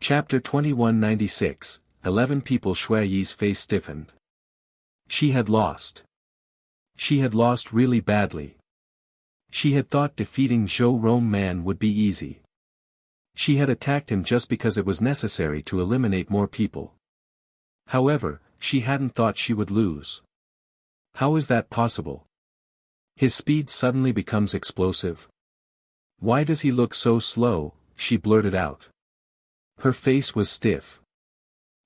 Chapter 2196, 11 people. Shui Yi's face stiffened. She had lost. She had lost really badly. She had thought defeating Zhou Rong Man would be easy. She had attacked him just because it was necessary to eliminate more people. However, she hadn't thought she would lose. How is that possible? His speed suddenly becomes explosive. Why does he look so slow? She blurted out. Her face was stiff.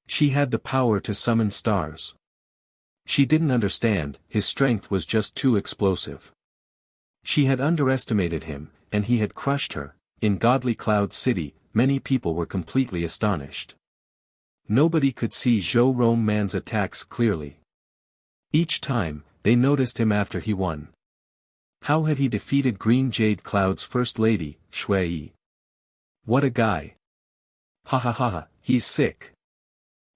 She had the power to summon stars. She didn't understand, his strength was just too explosive. She had underestimated him, and he had crushed her. In Godly Cloud City, many people were completely astonished. Nobody could see Zhou Rong Man's attacks clearly. Each time, they noticed him after he won. How had he defeated Green Jade Cloud's First Lady, Shui Yi? What a guy! Ha ha ha ha, he's sick.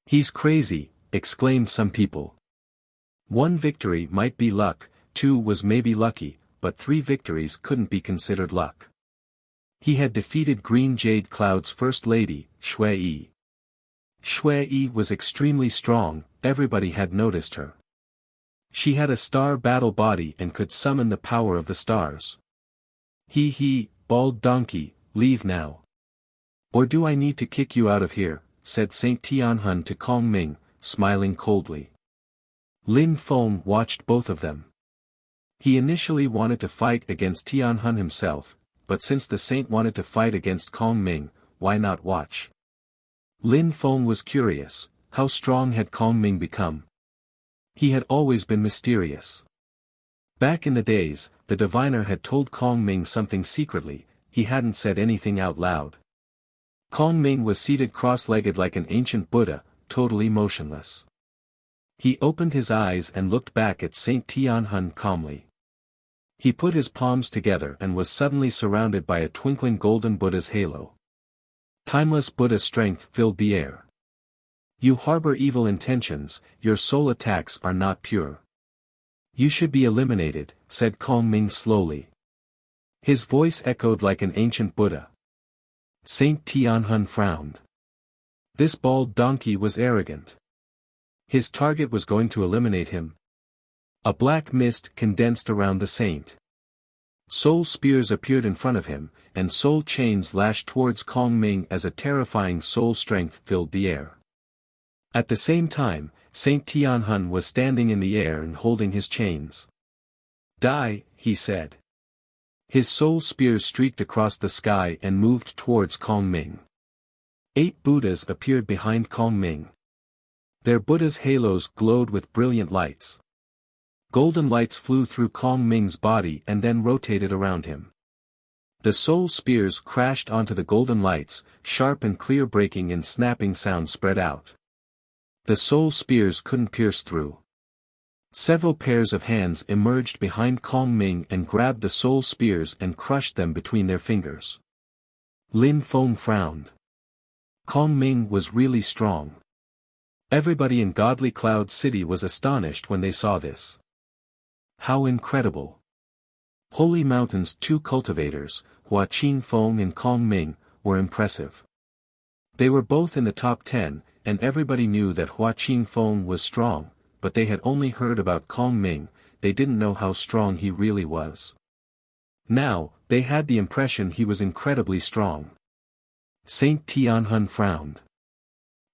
He's crazy, exclaimed some people. 1 victory might be luck, 2 was maybe lucky, but 3 victories couldn't be considered luck. He had defeated Green Jade Cloud's First Lady, Shui Yi. Shui Yi was extremely strong, everybody had noticed her. She had a star battle body and could summon the power of the stars. He, bald donkey, leave now. Or do I need to kick you out of here, said Saint Tianhun to Kong Ming, smiling coldly. Lin Feng watched both of them. He initially wanted to fight against Tianhun himself, but since the saint wanted to fight against Kong Ming, why not watch? Lin Feng was curious, how strong had Kong Ming become? He had always been mysterious. Back in the days, the diviner had told Kong Ming something secretly, he hadn't said anything out loud. Kong Ming was seated cross-legged like an ancient Buddha, totally motionless. He opened his eyes and looked back at Saint Tianhun calmly. He put his palms together and was suddenly surrounded by a twinkling golden Buddha's halo. Timeless Buddha strength filled the air. You harbor evil intentions, your soul attacks are not pure. You should be eliminated, said Kong Ming slowly. His voice echoed like an ancient Buddha. Saint Tianhun frowned. This bald donkey was arrogant. His target was going to eliminate him. A black mist condensed around the saint. Soul spears appeared in front of him, and soul chains lashed towards Kong Ming as a terrifying soul strength filled the air. At the same time, Saint Tianhun was standing in the air and holding his chains. Die, he said. His soul spears streaked across the sky and moved towards Kong Ming. 8 Buddhas appeared behind Kong Ming. Their Buddha's halos glowed with brilliant lights. Golden lights flew through Kong Ming's body and then rotated around him. The soul spears crashed onto the golden lights, sharp and clear, breaking and snapping sound spread out. The soul spears couldn't pierce through. Several pairs of hands emerged behind Kong Ming and grabbed the soul spears and crushed them between their fingers. Lin Feng frowned. Kong Ming was really strong. Everybody in Godly Cloud City was astonished when they saw this. How incredible! Holy Mountain's 2 cultivators, Hua Qingfeng and Kong Ming, were impressive. They were both in the top 10, and everybody knew that Hua Qingfeng was strong, but they had only heard about Kong Ming, they didn't know how strong he really was. Now, they had the impression he was incredibly strong. Saint Tianhun frowned.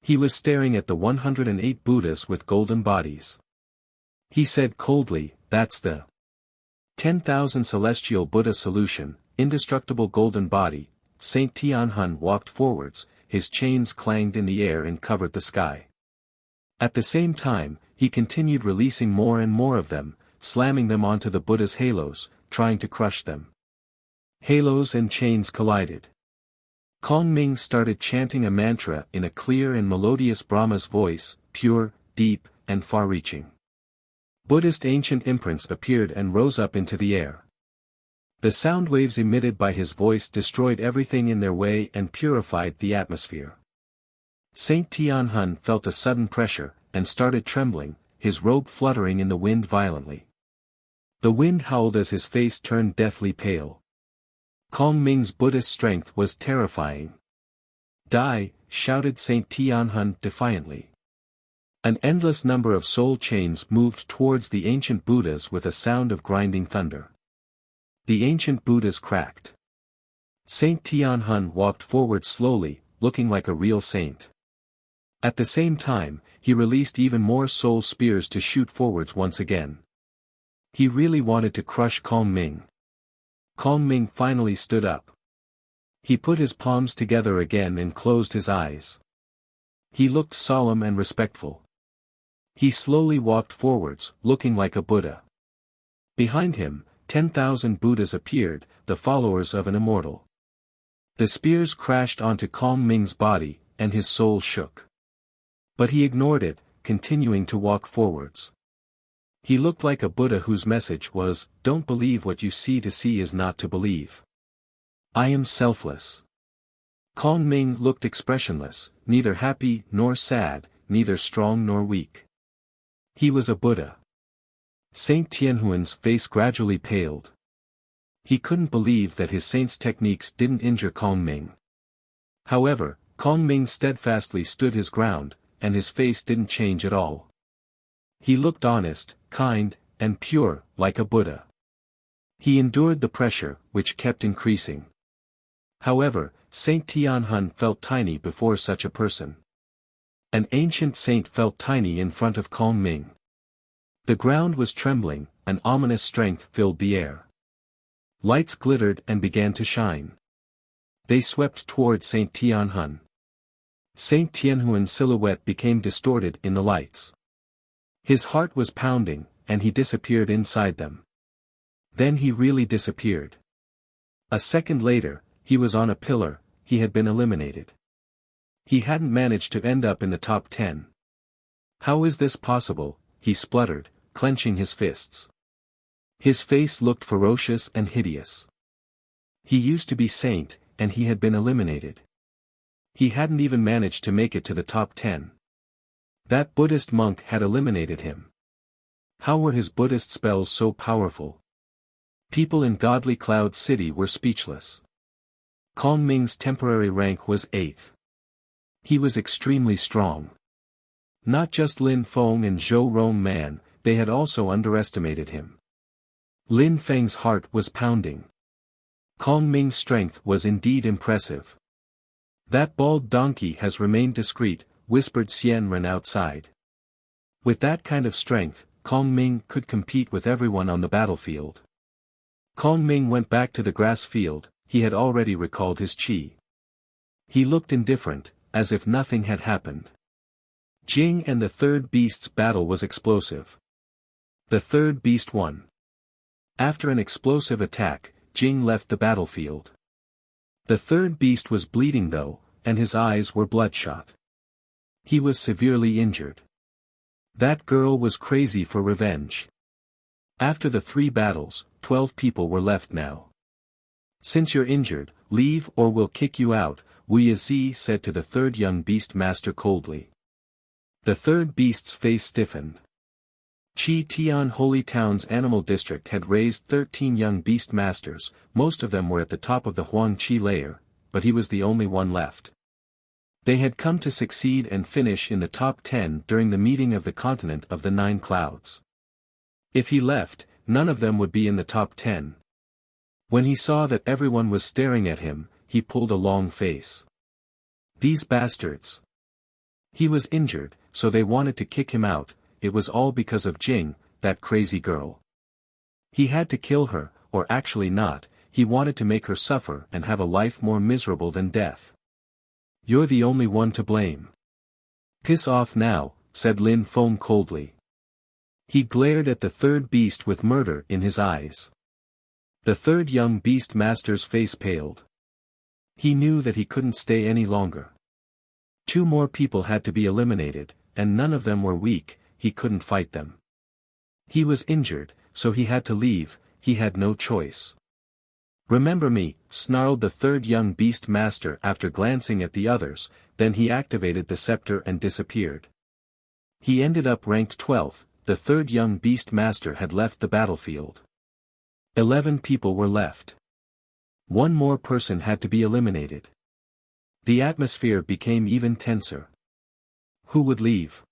He was staring at the 108 Buddhas with golden bodies. He said coldly, that's the 10,000 Celestial Buddha solution, indestructible golden body. Saint Tianhun walked forwards, his chains clanged in the air and covered the sky. At the same time, he continued releasing more and more of them, slamming them onto the Buddha's halos, trying to crush them. Halos and chains collided. Kong Ming started chanting a mantra in a clear and melodious Brahma's voice, pure, deep, and far-reaching. Buddhist ancient imprints appeared and rose up into the air. The sound waves emitted by his voice destroyed everything in their way and purified the atmosphere. Saint Tianhun felt a sudden pressure, and started trembling, his robe fluttering in the wind violently. The wind howled as his face turned deathly pale. Kong Ming's Buddhist strength was terrifying. Die, shouted Saint Tianhun defiantly. An endless number of soul chains moved towards the ancient Buddhas with a sound of grinding thunder. The ancient Buddhas cracked. Saint Tianhun walked forward slowly, looking like a real saint. At the same time, he released even more soul spears to shoot forwards once again. He really wanted to crush Kong Ming. Kong Ming finally stood up. He put his palms together again and closed his eyes. He looked solemn and respectful. He slowly walked forwards, looking like a Buddha. Behind him, 10,000 Buddhas appeared, the followers of an immortal. The spears crashed onto Kong Ming's body, and his soul shook. But he ignored it, continuing to walk forwards. He looked like a Buddha whose message was, "Don't believe what you see. To see is not to believe. I am selfless." Kong Ming looked expressionless, neither happy nor sad, neither strong nor weak. He was a Buddha. Saint Tianhuan's face gradually paled. He couldn't believe that his saint's techniques didn't injure Kong Ming. However, Kong Ming steadfastly stood his ground, and his face didn't change at all. He looked honest, kind, and pure, like a Buddha. He endured the pressure, which kept increasing. However, Saint Tianhun felt tiny before such a person. An ancient saint felt tiny in front of Kong Ming. The ground was trembling, an ominous strength filled the air. Lights glittered and began to shine. They swept toward Saint Tianhun. Saint Tianhuan's silhouette became distorted in the lights. His heart was pounding, and he disappeared inside them. Then he really disappeared. A second later, he was on a pillar. He had been eliminated. He hadn't managed to end up in the top 10. How is this possible? He spluttered, clenching his fists. His face looked ferocious and hideous. He used to be saint, and he had been eliminated. He hadn't even managed to make it to the top 10. That Buddhist monk had eliminated him. How were his Buddhist spells so powerful? People in Godly Cloud City were speechless. Kong Ming's temporary rank was 8th. He was extremely strong. Not just Lin Feng and Zhou Rong Man, they had also underestimated him. Lin Feng's heart was pounding. Kong Ming's strength was indeed impressive. That bald donkey has remained discreet, whispered Xian Ren outside. With that kind of strength, Kong Ming could compete with everyone on the battlefield. Kong Ming went back to the grass field. He had already recalled his qi. He looked indifferent, as if nothing had happened. Jing and the third beast's battle was explosive. The third beast won. After an explosive attack, Jing left the battlefield. The third beast was bleeding though, and his eyes were bloodshot. He was severely injured. That girl was crazy for revenge. After the 3 battles, 12 people were left now. Since you're injured, leave or we'll kick you out, Wuxia said to the third young beast master coldly. The third beast's face stiffened. Chi Tian Holy Town's animal district had raised 13 young beast masters, most of them were at the top of the Huang Qi layer, but he was the only one left. They had come to succeed and finish in the top 10 during the meeting of the continent of the 9 clouds. If he left, none of them would be in the top 10. When he saw that everyone was staring at him, he pulled a long face. These bastards. He was injured, so they wanted to kick him out. It was all because of Jing, that crazy girl. He had to kill her, or actually not, he wanted to make her suffer and have a life more miserable than death. You're the only one to blame. Piss off now, said Lin Feng coldly. He glared at the third beast with murder in his eyes. The third young beast master's face paled. He knew that he couldn't stay any longer. 2 more people had to be eliminated, and none of them were weak. He couldn't fight them. He was injured, so he had to leave. He had no choice. Remember me, snarled the third young beast master after glancing at the others, then he activated the scepter and disappeared. He ended up ranked 12th, the third young beast master had left the battlefield. 11 people were left. 1 more person had to be eliminated. The atmosphere became even tenser. Who would leave?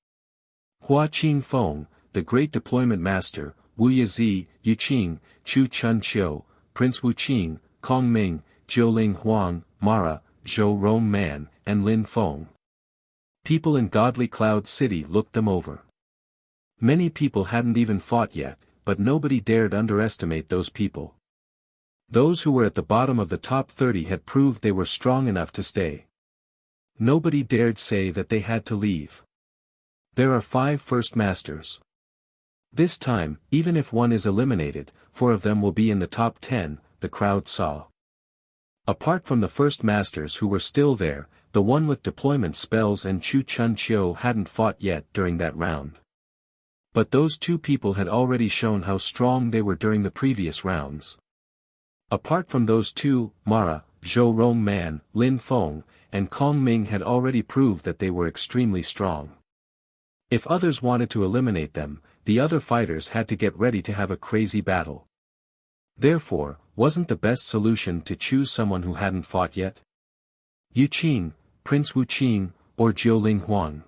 Hua Qingfeng, the great deployment master, Wu Yizi, Yu Qing, Chu Chun Qiu, Prince Wu Qing, Kong Ming, Jiuling Huang, Mara, Zhou Rong Man, and Lin Feng. People in Godly Cloud City looked them over. Many people hadn't even fought yet, but nobody dared underestimate those people. Those who were at the bottom of the top 30 had proved they were strong enough to stay. Nobody dared say that they had to leave. There are 5 first masters. This time, even if one is eliminated, 4 of them will be in the top 10, the crowd saw. Apart from the first masters who were still there, the one with deployment spells and Chu Chun Qiu hadn't fought yet during that round. But those 2 people had already shown how strong they were during the previous rounds. Apart from those 2, Mara, Zhou Rong Man, Lin Feng, and Kong Ming had already proved that they were extremely strong. If others wanted to eliminate them, the other fighters had to get ready to have a crazy battle. Therefore, wasn't the best solution to choose someone who hadn't fought yet? Yu Qing, Prince Wu Qing, or Jiuling Huang?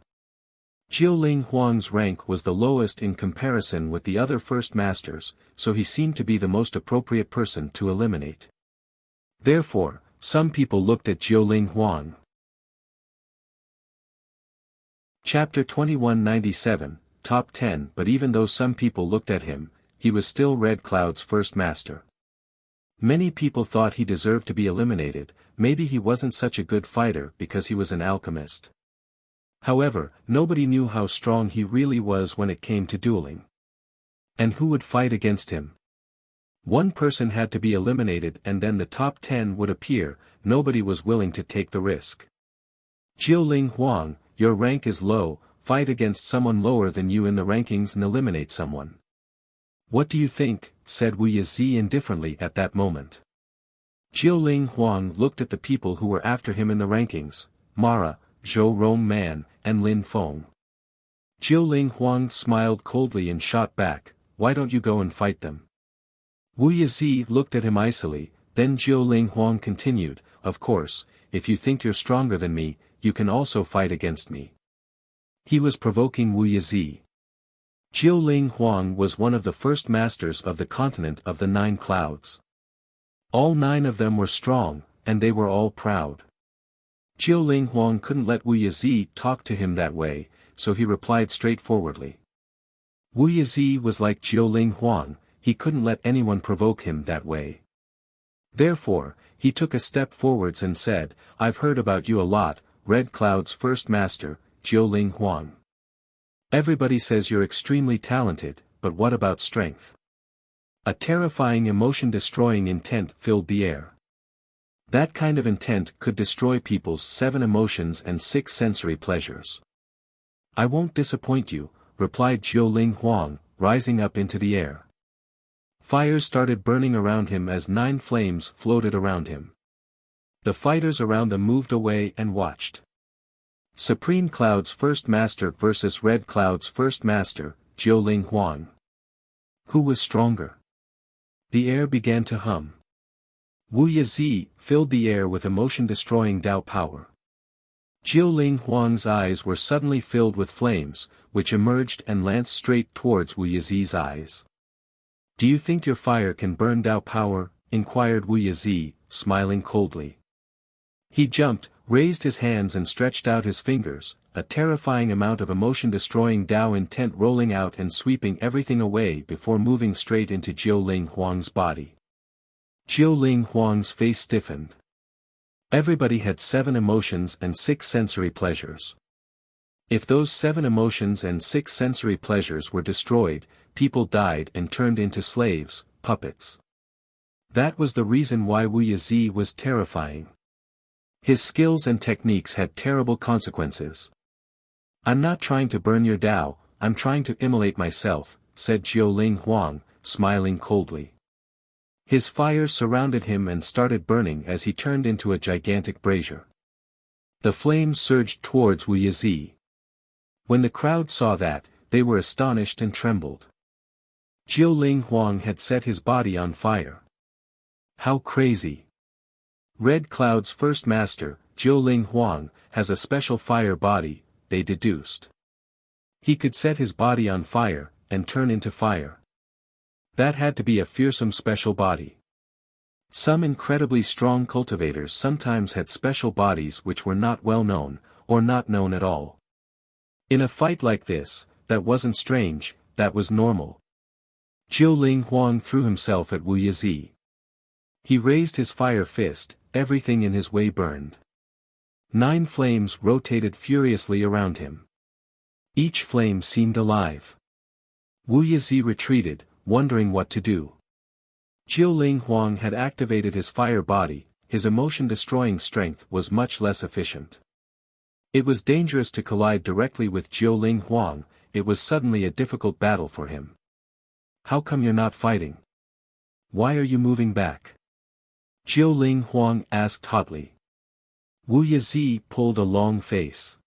Jiuling Huang's rank was the lowest in comparison with the other first masters, so he seemed to be the most appropriate person to eliminate. Therefore, some people looked at Jiuling Huang. Chapter 2197, Top 10. But even though some people looked at him, he was still Red Cloud's first master. Many people thought he deserved to be eliminated. Maybe he wasn't such a good fighter because he was an alchemist. However, nobody knew how strong he really was when it came to dueling. And who would fight against him? One person had to be eliminated and then the top 10 would appear. Nobody was willing to take the risk. Jiuling Huang, your rank is low, fight against someone lower than you in the rankings and eliminate someone. What do you think? Said Wu Yizi indifferently at that moment. Jiuling Huang looked at the people who were after him in the rankings, Mara, Zhou Rong Man, and Lin Feng. Jiuling Huang smiled coldly and shot back, why don't you go and fight them? Wu Yizi looked at him icily, then Jiuling Huang continued, of course, if you think you're stronger than me, you can also fight against me. He was provoking Wu Yizi. Jiuling Huang was one of the first masters of the continent of the 9 clouds. All 9 of them were strong, and they were all proud. Jiuling Huang couldn't let Wu Yizi talk to him that way, so he replied straightforwardly. Wu Yizi was like Jiuling Huang, he couldn't let anyone provoke him that way. Therefore, he took a step forwards and said, I've heard about you a lot, Red Cloud's first master, Jiuling Huang. Everybody says you're extremely talented, but what about strength? A terrifying emotion-destroying intent filled the air. That kind of intent could destroy people's 7 emotions and 6 sensory pleasures. I won't disappoint you, replied Jiuling Huang, rising up into the air. Fires started burning around him as 9 flames floated around him. The fighters around them moved away and watched. Supreme Cloud's first master versus Red Cloud's first master, Jiuling Huang. Who was stronger? The air began to hum. Wu Yizi filled the air with emotion-destroying Dao power. Jiuling Huang's eyes were suddenly filled with flames, which emerged and lanced straight towards Wu Yizi's eyes. Do you think your fire can burn Dao power? Inquired Wu Yizi, smiling coldly. He jumped, raised his hands and stretched out his fingers, a terrifying amount of emotion-destroying Dao intent rolling out and sweeping everything away before moving straight into Jiuling Huang's body. Jiuling Huang's face stiffened. Everybody had 7 emotions and 6 sensory pleasures. If those 7 emotions and 6 sensory pleasures were destroyed, people died and turned into slaves, puppets. That was the reason why Wu Yizi was terrifying. His skills and techniques had terrible consequences. I'm not trying to burn your Dao, I'm trying to immolate myself, said Jiuling Huang, smiling coldly. His fire surrounded him and started burning as he turned into a gigantic brazier. The flames surged towards Wu Yizi. When the crowd saw that, they were astonished and trembled. Jiuling Huang had set his body on fire. How crazy! Red Cloud's first master, Jiuling Huang, has a special fire body, they deduced. He could set his body on fire, and turn into fire. That had to be a fearsome special body. Some incredibly strong cultivators sometimes had special bodies which were not well known, or not known at all. In a fight like this, that wasn't strange, that was normal. Jiuling Huang threw himself at Wu Yizi. He raised his fire fist, everything in his way burned. 9 flames rotated furiously around him. Each flame seemed alive. Wu Yizi retreated, wondering what to do. Jiuling Huang had activated his fire body, his emotion-destroying strength was much less efficient. It was dangerous to collide directly with Jiuling Huang, it was suddenly a difficult battle for him. How come you're not fighting? Why are you moving back? Jiuling Huang asked hotly. Wu Yizi pulled a long face.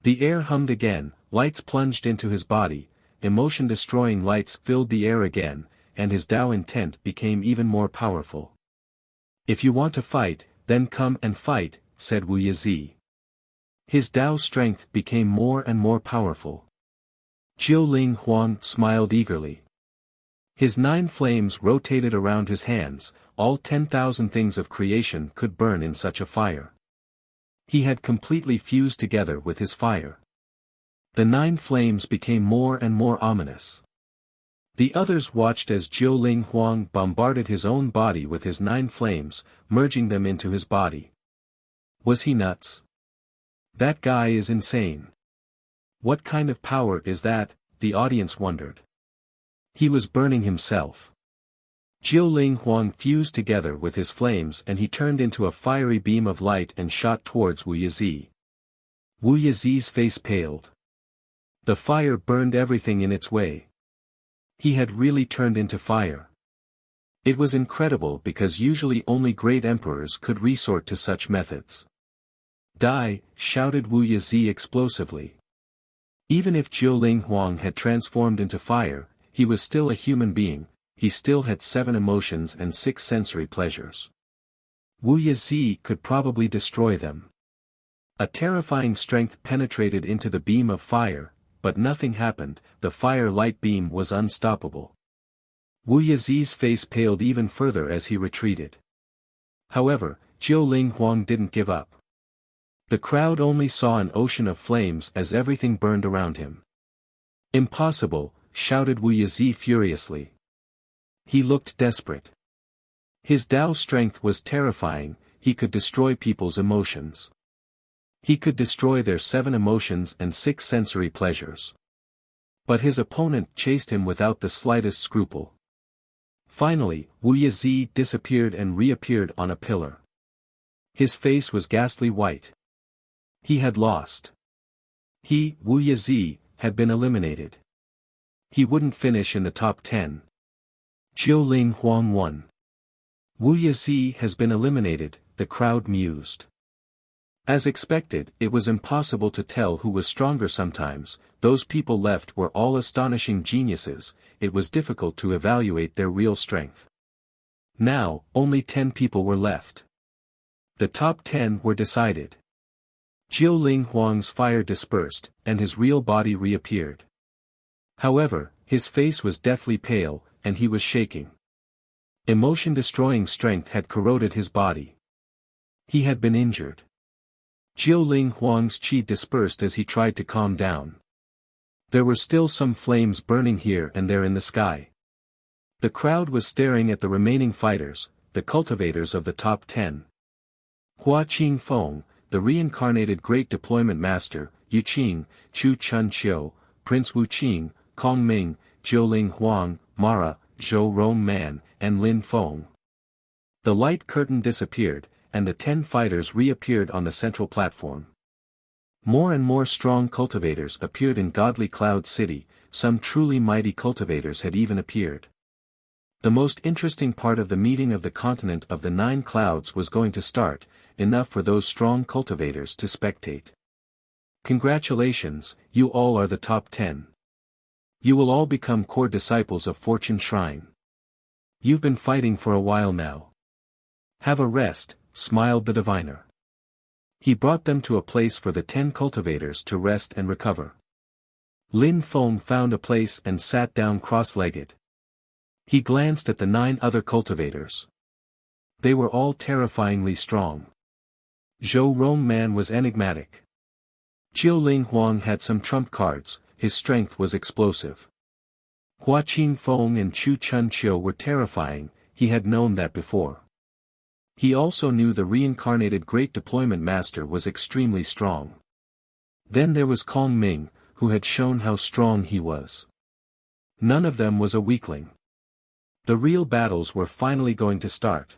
The air hummed again, lights plunged into his body, emotion-destroying lights filled the air again, and his Dao intent became even more powerful. If you want to fight, then come and fight, said Wu Yizi. His Dao strength became more and more powerful. Jiuling Huang smiled eagerly. His 9 flames rotated around his hands, all 10,000 things of creation could burn in such a fire. He had completely fused together with his fire. The 9 flames became more and more ominous. The others watched as Jiuling Huang bombarded his own body with his 9 flames, merging them into his body. Was he nuts? That guy is insane. What kind of power is that, the audience wondered. He was burning himself. Jiuling Huang fused together with his flames and he turned into a fiery beam of light and shot towards Wu Yizi. Wu Yizi's face paled. The fire burned everything in its way. He had really turned into fire. It was incredible because usually only great emperors could resort to such methods. Die, shouted Wu Yizi explosively. Even if Jiuling Huang had transformed into fire, he was still a human being, he still had 7 emotions and 6 sensory pleasures. Wu Yizi could probably destroy them. A terrifying strength penetrated into the beam of fire, but nothing happened, the fire light beam was unstoppable. Wu Yizi's face paled even further as he retreated. However, Jiuling Huang didn't give up. The crowd only saw an ocean of flames as everything burned around him. Impossible, shouted Wu Yizi furiously. He looked desperate. His Dao strength was terrifying, he could destroy people's emotions. He could destroy their 7 emotions and 6 sensory pleasures. But his opponent chased him without the slightest scruple. Finally, Wu Yizi disappeared and reappeared on a pillar. His face was ghastly white. He had lost. He, Wu Yizi, had been eliminated. He wouldn't finish in the top 10. Jiuling Huang won. Wu Yizi has been eliminated, the crowd mused. As expected, it was impossible to tell who was stronger sometimes, those people left were all astonishing geniuses, it was difficult to evaluate their real strength. Now, only 10 people were left. The top 10 were decided. Jiuling Huang's fire dispersed, and his real body reappeared. However, his face was deathly pale, and he was shaking. Emotion-destroying strength had corroded his body. He had been injured. Jiuling Huang's qi dispersed as he tried to calm down. There were still some flames burning here and there in the sky. The crowd was staring at the remaining fighters, the cultivators of the top 10. Hua Qingfeng, the reincarnated Great Deployment Master, Yu Qing, Chu Chunqiu, Prince Wu Qing, Kong Ming, Jiuling Huang, Mara, Zhou Rongman, and Lin Feng. The light curtain disappeared, and the 10 fighters reappeared on the central platform. More and more strong cultivators appeared in Godly Cloud City, some truly mighty cultivators had even appeared. The most interesting part of the meeting of the continent of the 9 clouds was going to start, enough for those strong cultivators to spectate. Congratulations, you all are the top 10. You will all become core disciples of Fortune Shrine. You've been fighting for a while now. Have a rest, smiled the diviner. He brought them to a place for the 10 cultivators to rest and recover. Lin Feng found a place and sat down cross-legged. He glanced at the 9 other cultivators. They were all terrifyingly strong. Zhou Rongman was enigmatic. Jiu Ling Huang had some trump cards, his strength was explosive. Hua Qing Feng and Chu Chun Chiu were terrifying, he had known that before. He also knew the reincarnated Great Deployment Master was extremely strong. Then there was Kong Ming, who had shown how strong he was. None of them was a weakling. The real battles were finally going to start.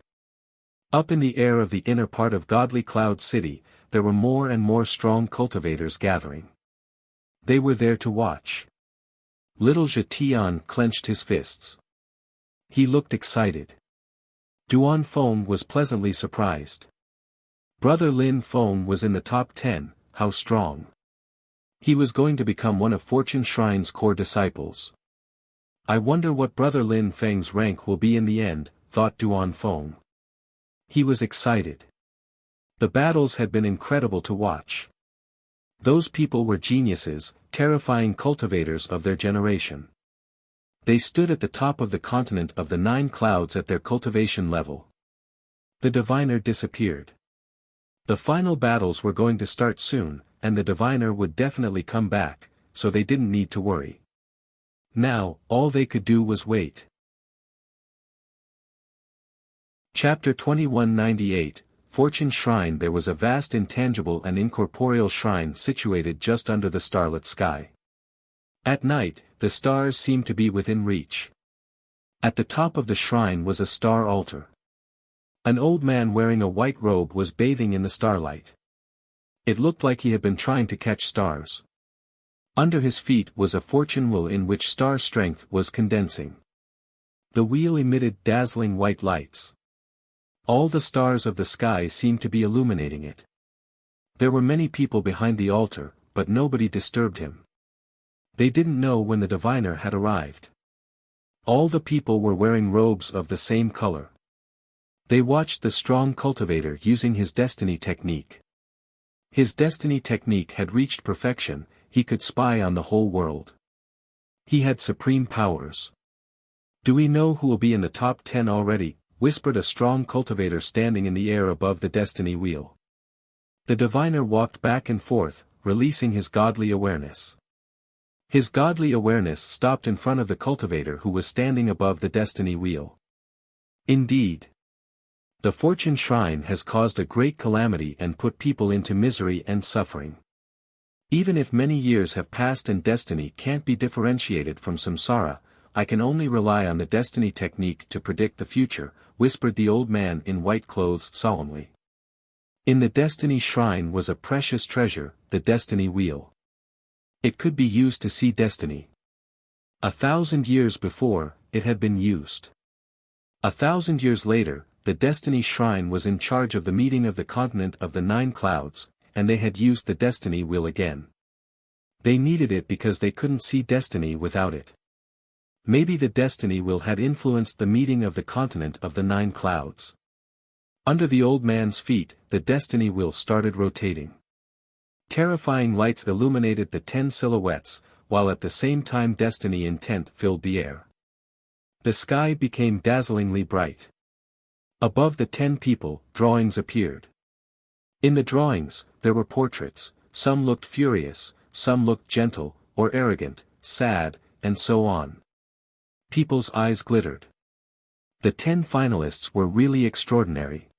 Up in the air of the inner part of Godly Cloud City, there were more and more strong cultivators gathering. They were there to watch. Little Zhetian clenched his fists. He looked excited. Duan Feng was pleasantly surprised. Brother Lin Feng was in the top 10, how strong. He was going to become one of Fortune Shrine's core disciples. I wonder what Brother Lin Feng's rank will be in the end, thought Duan Feng. He was excited. The battles had been incredible to watch. Those people were geniuses, terrifying cultivators of their generation. They stood at the top of the continent of the 9 clouds at their cultivation level. The diviner disappeared. The final battles were going to start soon, and the diviner would definitely come back, so they didn't need to worry. Now, all they could do was wait. Chapter 2198, Fortune Shrine. There was a vast intangible and incorporeal shrine situated just under the starlit sky. At night, the stars seemed to be within reach. At the top of the shrine was a star altar. An old man wearing a white robe was bathing in the starlight. It looked like he had been trying to catch stars. Under his feet was a fortune wheel in which star strength was condensing. The wheel emitted dazzling white lights. All the stars of the sky seemed to be illuminating it. There were many people behind the altar, but nobody disturbed him. They didn't know when the diviner had arrived. All the people were wearing robes of the same color. They watched the strong cultivator using his destiny technique. His destiny technique had reached perfection, he could spy on the whole world. He had supreme powers. Do we know who will be in the top 10 already? Whispered a strong cultivator standing in the air above the destiny wheel. The diviner walked back and forth, releasing his godly awareness. His godly awareness stopped in front of the cultivator who was standing above the destiny wheel. Indeed. The Fortune Shrine has caused a great calamity and put people into misery and suffering. Even if many years have passed and destiny can't be differentiated from samsara, I can only rely on the destiny technique to predict the future, whispered the old man in white clothes solemnly. In the destiny shrine was a precious treasure, the destiny wheel. It could be used to see destiny. 1,000 years before, it had been used. 1,000 years later, the destiny shrine was in charge of the meeting of the continent of the 9 clouds, and they had used the destiny wheel again. They needed it because they couldn't see destiny without it. Maybe the destiny wheel had influenced the meeting of the continent of the 9 clouds. Under the old man's feet, the destiny wheel started rotating. Terrifying lights illuminated the 10 silhouettes, while at the same time destiny intent filled the air. The sky became dazzlingly bright. Above the 10 people, drawings appeared. In the drawings, there were portraits, some looked furious, some looked gentle, or arrogant, sad, and so on. People's eyes glittered. The 10 finalists were really extraordinary.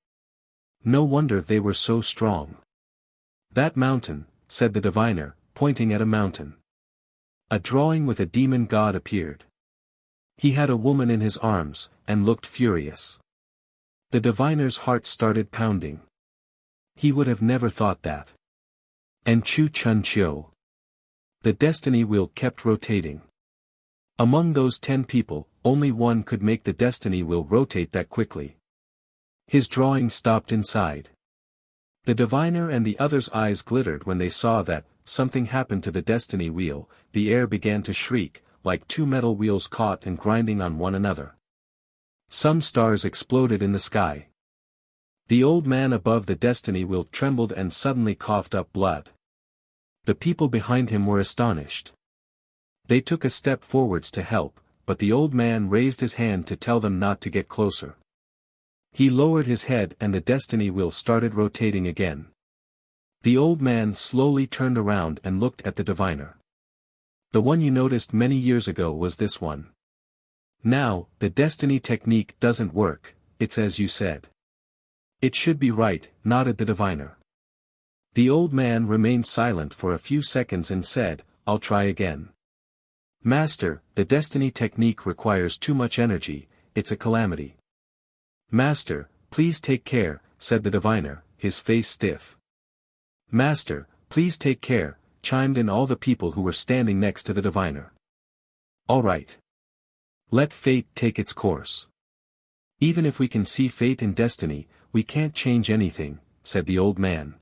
No wonder they were so strong. That mountain, said the diviner, pointing at a mountain. A drawing with a demon god appeared. He had a woman in his arms, and looked furious. The diviner's heart started pounding. He would have never thought that. And Chu Chun Chiu. The destiny wheel kept rotating. Among those 10 people, only one could make the destiny wheel rotate that quickly. His drawing stopped inside. The diviner and the others' eyes glittered when they saw that, something happened to the destiny wheel, the air began to shriek, like 2 metal wheels caught and grinding on one another. Some stars exploded in the sky. The old man above the destiny wheel trembled and suddenly coughed up blood. The people behind him were astonished. They took a step forwards to help, but the old man raised his hand to tell them not to get closer. He lowered his head and the destiny wheel started rotating again. The old man slowly turned around and looked at the diviner. The one you noticed many years ago was this one. Now, the destiny technique doesn't work, it's as you said. It should be right, nodded the diviner. The old man remained silent for a few seconds and said, I'll try again. Master, the destiny technique requires too much energy, it's a calamity. Master, please take care, said the diviner, his face stiff. Master, please take care, chimed in all the people who were standing next to the diviner. All right. Let fate take its course. Even if we can see fate and destiny, we can't change anything, said the old man.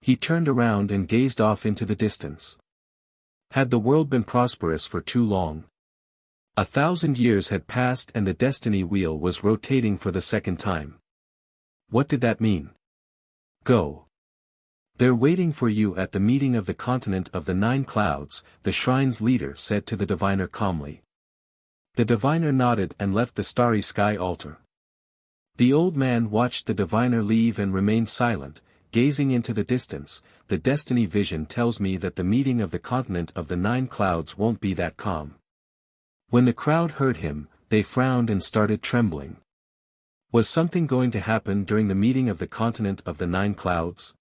He turned around and gazed off into the distance. Had the world been prosperous for too long? 1,000 years had passed and the destiny wheel was rotating for the second time. What did that mean? Go. They're waiting for you at the meeting of the continent of the 9 clouds, the shrine's leader said to the diviner calmly. The diviner nodded and left the starry sky altar. The old man watched the diviner leave and remained silent, gazing into the distance. The destiny vision tells me that the meeting of the continent of the 9 clouds won't be that calm. When the crowd heard him, they frowned and started trembling. Was something going to happen during the meeting of the continent of the 9 clouds?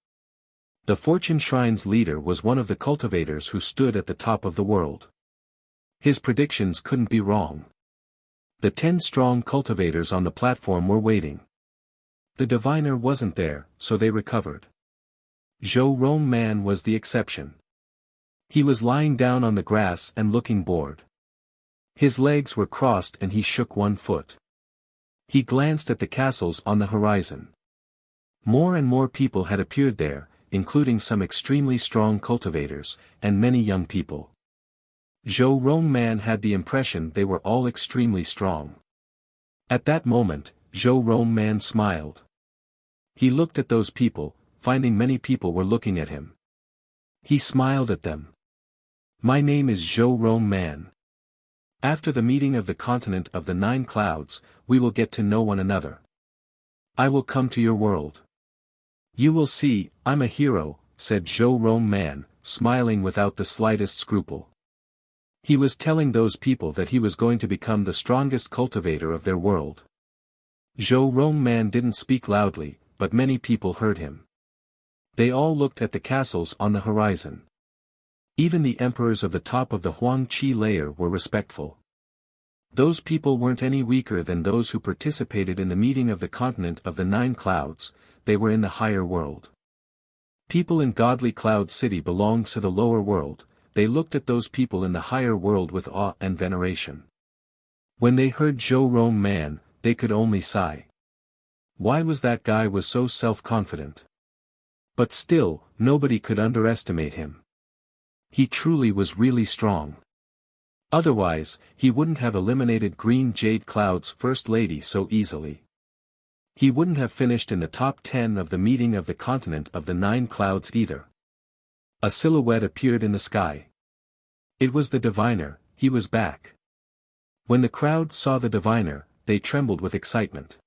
The Fortune Shrine's leader was one of the cultivators who stood at the top of the world. His predictions couldn't be wrong. The 10 strong cultivators on the platform were waiting. The diviner wasn't there, so they recovered. Zhou Rong Man was the exception. He was lying down on the grass and looking bored. His legs were crossed and he shook one foot. He glanced at the castles on the horizon. More and more people had appeared there, including some extremely strong cultivators, and many young people. Zhou Rong Man had the impression they were all extremely strong. At that moment, Zhou Rong Man smiled. He looked at those people, finding many people were looking at him. He smiled at them. My name is Zhou Rong Man. After the meeting of the continent of the 9 clouds, we will get to know one another. I will come to your world. You will see, I'm a hero, said Zhou Rong Man, smiling without the slightest scruple. He was telling those people that he was going to become the strongest cultivator of their world. Zhou Rong Man didn't speak loudly, but many people heard him. They all looked at the castles on the horizon. Even the emperors of the top of the Huang Qi layer were respectful. Those people weren't any weaker than those who participated in the meeting of the continent of the 9 clouds, they were in the higher world. People in Godly Cloud City belonged to the lower world, they looked at those people in the higher world with awe and veneration. When they heard Zhou Rong Man, they could only sigh. Why was that guy was so self-confident? But still, nobody could underestimate him. He truly was really strong. Otherwise, he wouldn't have eliminated Green Jade Cloud's first lady so easily. He wouldn't have finished in the top 10 of the meeting of the continent of the 9 clouds either. A silhouette appeared in the sky. It was the diviner, he was back. When the crowd saw the diviner, they trembled with excitement.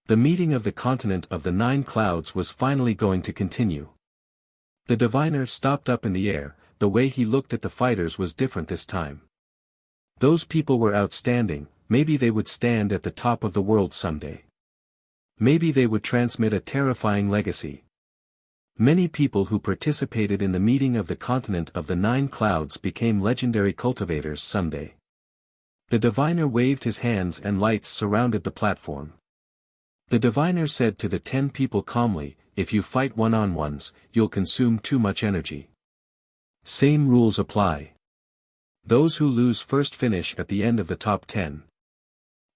The meeting of the continent of the 9 clouds was finally going to continue. The diviner stopped up in the air, the way he looked at the fighters was different this time. Those people were outstanding, maybe they would stand at the top of the world someday. Maybe they would transmit a terrifying legacy. Many people who participated in the meeting of the continent of the 9 clouds became legendary cultivators someday. The diviner waved his hands and lights surrounded the platform. The diviner said to the 10 people calmly, if you fight one-on-ones, you'll consume too much energy. Same rules apply. Those who lose first finish at the end of the top 10.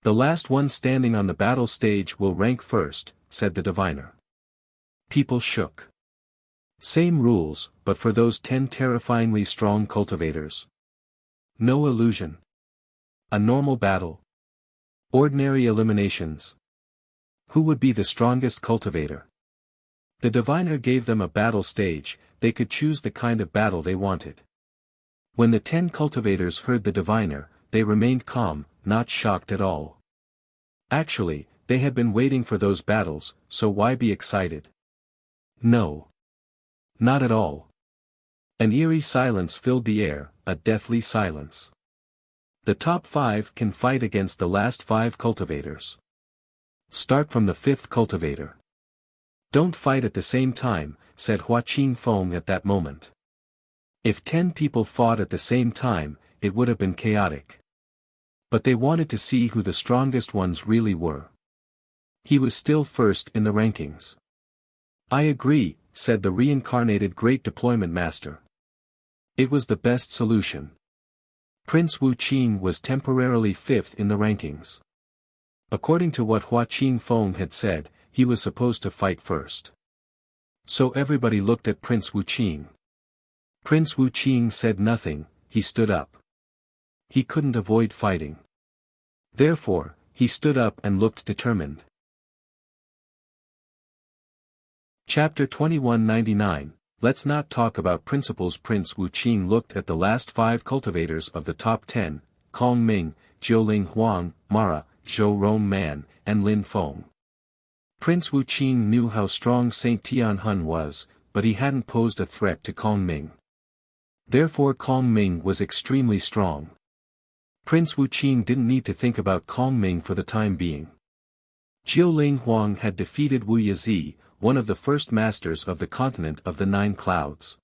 The last one standing on the battle stage will rank first, said the diviner. People shook. Same rules, but for those 10 terrifyingly strong cultivators. No illusion. A normal battle. Ordinary eliminations. Who would be the strongest cultivator? The diviner gave them a battle stage, they could choose the kind of battle they wanted. When the 10 cultivators heard the diviner, they remained calm, not shocked at all. Actually, they had been waiting for those battles, so why be excited? No. Not at all. An eerie silence filled the air, a deathly silence. The top 5 can fight against the last 5 cultivators. Start from the 5th cultivator. Don't fight at the same time, said Hua Qingfeng at that moment. If 10 people fought at the same time, it would have been chaotic. But they wanted to see who the strongest ones really were. He was still first in the rankings. I agree, said the reincarnated Great Deployment Master. It was the best solution. Prince Wuqing was temporarily 5th in the rankings. According to what Hua Qingfeng had said, he was supposed to fight first. So everybody looked at Prince Wuqing. Prince Wuqing said nothing, he stood up. He couldn't avoid fighting. Therefore, he stood up and looked determined. Chapter 2199, Let's not talk about principles. Prince Wuqing looked at the last 5 cultivators of the top 10, Kong Ming, Jiuling Huang, Mara, Zhou Rongman, and Lin Feng. Prince Wuqing knew how strong Saint Tianhun was, but he hadn't posed a threat to Kong Ming. Therefore Kong Ming was extremely strong. Prince Wuqing didn't need to think about Kong Ming for the time being. Jiuling Huang had defeated Wu Yizi, one of the first masters of the continent of the 9 clouds.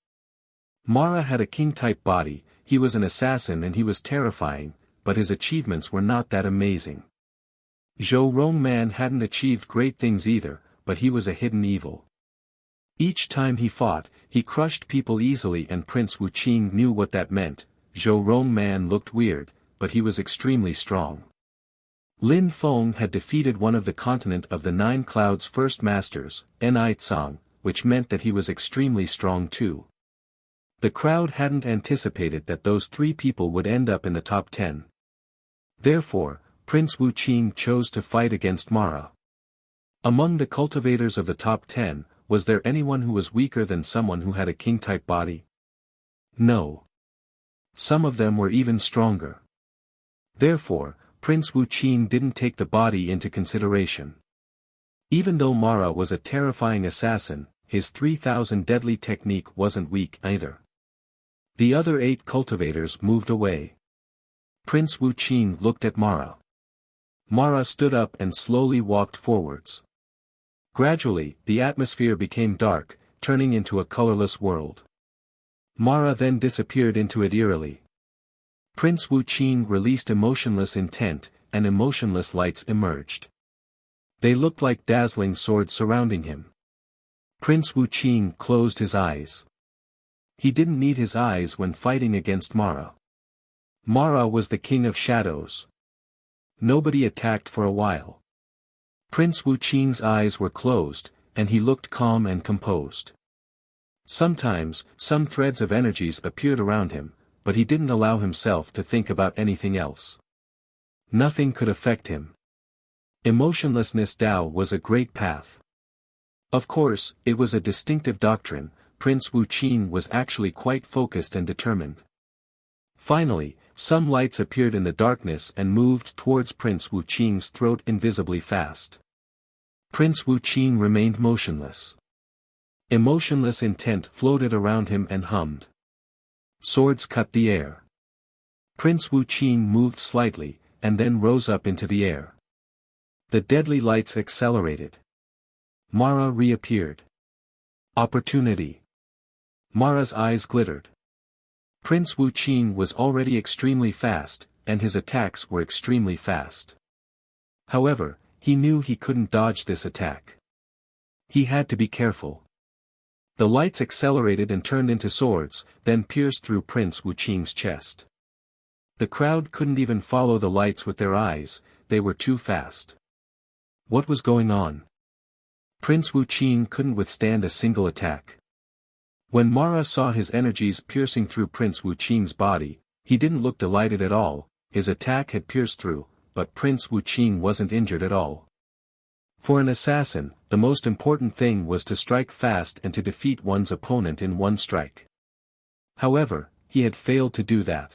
Mara had a king-type body, he was an assassin and he was terrifying, but his achievements were not that amazing. Zhou Rongman hadn't achieved great things either, but he was a hidden evil. Each time he fought, he crushed people easily and Prince Wuqing knew what that meant. Zhou Rongman looked weird, but he was extremely strong. Lin Feng had defeated one of the continent of the 9 clouds' first masters, Nitzang, which meant that he was extremely strong too. The crowd hadn't anticipated that those 3 people would end up in the top 10. Therefore, Prince Wuqing chose to fight against Mara. Among the cultivators of the top 10, was there anyone who was weaker than someone who had a king-type body? No. Some of them were even stronger. Therefore, Prince Wuqing didn't take the body into consideration. Even though Mara was a terrifying assassin, his 3000 deadly technique wasn't weak either. The other 8 cultivators moved away. Prince Wuqing looked at Mara. Mara stood up and slowly walked forwards. Gradually, the atmosphere became dark, turning into a colorless world. Mara then disappeared into it eerily. Prince Wuqing released emotionless intent, and emotionless lights emerged. They looked like dazzling swords surrounding him. Prince Wuqing closed his eyes. He didn't need his eyes when fighting against Mara. Mara was the king of shadows. Nobody attacked for a while. Prince Wuqing's eyes were closed, and he looked calm and composed. Sometimes, some threads of energies appeared around him, but he didn't allow himself to think about anything else. Nothing could affect him. Emotionlessness Tao was a great path. Of course, it was a distinctive doctrine. Prince Wuqing was actually quite focused and determined. Finally, some lights appeared in the darkness and moved towards Prince Wuqing's throat invisibly fast. Prince Wuqing remained motionless. Emotionless intent floated around him and hummed. Swords cut the air. Prince Wuqing moved slightly, and then rose up into the air. The deadly lights accelerated. Mara reappeared. Opportunity. Mara's eyes glittered. Prince Wuqing was already extremely fast, and his attacks were extremely fast. However, he knew he couldn't dodge this attack. He had to be careful. The lights accelerated and turned into swords, then pierced through Prince Wuqing's chest. The crowd couldn't even follow the lights with their eyes, they were too fast. What was going on? Prince Wuqing couldn't withstand a single attack. When Mara saw his energies piercing through Prince Wuqing's body, he didn't look delighted at all. His attack had pierced through, but Prince Wuqing wasn't injured at all. For an assassin, the most important thing was to strike fast and to defeat one's opponent in one strike. However, he had failed to do that.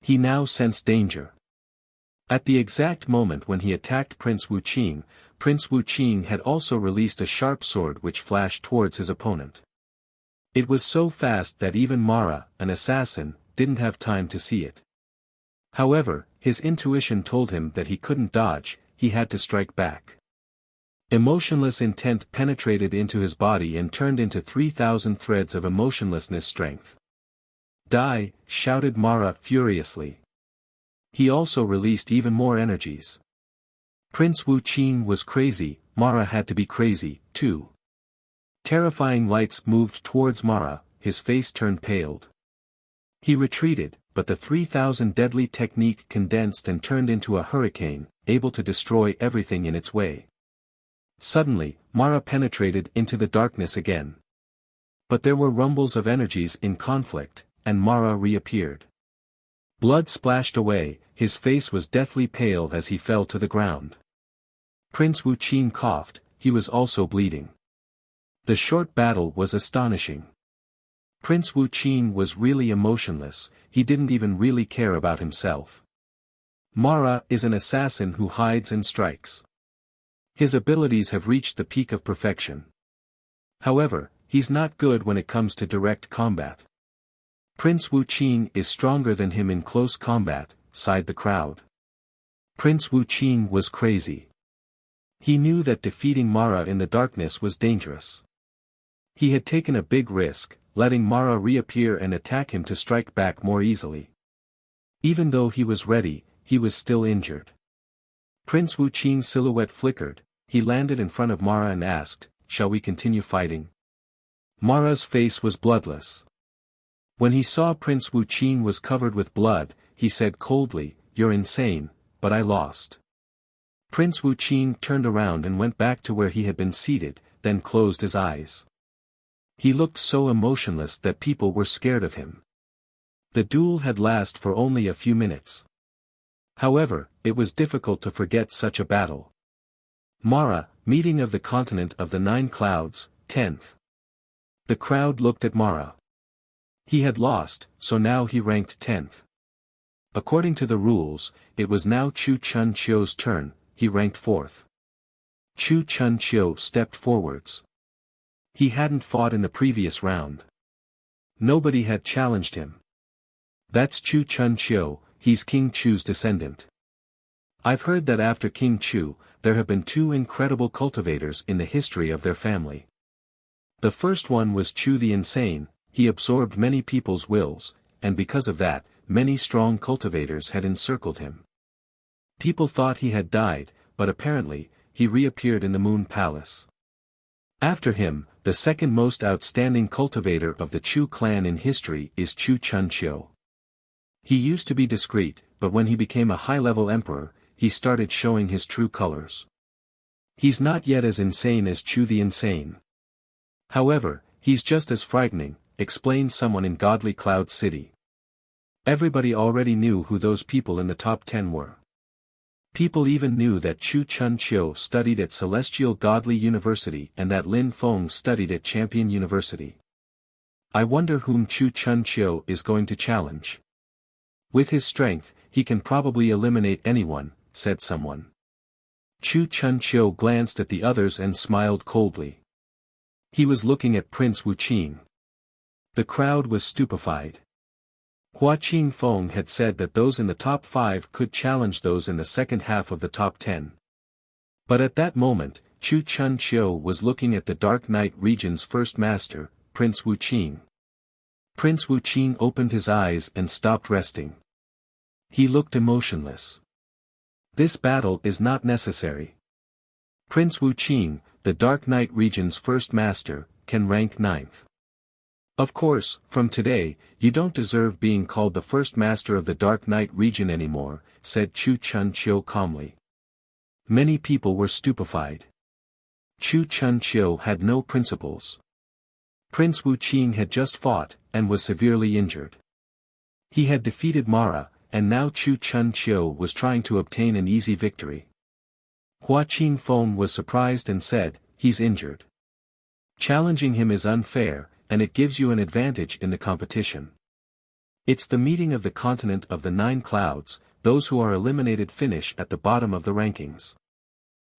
He now sensed danger. At the exact moment when he attacked Prince Wuqing had also released a sharp sword which flashed towards his opponent. It was so fast that even Mara, an assassin, didn't have time to see it. However, his intuition told him that he couldn't dodge, he had to strike back. Emotionless intent penetrated into his body and turned into 3,000 threads of emotionlessness strength. Die, shouted Mara furiously. He also released even more energies. Prince Wuqing was crazy, Mara had to be crazy, too. Terrifying lights moved towards Mara, his face turned paled. He retreated, but the 3,000 deadly technique condensed and turned into a hurricane, able to destroy everything in its way. Suddenly, Mara penetrated into the darkness again. But there were rumbles of energies in conflict, and Mara reappeared. Blood splashed away, his face was deathly pale as he fell to the ground. Prince Wuqing coughed, he was also bleeding. The short battle was astonishing. Prince Wuqing was really emotionless, he didn't even really care about himself. Mara is an assassin who hides and strikes. His abilities have reached the peak of perfection. However, he's not good when it comes to direct combat. Prince Wuqing is stronger than him in close combat, sighed the crowd. Prince Wuqing was crazy. He knew that defeating Mara in the darkness was dangerous. He had taken a big risk, letting Mara reappear and attack him to strike back more easily. Even though he was ready, he was still injured. Prince Wuqing's silhouette flickered, he landed in front of Mara and asked, "Shall we continue fighting?" Mara's face was bloodless. When he saw Prince Wuqing was covered with blood, he said coldly, "You're insane, but I lost." Prince Wuqing turned around and went back to where he had been seated, then closed his eyes. He looked so emotionless that people were scared of him. The duel had lasted for only a few minutes. However, it was difficult to forget such a battle. Mara, meeting of the continent of the 9 clouds, 10th. The crowd looked at Mara. He had lost, so now he ranked 10th. According to the rules, it was now Chu Chunqiu's turn, he ranked 4th. Chu Chunqiu stepped forwards. He hadn't fought in the previous round. Nobody had challenged him. "That's Chu Chunqiu, he's King Chu's descendant. I've heard that after King Chu, there have been 2 incredible cultivators in the history of their family. The first one was Chu the Insane, he absorbed many people's wills, and because of that, many strong cultivators had encircled him. People thought he had died, but apparently, he reappeared in the Moon Palace. After him, the second most outstanding cultivator of the Chu clan in history is Chu Chunqiu. He used to be discreet, but when he became a high-level emperor, he started showing his true colors. He's not yet as insane as Chu the Insane. However, he's just as frightening, explained someone in Godly Cloud City. Everybody already knew who those people in the top 10 were. People even knew that Chu Chunqiu studied at Celestial Godly University and that Lin Feng studied at Champion University. I wonder whom Chu Chunqiu is going to challenge. With his strength, he can probably eliminate anyone, said someone. Chu Chunqiu glanced at the others and smiled coldly. He was looking at Prince Wuqing. The crowd was stupefied. Hua Qingfeng had said that those in the top 5 could challenge those in the second half of the top 10. But at that moment, Chu Chunqiu was looking at the Dark Knight region's first master, Prince Wuqing. Prince Wuqing opened his eyes and stopped resting. He looked emotionless. This battle is not necessary. Prince Wuqing, the Dark Knight region's first master, can rank 9th. Of course, from today, you don't deserve being called the first master of the Dark Knight region anymore, said Chu Chunqiu calmly. Many people were stupefied. Chu Chunqiu had no principles. Prince Wuqing had just fought, and was severely injured. He had defeated Mara, and now Chu Chunqiu was trying to obtain an easy victory. Hua Qingfeng was surprised and said, "He's injured. Challenging him is unfair, and it gives you an advantage in the competition. It's the meeting of the continent of the 9 clouds, those who are eliminated finish at the bottom of the rankings."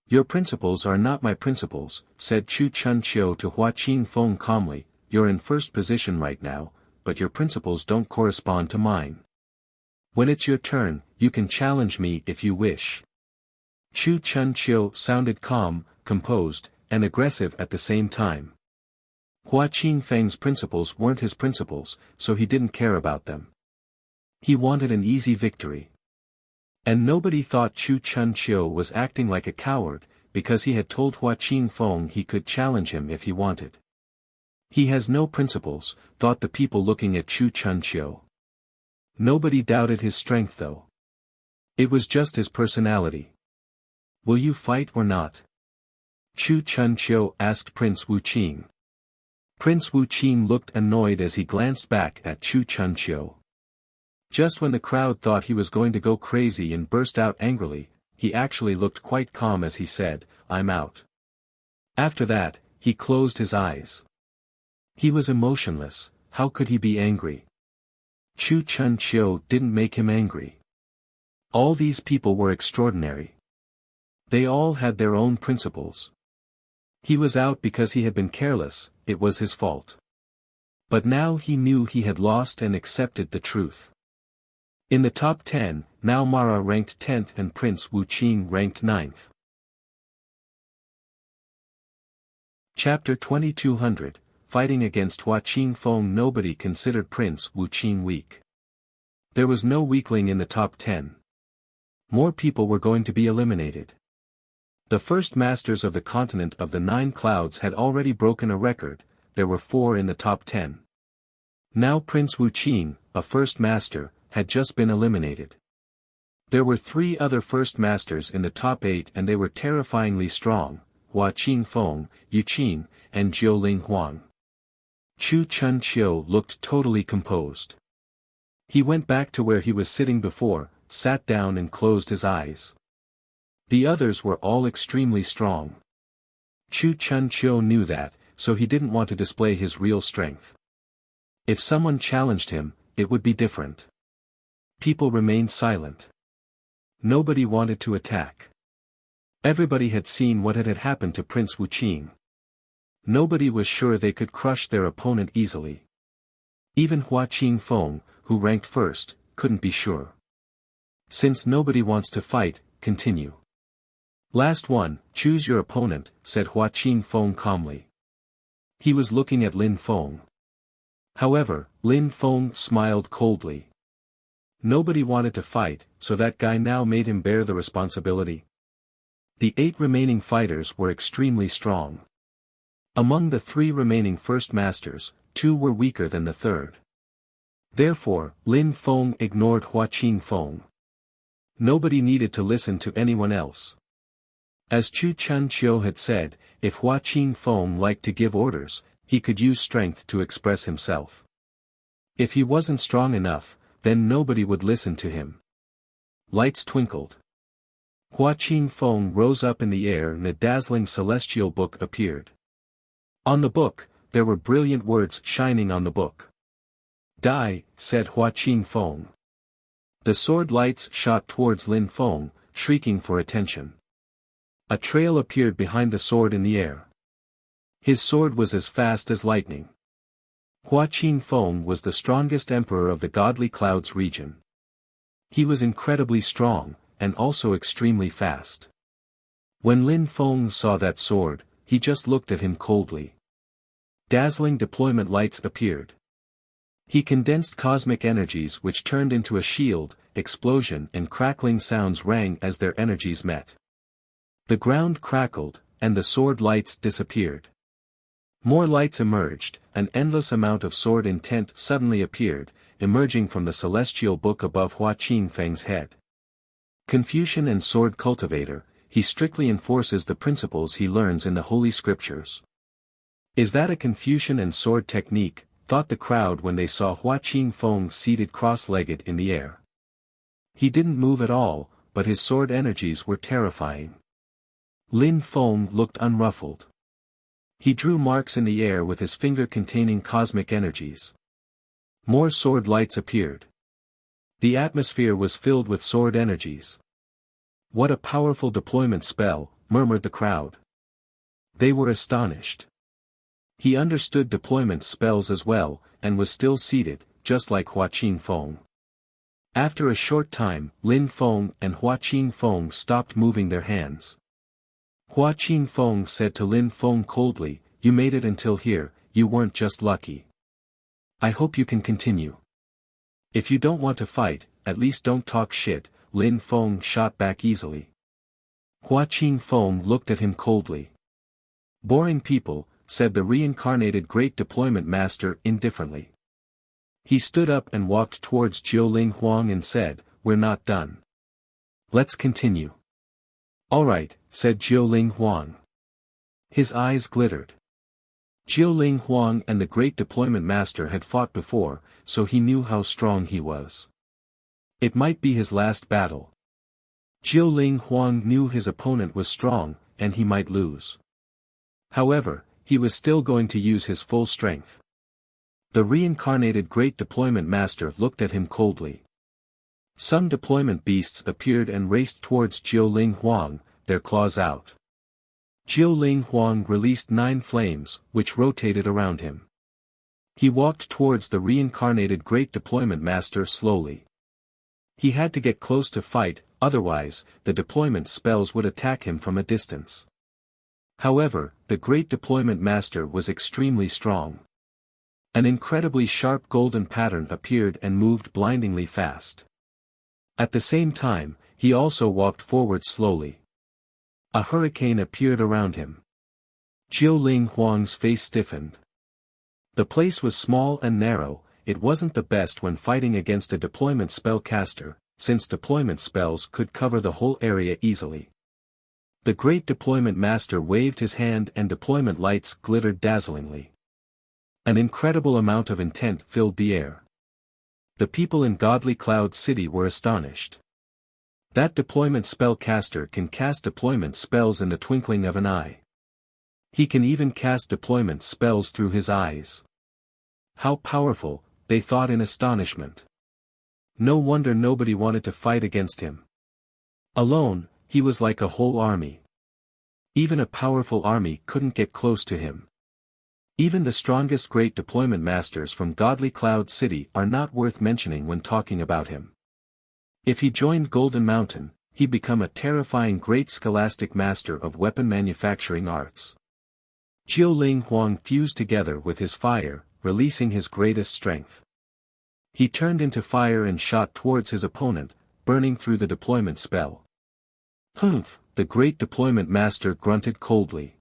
"Your principles are not my principles," said Chu Chunqiu to Hua Qingfeng calmly. "You're in first position right now, but your principles don't correspond to mine. When it's your turn, you can challenge me if you wish." Chu Chunqiu sounded calm, composed, and aggressive at the same time. Hua Qingfeng's principles weren't his principles, so he didn't care about them. He wanted an easy victory. And nobody thought Chu Chunqiu was acting like a coward, because he had told Hua Qingfeng he could challenge him if he wanted. He has no principles, thought the people looking at Chu Chunqiu. Nobody doubted his strength though. It was just his personality. "Will you fight or not?" Chu Chunqiu asked Prince Wuqing. Prince Wuqing looked annoyed as he glanced back at Chu Chunqiu. Just when the crowd thought he was going to go crazy and burst out angrily, he actually looked quite calm as he said, "I'm out." After that, he closed his eyes. He was emotionless, how could he be angry? Chu Chunqiu didn't make him angry. All these people were extraordinary. They all had their own principles. He was out because he had been careless, it was his fault. But now he knew he had lost and accepted the truth. In the top 10, now Mara ranked 10th and Prince Wuqing ranked 9th. Chapter 2200, Fighting against Hua Qingfeng. Nobody considered Prince Wuqing weak. There was no weakling in the top 10. More people were going to be eliminated. The first masters of the continent of the 9 clouds had already broken a record, there were 4 in the top 10. Now Prince Wuqing, a first master, had just been eliminated. There were 3 other first masters in the top 8 and they were terrifyingly strong, Hua Qingfeng, Yu Qin, and Jiuling Huang. Chu Chunqiu looked totally composed. He went back to where he was sitting before, sat down and closed his eyes. The others were all extremely strong. Chu Chunqiu knew that, so he didn't want to display his real strength. If someone challenged him, it would be different. People remained silent. Nobody wanted to attack. Everybody had seen what had happened to Prince Wuqing. Nobody was sure they could crush their opponent easily. Even Hua Qingfeng, who ranked first, couldn't be sure. Since nobody wants to fight, continue. "Last one, choose your opponent," said Hua Qingfeng calmly. He was looking at Lin Feng. However, Lin Feng smiled coldly. Nobody wanted to fight, so that guy now made him bear the responsibility. The 8 remaining fighters were extremely strong. Among the 3 remaining first masters, 2 were weaker than the third. Therefore, Lin Feng ignored Hua Qingfeng. Nobody needed to listen to anyone else. As Chu Chunqiu had said, if Hua Qingfeng liked to give orders, he could use strength to express himself. If he wasn't strong enough, then nobody would listen to him. Lights twinkled. Hua Qingfeng rose up in the air and a dazzling celestial book appeared. On the book, there were brilliant words shining on the book. "Die," said Hua Qingfeng. The sword lights shot towards Lin Feng, shrieking for attention. A trail appeared behind the sword in the air. His sword was as fast as lightning. Hua Qingfeng was the strongest emperor of the Godly Clouds region. He was incredibly strong, and also extremely fast. When Lin Feng saw that sword, he just looked at him coldly. Dazzling deployment lights appeared. He condensed cosmic energies which turned into a shield, explosion and crackling sounds rang as their energies met. The ground crackled, and the sword lights disappeared. More lights emerged, an endless amount of sword intent suddenly appeared, emerging from the celestial book above Hua Qingfeng's head. Confucian and sword cultivator, he strictly enforces the principles he learns in the Holy Scriptures. Is that a Confucian and sword technique, thought the crowd when they saw Hua Qingfeng seated cross-legged in the air. He didn't move at all, but his sword energies were terrifying. Lin Feng looked unruffled. He drew marks in the air with his finger containing cosmic energies. More sword lights appeared. The atmosphere was filled with sword energies. What a powerful deployment spell, murmured the crowd. They were astonished. He understood deployment spells as well, and was still seated, just like Hua Qingfeng. After a short time, Lin Feng and Hua Qingfeng stopped moving their hands. Hua Qingfeng said to Lin Feng coldly, "You made it until here, you weren't just lucky. I hope you can continue. If you don't want to fight, at least don't talk shit," Lin Feng shot back easily. Hua Qingfeng looked at him coldly. "Boring people," said the reincarnated Great Deployment Master indifferently. He stood up and walked towards Jiuling Huang and said, "We're not done. Let's continue." "Alright," said Jiuling Huang. His eyes glittered. Jiuling Huang and the Great Deployment Master had fought before, so he knew how strong he was. It might be his last battle. Jiuling Huang knew his opponent was strong, and he might lose. However, he was still going to use his full strength. The reincarnated Great Deployment Master looked at him coldly. Some deployment beasts appeared and raced towards Jiuling Huang, their claws out. Jiuling Huang released 9 flames, which rotated around him. He walked towards the reincarnated Great Deployment Master slowly. He had to get close to fight, otherwise, the deployment spells would attack him from a distance. However, the Great Deployment Master was extremely strong. An incredibly sharp golden pattern appeared and moved blindingly fast. At the same time, he also walked forward slowly. A hurricane appeared around him. Jiuling Huang's face stiffened. The place was small and narrow. It wasn't the best when fighting against a deployment spellcaster, since deployment spells could cover the whole area easily. The Great Deployment Master waved his hand and deployment lights glittered dazzlingly. An incredible amount of intent filled the air. The people in Godly Cloud City were astonished. That deployment spellcaster can cast deployment spells in the twinkling of an eye. He can even cast deployment spells through his eyes. How powerful, they thought in astonishment. No wonder nobody wanted to fight against him. Alone, he was like a whole army. Even a powerful army couldn't get close to him. Even the strongest Great Deployment Masters from Godly Cloud City are not worth mentioning when talking about him. If he joined Golden Mountain, he'd become a terrifying great scholastic master of weapon manufacturing arts. Jiuling Huang fused together with his fire, releasing his greatest strength. He turned into fire and shot towards his opponent, burning through the deployment spell. "Humph," the Great Deployment Master grunted coldly.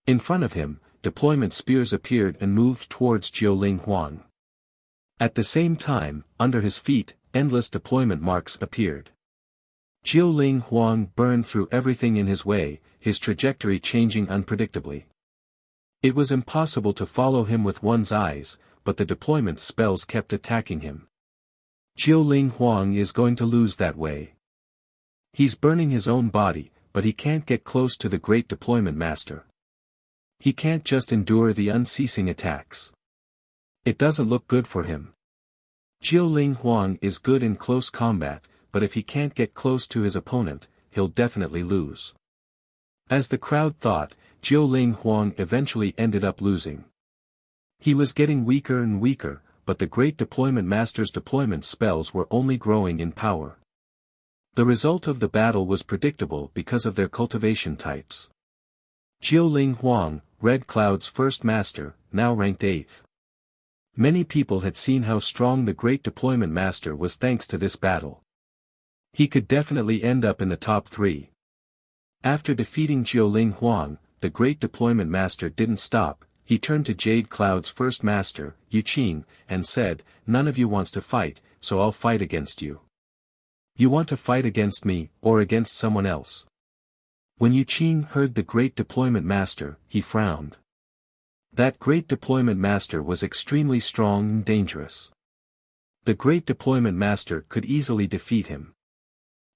In front of him, deployment spears appeared and moved towards Jiuling Huang. At the same time, under his feet, endless deployment marks appeared. Jiuling Huang burned through everything in his way, his trajectory changing unpredictably. It was impossible to follow him with one's eyes, but the deployment spells kept attacking him. Jiuling Huang is going to lose that way. He's burning his own body, but he can't get close to the Great Deployment Master. He can't just endure the unceasing attacks. It doesn't look good for him. Jiuling Huang is good in close combat, but if he can't get close to his opponent, he'll definitely lose. As the crowd thought, Jiuling Huang eventually ended up losing. He was getting weaker and weaker, but the Great Deployment Master's deployment spells were only growing in power. The result of the battle was predictable because of their cultivation types. Jiuling Huang, Red Cloud's first master, now ranked 8th. Many people had seen how strong the Great Deployment Master was thanks to this battle. He could definitely end up in the top 3. After defeating Jiuling Huang, the Great Deployment Master didn't stop. He turned to Jade Cloud's first master, Yuqing, and said, "None of you wants to fight, so I'll fight against you. You want to fight against me, or against someone else?" When Yuqing heard the Great Deployment Master, he frowned. That Great Deployment Master was extremely strong and dangerous. The Great Deployment Master could easily defeat him.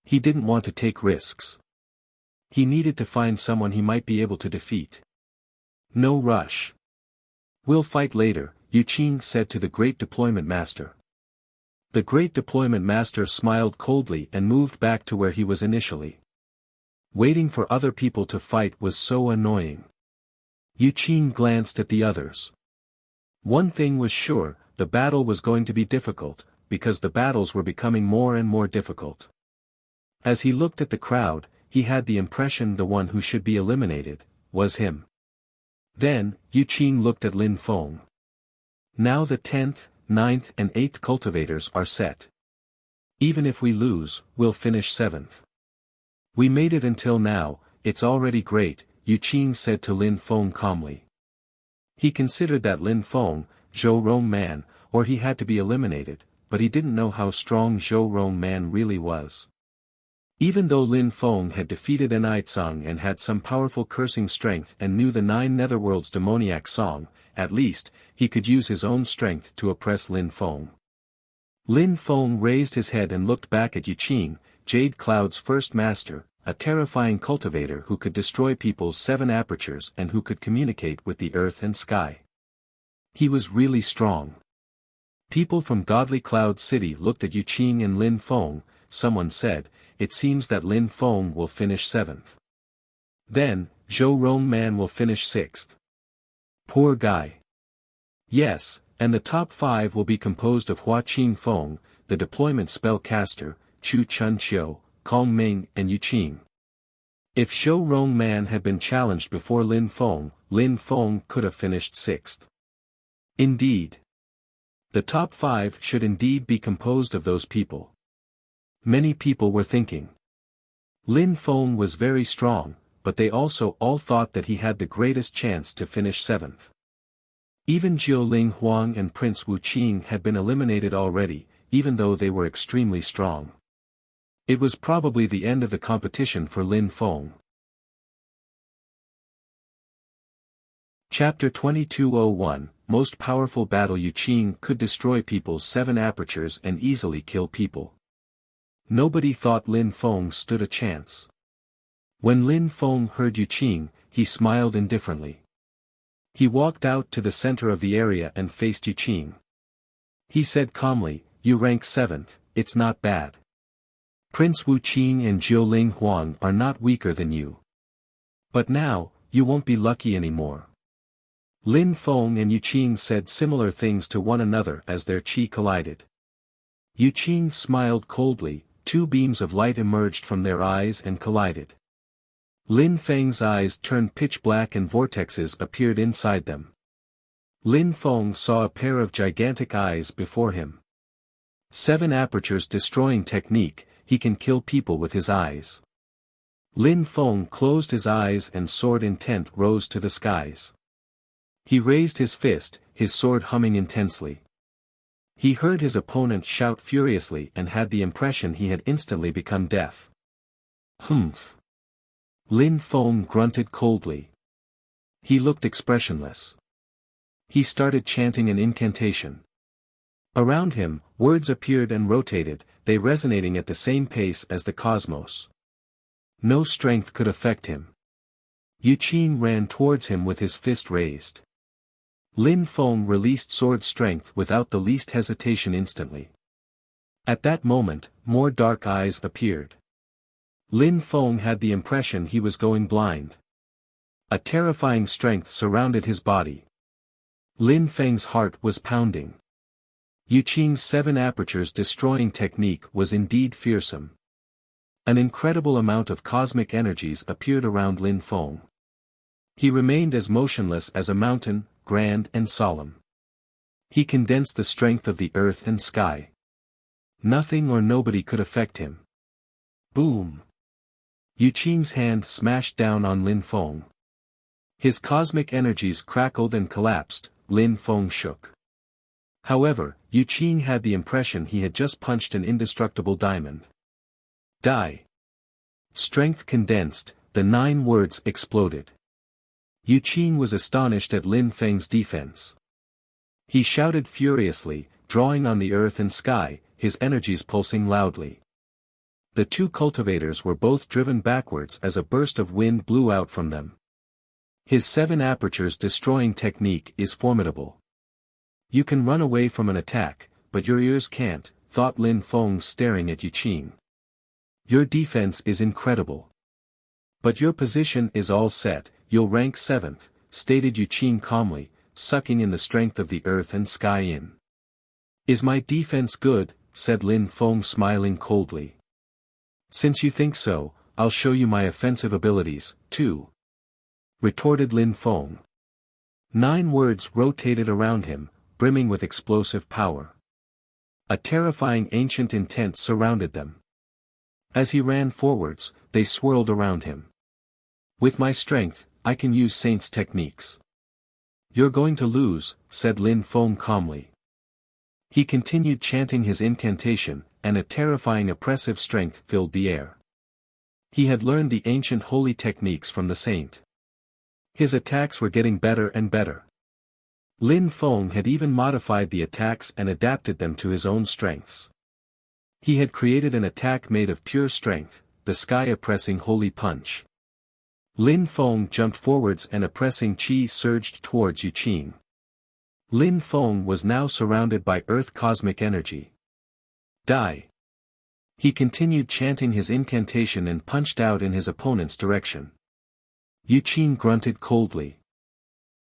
He didn't want to take risks. He needed to find someone he might be able to defeat. No rush. We'll fight later, Yu Qing said to the Great Deployment Master. The Great Deployment Master smiled coldly and moved back to where he was initially. Waiting for other people to fight was so annoying. Yu Qing glanced at the others. One thing was sure, the battle was going to be difficult, because the battles were becoming more and more difficult. As he looked at the crowd, he had the impression the one who should be eliminated was him. Then, Yu Qing looked at Lin Feng. Now the 10th, 9th and 8th cultivators are set. Even if we lose, we'll finish 7th. We made it until now, it's already great, Yu Qing said to Lin Feng calmly. He considered that Lin Feng, Zhou Rong Man, or he had to be eliminated, but he didn't know how strong Zhou Rong Man really was. Even though Lin Feng had defeated Enitsong and had some powerful cursing strength and knew the 9 Netherworld's demoniac song, at least, he could use his own strength to oppress Lin Feng. Lin Feng raised his head and looked back at Yu Qing, Jade Cloud's first master, a terrifying cultivator who could destroy people's 7 apertures and who could communicate with the earth and sky. He was really strong. People from Godly Cloud City looked at Yu Qing and Lin Feng. Someone said, it seems that Lin Feng will finish 7th. Then, Zhou Rong Man will finish 6th. Poor guy. Yes, and the top 5 will be composed of Hua Qing Feng, the deployment spellcaster, Chu Chun Qiu, Kong Ming and Yu Qing. If Zhou Rong Man had been challenged before Lin Feng could have finished 6th. Indeed. The top 5 should indeed be composed of those people. Many people were thinking. Lin Feng was very strong, but they also all thought that he had the greatest chance to finish 7th. Even Jiu Ling Huang and Prince Wu Qing had been eliminated already, even though they were extremely strong. It was probably the end of the competition for Lin Feng. Chapter 2201, Most Powerful Battle. Yu Qing could destroy people's 7 apertures and easily kill people. Nobody thought Lin Feng stood a chance. When Lin Feng heard Yu Qing, he smiled indifferently. He walked out to the center of the area and faced Yu Qing. He said calmly, "You rank 7th, it's not bad. Prince Wu Qing and Jiu Ling Huang are not weaker than you. But now, you won't be lucky anymore." Lin Feng and Yu Qing said similar things to one another as their chi collided. Yu Qing smiled coldly. 2 beams of light emerged from their eyes and collided. Lin Feng's eyes turned pitch black and vortexes appeared inside them. Lin Feng saw a pair of gigantic eyes before him. 7 apertures destroying technique, he can kill people with his eyes. Lin Feng closed his eyes and sword intent rose to the skies. He raised his fist, his sword humming intensely. He heard his opponent shout furiously and had the impression he had instantly become deaf. Humph. Lin Feng grunted coldly. He looked expressionless. He started chanting an incantation. Around him, words appeared and rotated, they resonating at the same pace as the cosmos. No strength could affect him. Yu Qing ran towards him with his fist raised. Lin Feng released sword strength without the least hesitation instantly. At that moment, more dark eyes appeared. Lin Feng had the impression he was going blind. A terrifying strength surrounded his body. Lin Feng's heart was pounding. Yu Qing's 7 apertures destroying technique was indeed fearsome. An incredible amount of cosmic energies appeared around Lin Feng. He remained as motionless as a mountain, grand and solemn. He condensed the strength of the earth and sky. Nothing or nobody could affect him. Boom! Yu Qing's hand smashed down on Lin Feng. His cosmic energies crackled and collapsed. Lin Feng shook. However, Yu Qing had the impression he had just punched an indestructible diamond. Die! Strength condensed, the 9 words exploded. Yu Qing was astonished at Lin Feng's defense. He shouted furiously, drawing on the earth and sky, his energies pulsing loudly. The two cultivators were both driven backwards as a burst of wind blew out from them. His 7 apertures destroying technique is formidable. You can run away from an attack, but your ears can't, thought Lin Feng staring at Yu Qing. Your defense is incredible. But your position is all set, you'll rank 7th, stated Yu Qing calmly, sucking in the strength of the earth and sky in. Is my defense good? Said Lin Feng smiling coldly. Since you think so, I'll show you my offensive abilities, too. Retorted Lin Feng. 9 words rotated around him, brimming with explosive power. A terrifying ancient intent surrounded them. As he ran forwards, they swirled around him. With my strength, I can use saint's techniques. You're going to lose, said Lin Feng calmly. He continued chanting his incantation, and a terrifying oppressive strength filled the air. He had learned the ancient holy techniques from the saint. His attacks were getting better and better. Lin Feng had even modified the attacks and adapted them to his own strengths. He had created an attack made of pure strength, the sky-oppressing holy punch. Lin Feng jumped forwards and oppressing qi surged towards Yu Qing. Lin Feng was now surrounded by earth cosmic energy. Die! He continued chanting his incantation and punched out in his opponent's direction. Yu Qing grunted coldly.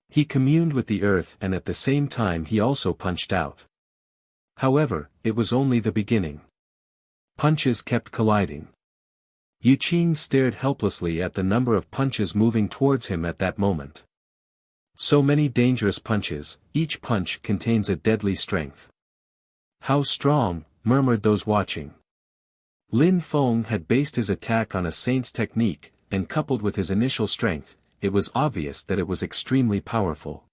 He communed with the earth and at the same time he also punched out. However, it was only the beginning. Punches kept colliding. Yu Qing stared helplessly at the number of punches moving towards him at that moment. So many dangerous punches, each punch contains a deadly strength. How strong, murmured those watching. Lin Feng had based his attack on a saint's technique, and coupled with his initial strength, it was obvious that it was extremely powerful.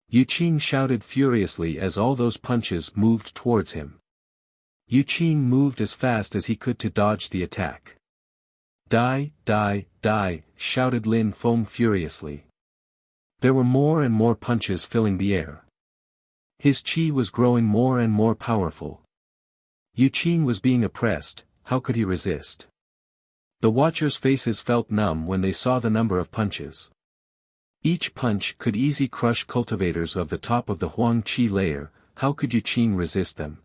Yu Qing shouted furiously as all those punches moved towards him. Yu Qing moved as fast as he could to dodge the attack. Die, die, die, shouted Lin Feng furiously. There were more and more punches filling the air. His qi was growing more and more powerful. Yu Qing was being oppressed, how could he resist? The watchers' faces felt numb when they saw the number of punches. Each punch could easily crush cultivators of the top of the Huang Qi layer, how could Yu Qing resist them?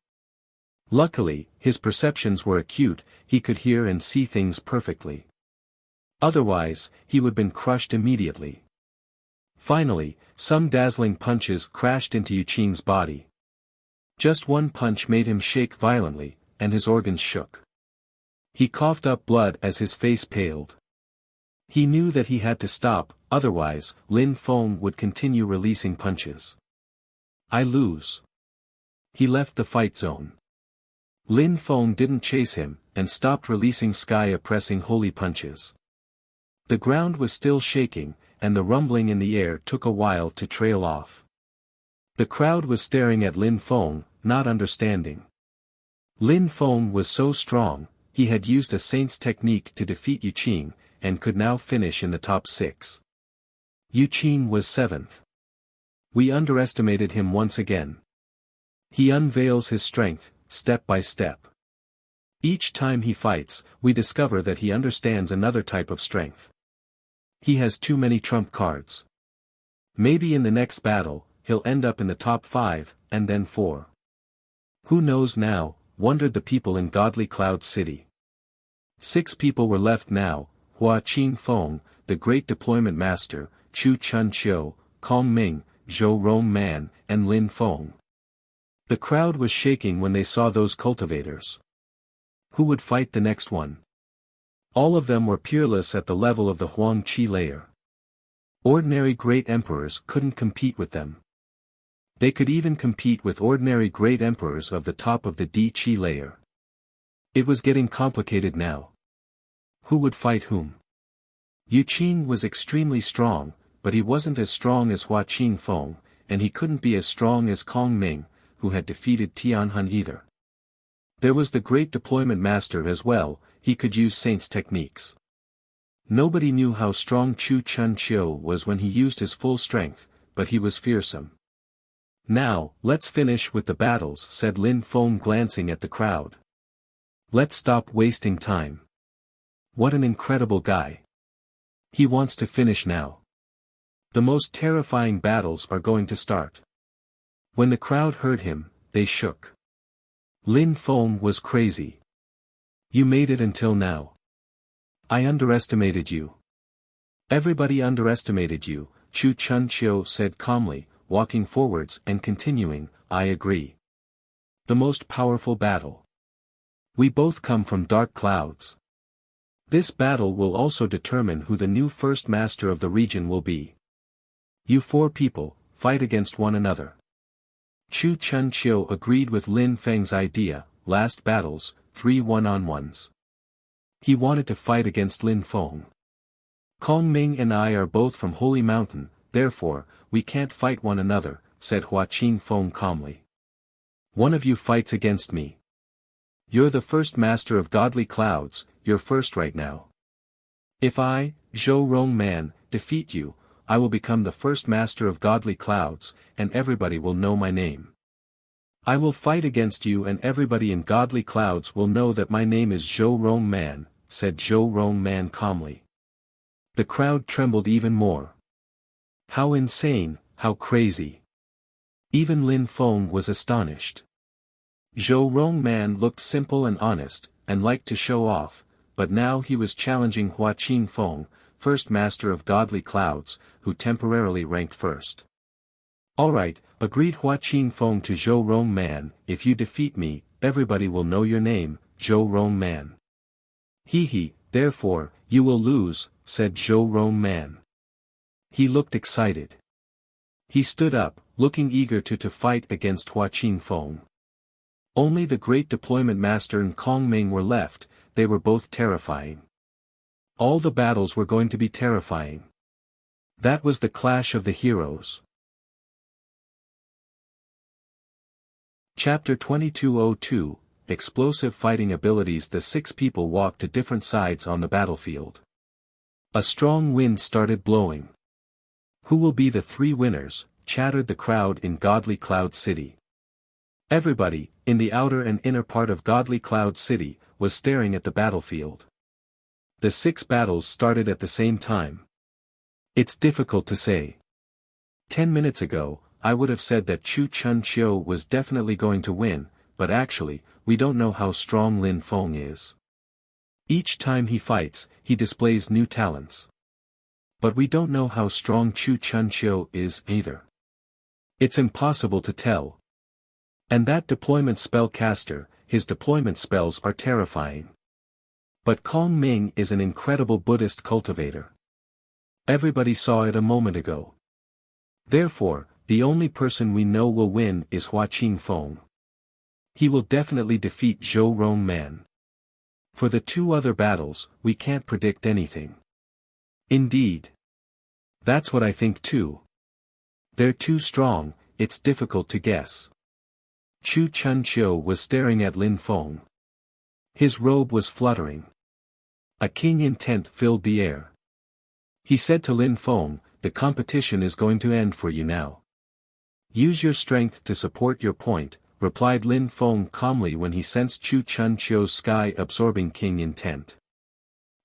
Luckily, his perceptions were acute, he could hear and see things perfectly. Otherwise, he would have been crushed immediately. Finally, some dazzling punches crashed into Yu Qing's body. Just one punch made him shake violently, and his organs shook. He coughed up blood as his face paled. He knew that he had to stop, otherwise, Lin Feng would continue releasing punches. I lose. He left the fight zone. Lin Feng didn't chase him, and stopped releasing sky-oppressing holy punches. The ground was still shaking, and the rumbling in the air took a while to trail off. The crowd was staring at Lin Feng, not understanding. Lin Feng was so strong, he had used a saint's technique to defeat Yu Qing, and could now finish in the top 6. Yu Qing was 7th. We underestimated him once again. He unveils his strength, step by step. Each time he fights, we discover that he understands another type of strength. He has too many trump cards. Maybe in the next battle, he'll end up in the top 5, and then 4. Who knows now, wondered the people in Godly Cloud City. 6 people were left now, Hua Qingfeng, the great deployment master, Chu Chunqiu, Kong Ming, Zhou Rong Man, and Lin Feng. The crowd was shaking when they saw those cultivators. Who would fight the next one? All of them were peerless at the level of the Huang Qi layer. Ordinary great emperors couldn't compete with them. They could even compete with ordinary great emperors of the top of the Di Qi layer. It was getting complicated now. Who would fight whom? Yu Qing was extremely strong, but he wasn't as strong as Hua Qingfeng, and he couldn't be as strong as Kong Ming, who had defeated Tianhun either. There was the great deployment master as well, he could use saint's techniques. Nobody knew how strong Chu Chunqiu was when he used his full strength, but he was fearsome. Now, let's finish with the battles, said Lin Feng glancing at the crowd. Let's stop wasting time. What an incredible guy. He wants to finish now. The most terrifying battles are going to start. When the crowd heard him, they shook. Lin Feng was crazy. You made it until now. I underestimated you. Everybody underestimated you, Chu Chunqiu said calmly, walking forwards and continuing, I agree. The most powerful battle. We both come from dark clouds. This battle will also determine who the new first master of the region will be. You 4 people, fight against one another. Chu Chunqiu agreed with Lin Feng's idea, last battles, 3 one-on-ones. He wanted to fight against Lin Feng. Kong Ming and I are both from Holy Mountain, therefore, we can't fight one another, said Hua Qingfeng calmly. One of you fights against me. You're the first master of godly clouds, you're first right now. If I, Zhou Rong Man, defeat you, I will become the first master of godly clouds, and everybody will know my name. I will fight against you and everybody in godly clouds will know that my name is Zhou Rong Man, said Zhou Rong Man calmly. The crowd trembled even more. How insane, how crazy. Even Lin Feng was astonished. Zhou Rong Man looked simple and honest, and liked to show off, but now he was challenging Hua Qingfeng, first master of godly clouds, who temporarily ranked first. Alright, agreed Hua Qingfeng to Zhou Rong Man, if you defeat me, everybody will know your name, Zhou Rong Man. He, therefore, you will lose, said Zhou Rong Man. He looked excited. He stood up, looking eager to fight against Hua Qingfeng. Only the great deployment master and Kong Ming were left, they were both terrifying. All the battles were going to be terrifying. That was the clash of the heroes. Chapter 2202, Explosive Fighting Abilities. The 6 people walked to different sides on the battlefield. A strong wind started blowing. Who will be the 3 winners, chattered the crowd in Godly Cloud City. Everybody, in the outer and inner part of Godly Cloud City, was staring at the battlefield. The 6 battles started at the same time. It's difficult to say. 10 minutes ago, I would have said that Chu Chunqiu was definitely going to win, but actually, we don't know how strong Lin Feng is. Each time he fights, he displays new talents. But we don't know how strong Chu Chunqiu is either. It's impossible to tell. And that deployment spell caster, his deployment spells are terrifying. But Kong Ming is an incredible Buddhist cultivator. Everybody saw it a moment ago. Therefore, the only person we know will win is Hua Qingfeng. He will definitely defeat Zhou Rong Man. For the 2 other battles, we can't predict anything. Indeed. That's what I think too. They're too strong, it's difficult to guess. Chu Chunqiu was staring at Lin Feng. His robe was fluttering. A keen intent filled the air. He said to Lin Feng, the competition is going to end for you now. Use your strength to support your point, replied Lin Feng calmly when he sensed Chu Chunqiu's sky-absorbing king intent.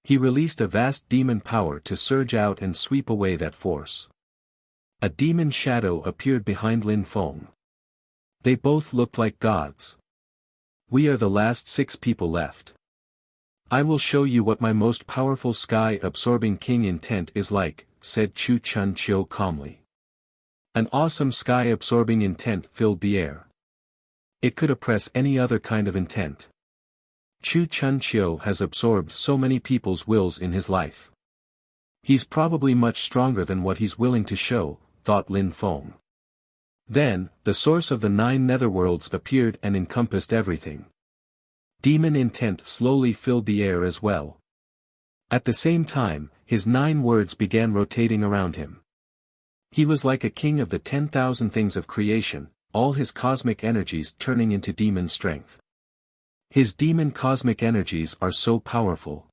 He released a vast demon power to surge out and sweep away that force. A demon shadow appeared behind Lin Feng. They both looked like gods. We are the last 6 people left. I will show you what my most powerful sky-absorbing king intent is like, said Chu Chunqiu calmly. An awesome sky-absorbing intent filled the air. It could oppress any other kind of intent. Chu Chunqiu has absorbed so many people's wills in his life. He's probably much stronger than what he's willing to show, thought Lin Feng. Then, the source of the 9 netherworlds appeared and encompassed everything. Demon intent slowly filled the air as well. At the same time, his 9 words began rotating around him. He was like a king of the 10,000 things of creation, all his cosmic energies turning into demon strength. His demon cosmic energies are so powerful.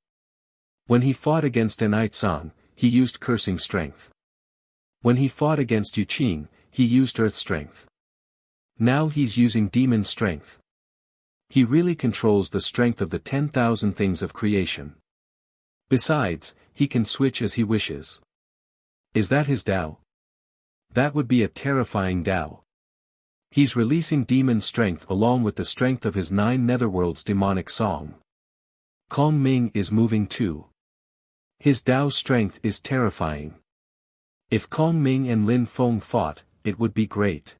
When he fought against Enaitsang, he used cursing strength. When he fought against Yuqing, he used earth strength. Now he's using demon strength. He really controls the strength of the 10,000 things of creation. Besides, he can switch as he wishes. Is that his Tao? That would be a terrifying Tao. He's releasing demon strength along with the strength of his 9 netherworlds demonic song. Kong Ming is moving too. His Tao strength is terrifying. If Kong Ming and Lin Feng fought, it would be great.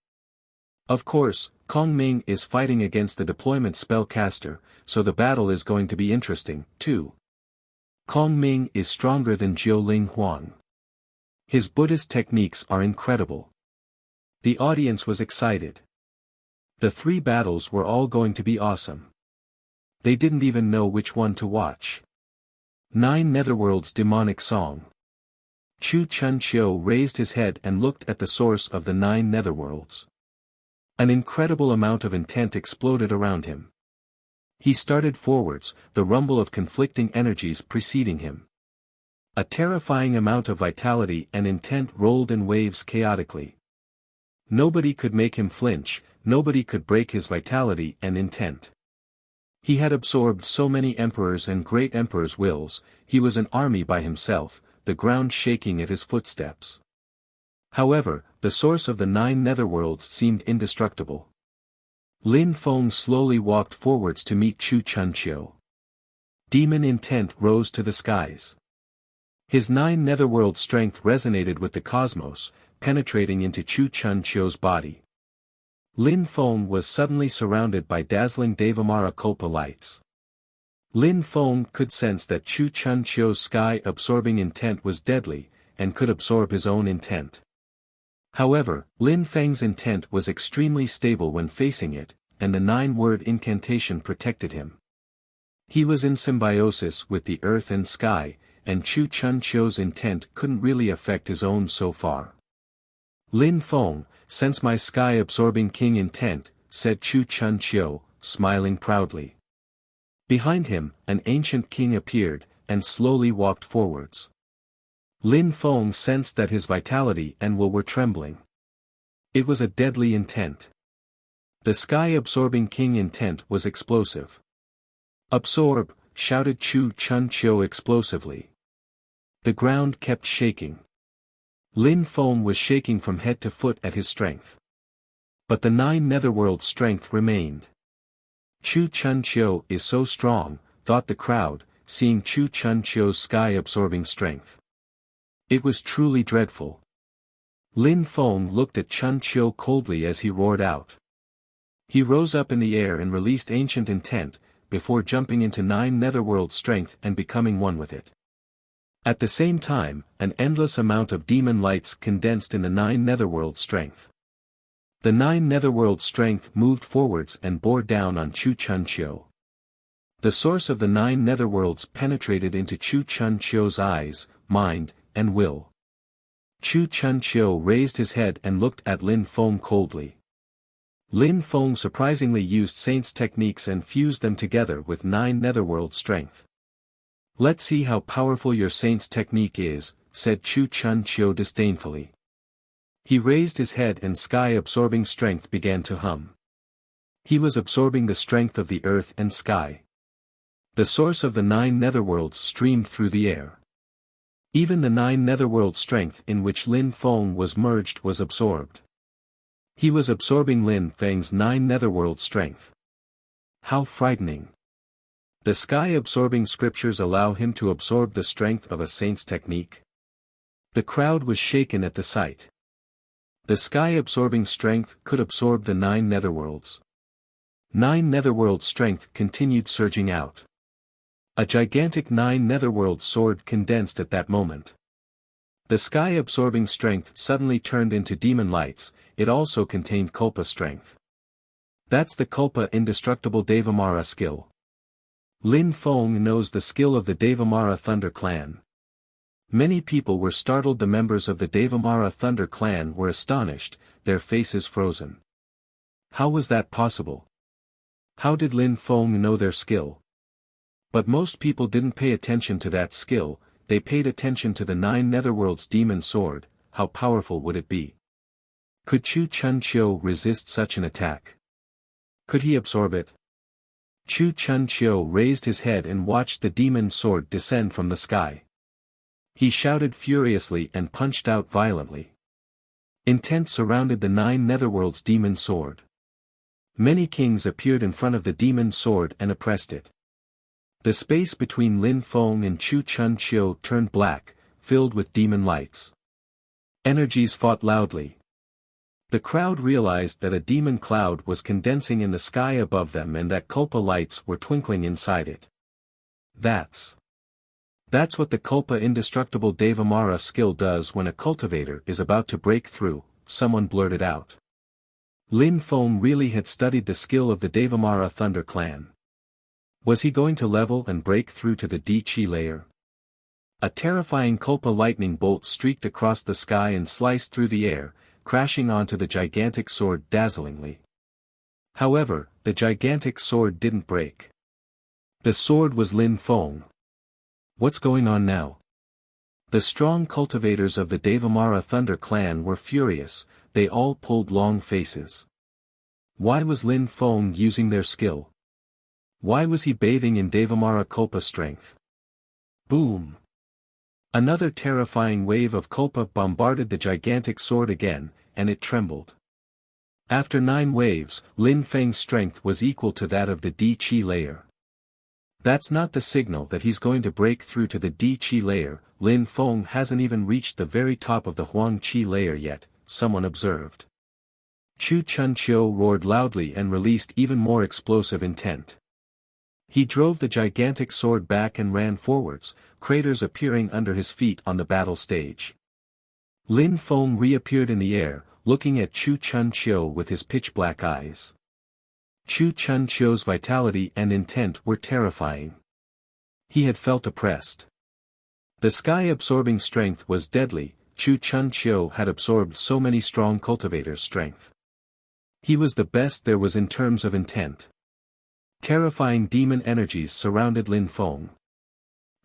Of course, Kong Ming is fighting against the deployment spellcaster, so the battle is going to be interesting, too. Kong Ming is stronger than Jiu Ling Huang. His Buddhist techniques are incredible. The audience was excited. The 3 battles were all going to be awesome. They didn't even know which one to watch. 9 Netherworlds demonic song. Chu Chun Chiu raised his head and looked at the source of the 9 netherworlds. An incredible amount of intent exploded around him. He started forwards, the rumble of conflicting energies preceding him. A terrifying amount of vitality and intent rolled in waves chaotically. Nobody could make him flinch, nobody could break his vitality and intent. He had absorbed so many emperors and great emperors' wills, he was an army by himself, the ground shaking at his footsteps. However, the source of the 9 netherworlds seemed indestructible. Lin Feng slowly walked forwards to meet Chu Chun Chiu. Demon intent rose to the skies. His 9 netherworld strength resonated with the cosmos, penetrating into Chu Chun Chiu's body. Lin Feng was suddenly surrounded by dazzling Devamara Kulpa lights. Lin Feng could sense that Chu Chun Chiu's sky-absorbing intent was deadly, and could absorb his own intent. However, Lin Feng's intent was extremely stable when facing it, and the 9-word incantation protected him. He was in symbiosis with the earth and sky, and Chu Chun Chiu's intent couldn't really affect his own so far. Lin Feng, sense my sky-absorbing king intent, said Chu Chun Chiu, smiling proudly. Behind him, an ancient king appeared, and slowly walked forwards. Lin Feng sensed that his vitality and will were trembling. It was a deadly intent. The sky-absorbing king intent was explosive. Absorb, shouted Chu Chun Chiu explosively. The ground kept shaking. Lin Feng was shaking from head to foot at his strength. But the 9 netherworld strength remained. Chu Chun Chiu is so strong, thought the crowd, seeing Chu Chun Chiu's sky-absorbing strength. It was truly dreadful. Lin Feng looked at Chun Chiu coldly as he roared out. He rose up in the air and released ancient intent, before jumping into 9 netherworld strength and becoming one with it. At the same time, an endless amount of demon lights condensed in the 9 netherworld strength. The 9 netherworld strength moved forwards and bore down on Chu Chun Chiu. The source of the 9 netherworlds penetrated into Chu Chun Chiu's eyes, mind, and will. Chu Chun Chiu raised his head and looked at Lin Feng coldly. Lin Feng surprisingly used Saint's techniques and fused them together with 9 netherworld strength. Let's see how powerful your Saint's technique is, said Chu Chun Chiu disdainfully. He raised his head and sky-absorbing strength began to hum. He was absorbing the strength of the earth and sky. The source of the 9 netherworlds streamed through the air. Even the 9 netherworld strength in which Lin Feng was merged was absorbed. He was absorbing Lin Feng's 9 netherworld strength. How frightening. The sky-absorbing scriptures allow him to absorb the strength of a saint's technique. The crowd was shaken at the sight. The sky-absorbing strength could absorb the 9 netherworlds. 9 netherworld strength continued surging out. A gigantic 9 netherworld sword condensed at that moment. The sky-absorbing strength suddenly turned into demon lights, it also contained Kulpa strength. That's the Kulpa indestructible Devamara skill. Lin Feng knows the skill of the Devamara Thunder clan. Many people were startled. The members of the Devamara Thunder clan were astonished, their faces frozen. How was that possible? How did Lin Feng know their skill? But most people didn't pay attention to that skill, they paid attention to the 9 netherworld's demon sword. How powerful would it be? Could Chu Chun Chiu resist such an attack? Could he absorb it? Chu Chun Chiu raised his head and watched the demon sword descend from the sky. He shouted furiously and punched out violently. Intent surrounded the 9 netherworlds demon sword. Many kings appeared in front of the demon sword and oppressed it. The space between Lin Feng and Chu Chun Chiu turned black, filled with demon lights. Energies fought loudly. The crowd realized that a demon cloud was condensing in the sky above them and that Kulpa lights were twinkling inside it. That's what the Kulpa indestructible Devamara skill does when a cultivator is about to break through, someone blurted out. Lin Feng really had studied the skill of the Devamara Thunder Clan. Was he going to level and break through to the Di-Chi layer? A terrifying Kulpa lightning bolt streaked across the sky and sliced through the air, crashing onto the gigantic sword dazzlingly. However, the gigantic sword didn't break. The sword was Lin Feng. What's going on now? The strong cultivators of the Devamara Thunder Clan were furious, they all pulled long faces. Why was Lin Feng using their skill? Why was he bathing in Devamara Kulpa strength? Boom! Another terrifying wave of Kulpa bombarded the gigantic sword again, and it trembled. After 9 waves, Lin Feng's strength was equal to that of the Di-Chi layer. That's not the signal that he's going to break through to the Di-Chi layer. Lin Feng hasn't even reached the very top of the Huang-Chi layer yet, someone observed. Chu Chun Chiu roared loudly and released even more explosive intent. He drove the gigantic sword back and ran forwards, craters appearing under his feet on the battle stage. Lin Feng reappeared in the air, looking at Chu Chun Chiu with his pitch-black eyes. Chu Chun Chiu's vitality and intent were terrifying. He had felt oppressed. The sky-absorbing strength was deadly. Chu Chun Chiu had absorbed so many strong cultivators' strength. He was the best there was in terms of intent. Terrifying demon energies surrounded Lin Feng.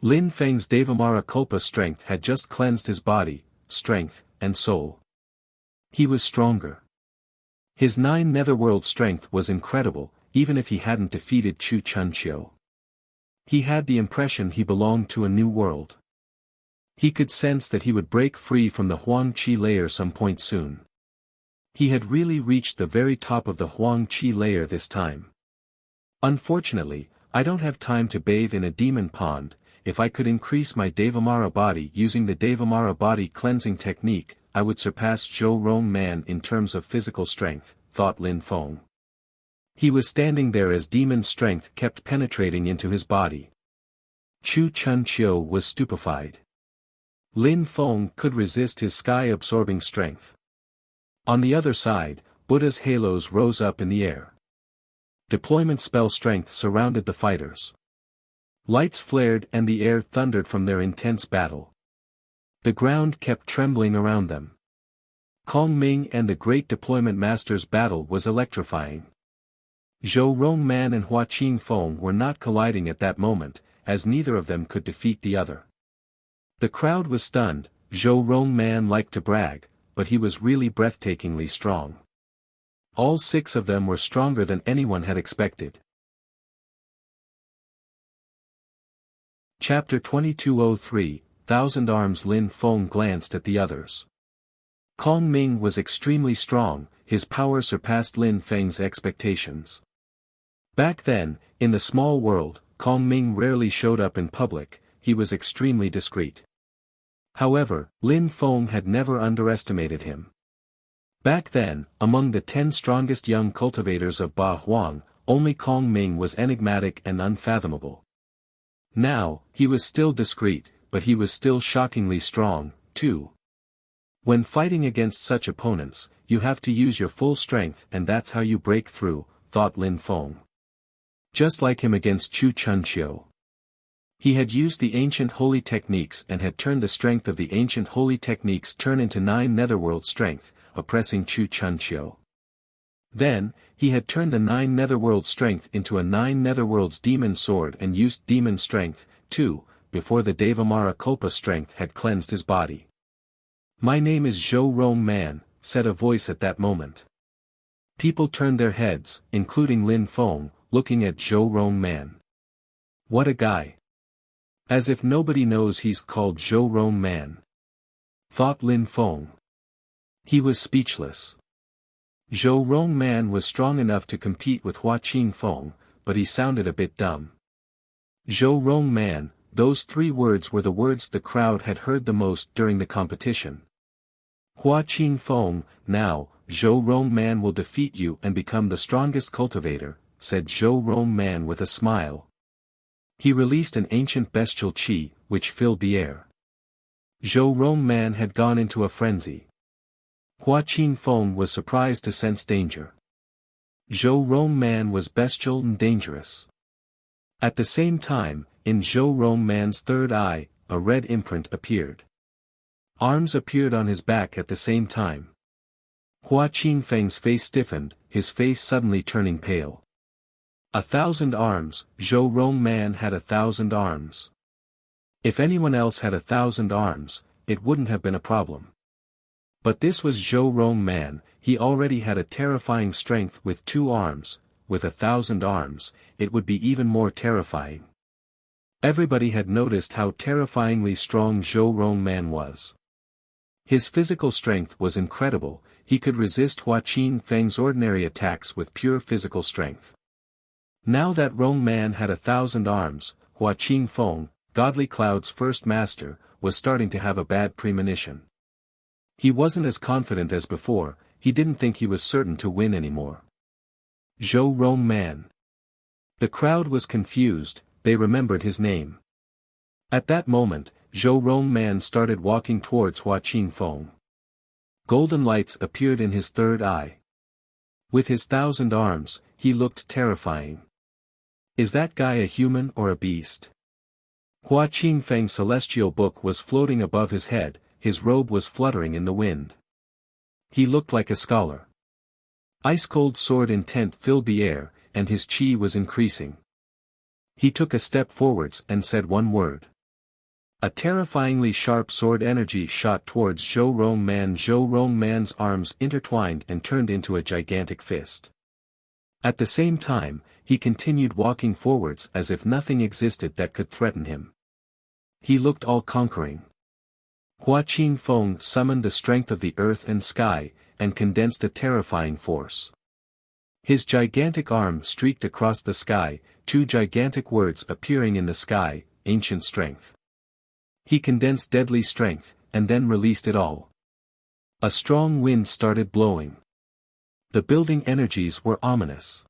Lin Feng's Devamara Kulpa strength had just cleansed his body, strength, and soul. He was stronger. His 9 netherworld strength was incredible, even if he hadn't defeated Chu Chun Chiu. He had the impression he belonged to a new world. He could sense that he would break free from the Huang-Chi layer some point soon. He had really reached the very top of the Huang-Chi layer this time. Unfortunately, I don't have time to bathe in a demon pond. If I could increase my Devamara body using the Devamara body cleansing technique, I would surpass Zhou Rong Man in terms of physical strength, thought Lin Feng. He was standing there as demon strength kept penetrating into his body. Chu Chun Chiu was stupefied. Lin Feng could resist his sky-absorbing strength. On the other side, Buddha's halos rose up in the air. Deployment spell strength surrounded the fighters. Lights flared and the air thundered from their intense battle. The ground kept trembling around them. Kong Ming and the Great Deployment Master's battle was electrifying. Zhou Rong Man and Hua Qing Feng were not colliding at that moment, as neither of them could defeat the other. The crowd was stunned. Zhou Rong Man liked to brag, but he was really breathtakingly strong. All 6 of them were stronger than anyone had expected. Chapter 2203, Thousand Arms. Lin Feng glanced at the others. Kong Ming was extremely strong, his power surpassed Lin Feng's expectations. Back then, in the small world, Kong Ming rarely showed up in public, he was extremely discreet. However, Lin Feng had never underestimated him. Back then, among the 10 strongest young cultivators of Ba Huang, only Kong Ming was enigmatic and unfathomable. Now, he was still discreet, but he was still shockingly strong, too. When fighting against such opponents, you have to use your full strength and that's how you break through, thought Lin Feng. Just like him against Chu Chun Chiu. He had used the ancient holy techniques and had turned the strength of the ancient holy techniques into 9 netherworld strength, oppressing Chu Chun Chiu. Then, he had turned the 9 netherworld strength into a 9 netherworld's demon sword and used demon strength, too, before the Devamara Kulpa strength had cleansed his body. My name is Zhou Rong Man, said a voice at that moment. People turned their heads, including Lin Feng, looking at Zhou Rongman. What a guy. As if nobody knows he's called Zhou Rongman, thought Lin Feng. He was speechless. Zhou Rongman was strong enough to compete with Hua Qingfeng, but he sounded a bit dumb. Zhou Rongman, those 3 words were the words the crowd had heard the most during the competition. Hua Qingfeng, now, Zhou Rongman will defeat you and become the strongest cultivator, said Zhou Rongman with a smile. He released an ancient bestial qi, which filled the air. Zhou Rongman had gone into a frenzy. Hua Qingfeng was surprised to sense danger. Zhou Rongman was bestial and dangerous. At the same time, in Zhou Rongman's third eye, a red imprint appeared. Arms appeared on his back at the same time. Hua Qingfeng's face stiffened, his face suddenly turning pale. 1,000 arms, Zhou Rongman had 1,000 arms. If anyone else had 1,000 arms, it wouldn't have been a problem. But this was Zhou Rongman, he already had a terrifying strength with 2 arms, with 1,000 arms, it would be even more terrifying. Everybody had noticed how terrifyingly strong Zhou Rongman was. His physical strength was incredible, he could resist Hua Qingfeng's ordinary attacks with pure physical strength. Now that Rongman had 1,000 arms, Hua Qingfeng, Godly Cloud's first master, was starting to have a bad premonition. He wasn't as confident as before, he didn't think he was certain to win anymore. Zhou Rongman. The crowd was confused, they remembered his name. At that moment, Zhou Rongman started walking towards Hua Qingfeng. Golden lights appeared in his third eye. With his 1,000 arms, he looked terrifying. Is that guy a human or a beast? Hua Qingfeng's celestial book was floating above his head, his robe was fluttering in the wind. He looked like a scholar. Ice-cold sword intent filled the air, and his qi was increasing. He took a step forwards and said one word. A terrifyingly sharp sword energy shot towards Zhou Rongman. Zhou Rongman's arms intertwined and turned into a gigantic fist. At the same time, he continued walking forwards as if nothing existed that could threaten him. He looked all-conquering. Hua Qingfeng summoned the strength of the earth and sky, and condensed a terrifying force. His gigantic arm streaked across the sky, 2 gigantic words appearing in the sky, ancient strength. He condensed deadly strength, and then released it all. A strong wind started blowing. The building energies were ominous.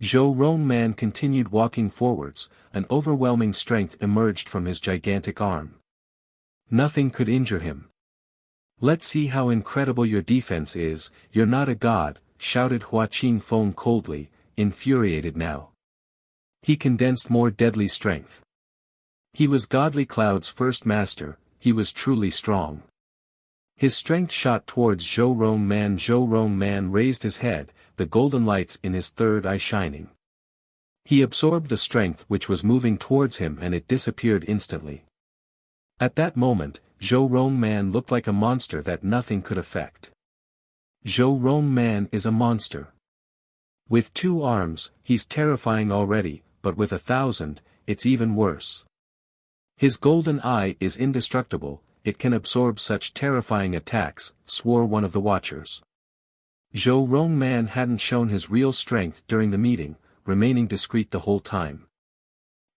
Zhou Rongman continued walking forwards, an overwhelming strength emerged from his gigantic arm. Nothing could injure him. Let's see how incredible your defense is, you're not a god, shouted Hua Qingfeng coldly, infuriated now. He condensed more deadly strength. He was Godly Cloud's first master, he was truly strong. His strength shot towards Zhou Rongman. Zhou Rongman raised his head, the golden lights in his third eye shining. He absorbed the strength which was moving towards him and it disappeared instantly. At that moment, Zhou Rongman looked like a monster that nothing could affect. Zhou Rongman is a monster. With 2 arms, he's terrifying already, but with 1,000, it's even worse. His golden eye is indestructible, it can absorb such terrifying attacks, swore one of the watchers. Zhou Rongman hadn't shown his real strength during the meeting, remaining discreet the whole time.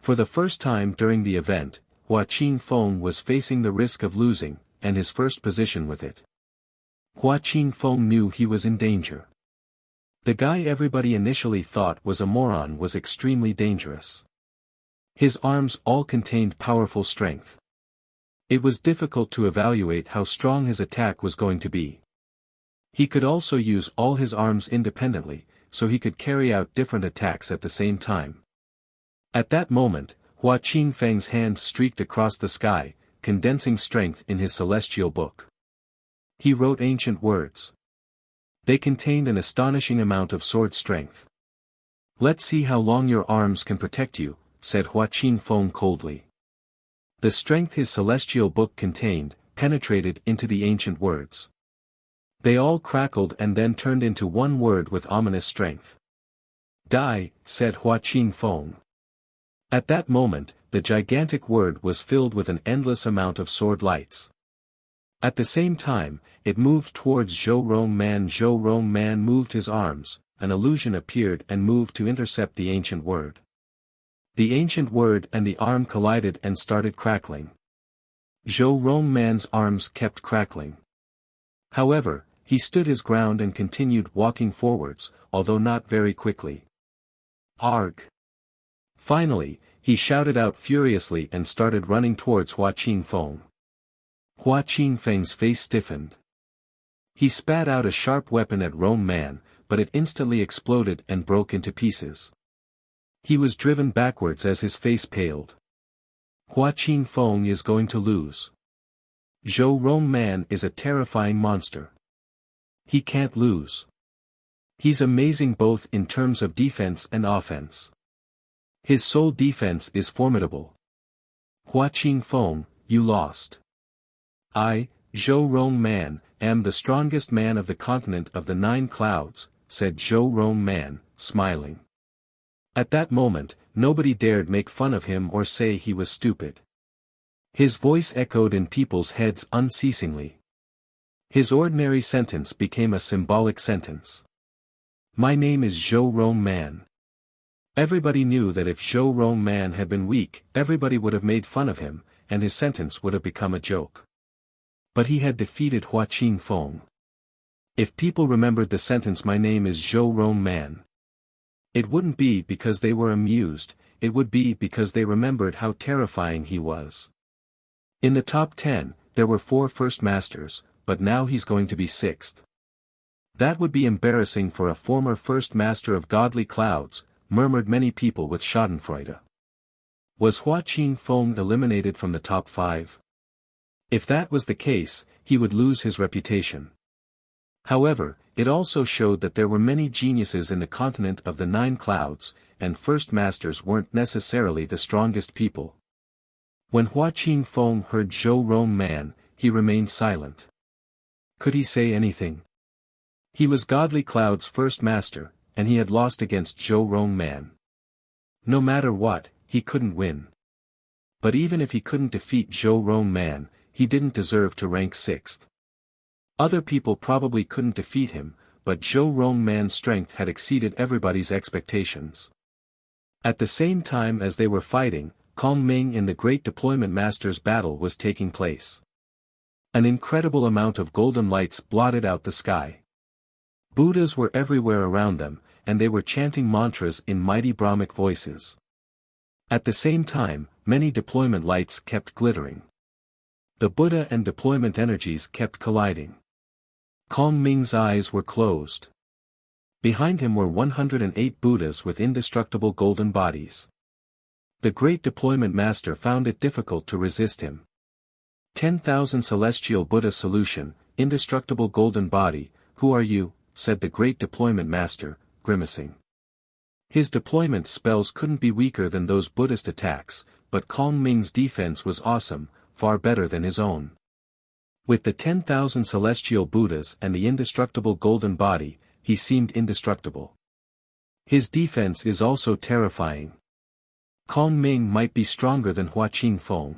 For the first time during the event, Hua Qingfeng was facing the risk of losing, and his first position with it. Hua Qingfeng knew he was in danger. The guy everybody initially thought was a moron was extremely dangerous. His arms all contained powerful strength. It was difficult to evaluate how strong his attack was going to be. He could also use all his arms independently, so he could carry out different attacks at the same time. At that moment, Hua Qingfeng's hand streaked across the sky, condensing strength in his celestial book. He wrote ancient words. They contained an astonishing amount of sword strength. Let's see how long your arms can protect you, said Hua Qingfeng coldly. The strength his celestial book contained, penetrated into the ancient words. They all crackled and then turned into one word with ominous strength. Die, said Hua Qingfeng. At that moment, the gigantic word was filled with an endless amount of sword lights. At the same time, it moved towards Zhou Rongman. Zhou Rongman moved his arms, an illusion appeared and moved to intercept the ancient word. The ancient word and the arm collided and started crackling. Zhou Rongman's arms kept crackling. However, he stood his ground and continued walking forwards, although not very quickly. Arg! Finally, he shouted out furiously and started running towards Hua Qingfeng. Hua Qingfeng's face stiffened. He spat out a sharp weapon at Rongman, but it instantly exploded and broke into pieces. He was driven backwards as his face paled. Hua Qingfeng is going to lose. Zhou Rongman is a terrifying monster. He can't lose. He's amazing both in terms of defense and offense. His sole defense is formidable. Hua Qingfeng, you lost. I, Zhou Rongman, am the strongest man of the continent of the 9 clouds, said Zhou Rongman, smiling. At that moment, nobody dared make fun of him or say he was stupid. His voice echoed in people's heads unceasingly. His ordinary sentence became a symbolic sentence. My name is Zhou Rongman. Everybody knew that if Zhou Rongman had been weak, everybody would have made fun of him, and his sentence would have become a joke. But he had defeated Hua Qingfeng. If people remembered the sentence my name is Zhou Rongman, it wouldn't be because they were amused, it would be because they remembered how terrifying he was. In the top 10, there were 4 first masters, but now he's going to be 6th. That would be embarrassing for a former first master of godly clouds, murmured many people with schadenfreude. Was Hua Qingfeng eliminated from the top 5? If that was the case, he would lose his reputation. However, it also showed that there were many geniuses in the continent of the 9 clouds, and first masters weren't necessarily the strongest people. When Hua Qingfeng heard Zhou Rongman, he remained silent. Could he say anything? He was Godly Cloud's first master, and he had lost against Zhou Rongman. No matter what, he couldn't win. But even if he couldn't defeat Zhou Rongman, he didn't deserve to rank 6th. Other people probably couldn't defeat him, but Zhou Rongman's strength had exceeded everybody's expectations. At the same time as they were fighting, Kong Ming in the Great Deployment Masters battle was taking place. An incredible amount of golden lights blotted out the sky. Buddhas were everywhere around them, and they were chanting mantras in mighty Brahmic voices. At the same time, many deployment lights kept glittering. The Buddha and deployment energies kept colliding. Kong Ming's eyes were closed. Behind him were 108 Buddhas with indestructible golden bodies. The great deployment master found it difficult to resist him. 10,000 celestial Buddha solution, indestructible golden body, who are you? Said the great deployment master, grimacing. His deployment spells couldn't be weaker than those Buddhist attacks, but Kong Ming's defense was awesome, far better than his own. With the 10,000 celestial Buddhas and the indestructible golden body, he seemed indestructible. His defense is also terrifying. Kong Ming might be stronger than Hua Qingfeng.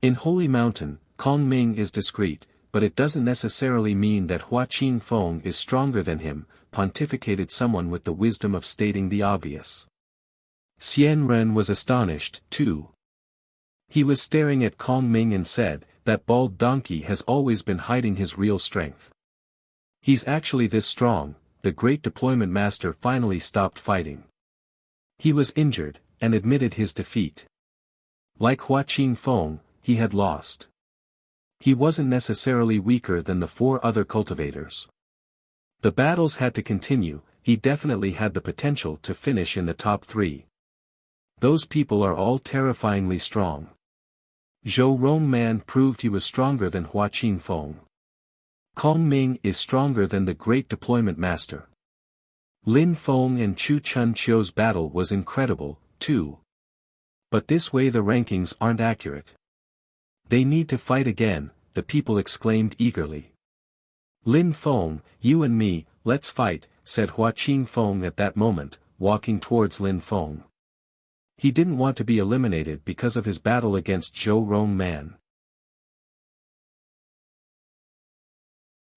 In Holy Mountain, Kong Ming is discreet, but it doesn't necessarily mean that Hua Qingfeng is stronger than him, pontificated someone with the wisdom of stating the obvious. Xian Ren was astonished, too. He was staring at Kong Ming and said, that bald donkey has always been hiding his real strength. He's actually this strong. The great deployment master finally stopped fighting. He was injured, and admitted his defeat. Like Hua Qingfeng, he had lost. He wasn't necessarily weaker than the 4 other cultivators. The battles had to continue, he definitely had the potential to finish in the top 3. Those people are all terrifyingly strong. Zhou Rongman proved he was stronger than Hua Qingfeng. Kong Ming is stronger than the great deployment master. Lin Feng and Chu Chun Qiu's battle was incredible, too. But this way the rankings aren't accurate. They need to fight again, the people exclaimed eagerly. Lin Feng, you and me, let's fight, said Hua Qingfeng at that moment. walking towards Lin Feng. He didn't want to be eliminated because of his battle against Zhou Rongman.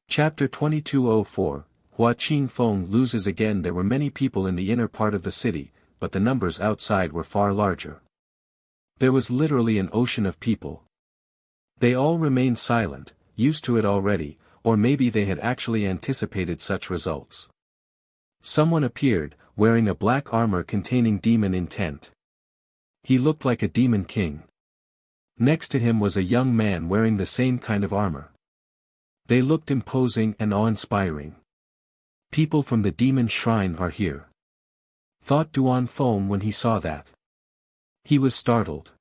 Chapter 2204, Hua Qingfeng loses again. There were many people in the inner part of the city, but the numbers outside were far larger. There was literally an ocean of people. They all remained silent, used to it already, or maybe they had actually anticipated such results. Someone appeared, wearing a black armor containing demon intent. He looked like a demon king. Next to him was a young man wearing the same kind of armor. They looked imposing and awe-inspiring. People from the demon shrine are here, thought Duan Feng when he saw that. He was startled.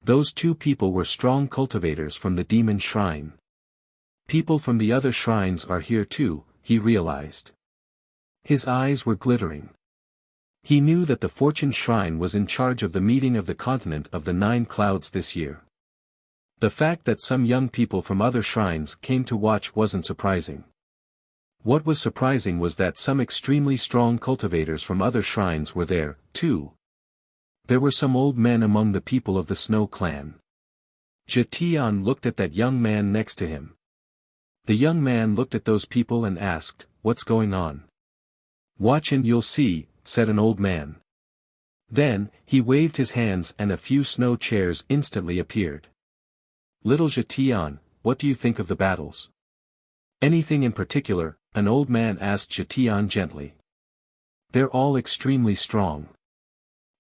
Those two people were strong cultivators from the demon shrine. People from the other shrines are here too, he realized. His eyes were glittering. He knew that the Fortune Shrine was in charge of the meeting of the continent of the 9 clouds this year. The fact that some young people from other shrines came to watch wasn't surprising. What was surprising was that some extremely strong cultivators from other shrines were there, too. There were some old men among the people of the Snow Clan. Zhetian looked at that young man next to him. The young man looked at those people and asked, "What's going on?" "Watch and you'll see," said an old man. Then, he waved his hands and a few snow chairs instantly appeared. "Little Zhetian, what do you think of the battles?" "Anything in particular?" an old man asked Zhetian gently. "They're all extremely strong.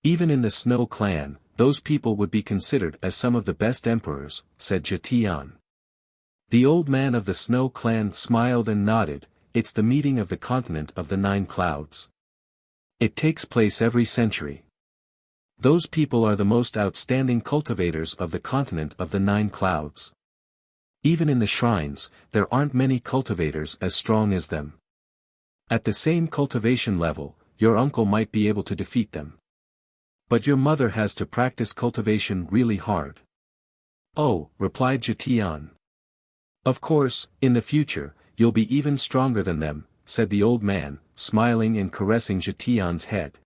Even in the Snow Clan, those people would be considered as some of the best emperors," said Zhetian. The old man of the Snow Clan smiled and nodded. "It's the meeting of the continent of the 9 clouds. It takes place every century. Those people are the most outstanding cultivators of the continent of the 9 clouds. Even in the shrines, there aren't many cultivators as strong as them. At the same cultivation level, your uncle might be able to defeat them. But your mother has to practice cultivation really hard." "Oh," replied Zhetian. "Of course, in the future, you'll be even stronger than them," said the old man, smiling and caressing Zhetian's head.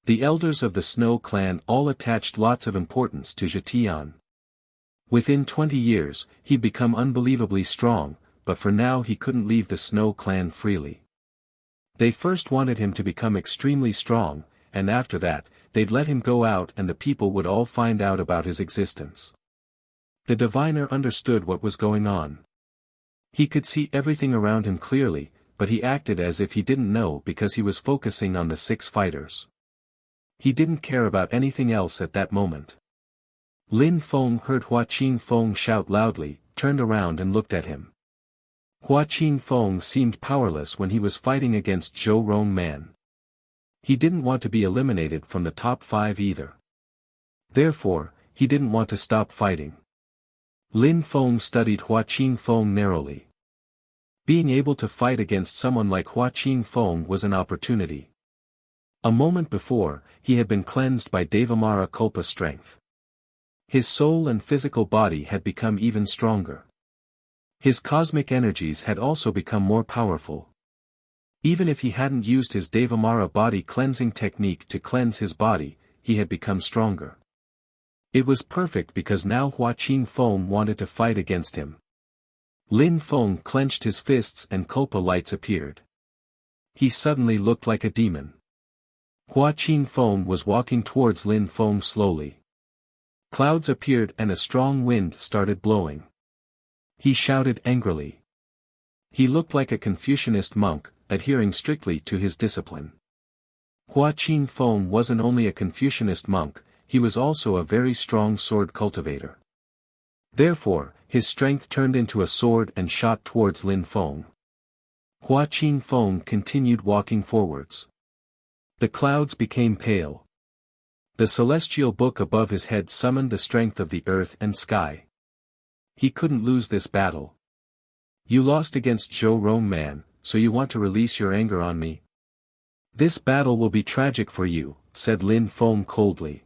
The elders of the Snow Clan all attached lots of importance to Zhetian. Within 20 years, he'd become unbelievably strong, but for now he couldn't leave the Snow Clan freely. They first wanted him to become extremely strong, and after that, they'd let him go out and the people would all find out about his existence. The diviner understood what was going on. He could see everything around him clearly, but he acted as if he didn't know because he was focusing on the 6 fighters. He didn't care about anything else at that moment. Lin Feng heard Hua Qingfeng shout loudly, turned around and looked at him. Hua Qingfeng seemed powerless when he was fighting against Zhou Rongman. He didn't want to be eliminated from the top 5 either. Therefore, he didn't want to stop fighting. Lin Feng studied Hua Qingfeng narrowly. Being able to fight against someone like Hua Qingfeng was an opportunity. A moment before, he had been cleansed by Devamara Kulpa strength. His soul and physical body had become even stronger. His cosmic energies had also become more powerful. Even if he hadn't used his Devamara body cleansing technique to cleanse his body, he had become stronger. It was perfect because now Hua Qingfeng wanted to fight against him. Lin Feng clenched his fists and Kulpa lights appeared. He suddenly looked like a demon. Hua Qingfeng was walking towards Lin Feng slowly. Clouds appeared and a strong wind started blowing. He shouted angrily. He looked like a Confucianist monk, adhering strictly to his discipline. Hua Qingfeng wasn't only a Confucianist monk, he was also a very strong sword cultivator. Therefore, his strength turned into a sword and shot towards Lin Feng. Hua Qingfeng continued walking forwards. The clouds became pale. The celestial book above his head summoned the strength of the earth and sky. He couldn't lose this battle. "You lost against Zhou Rongman, so you want to release your anger on me?" "This battle will be tragic for you," said Lin Feng coldly.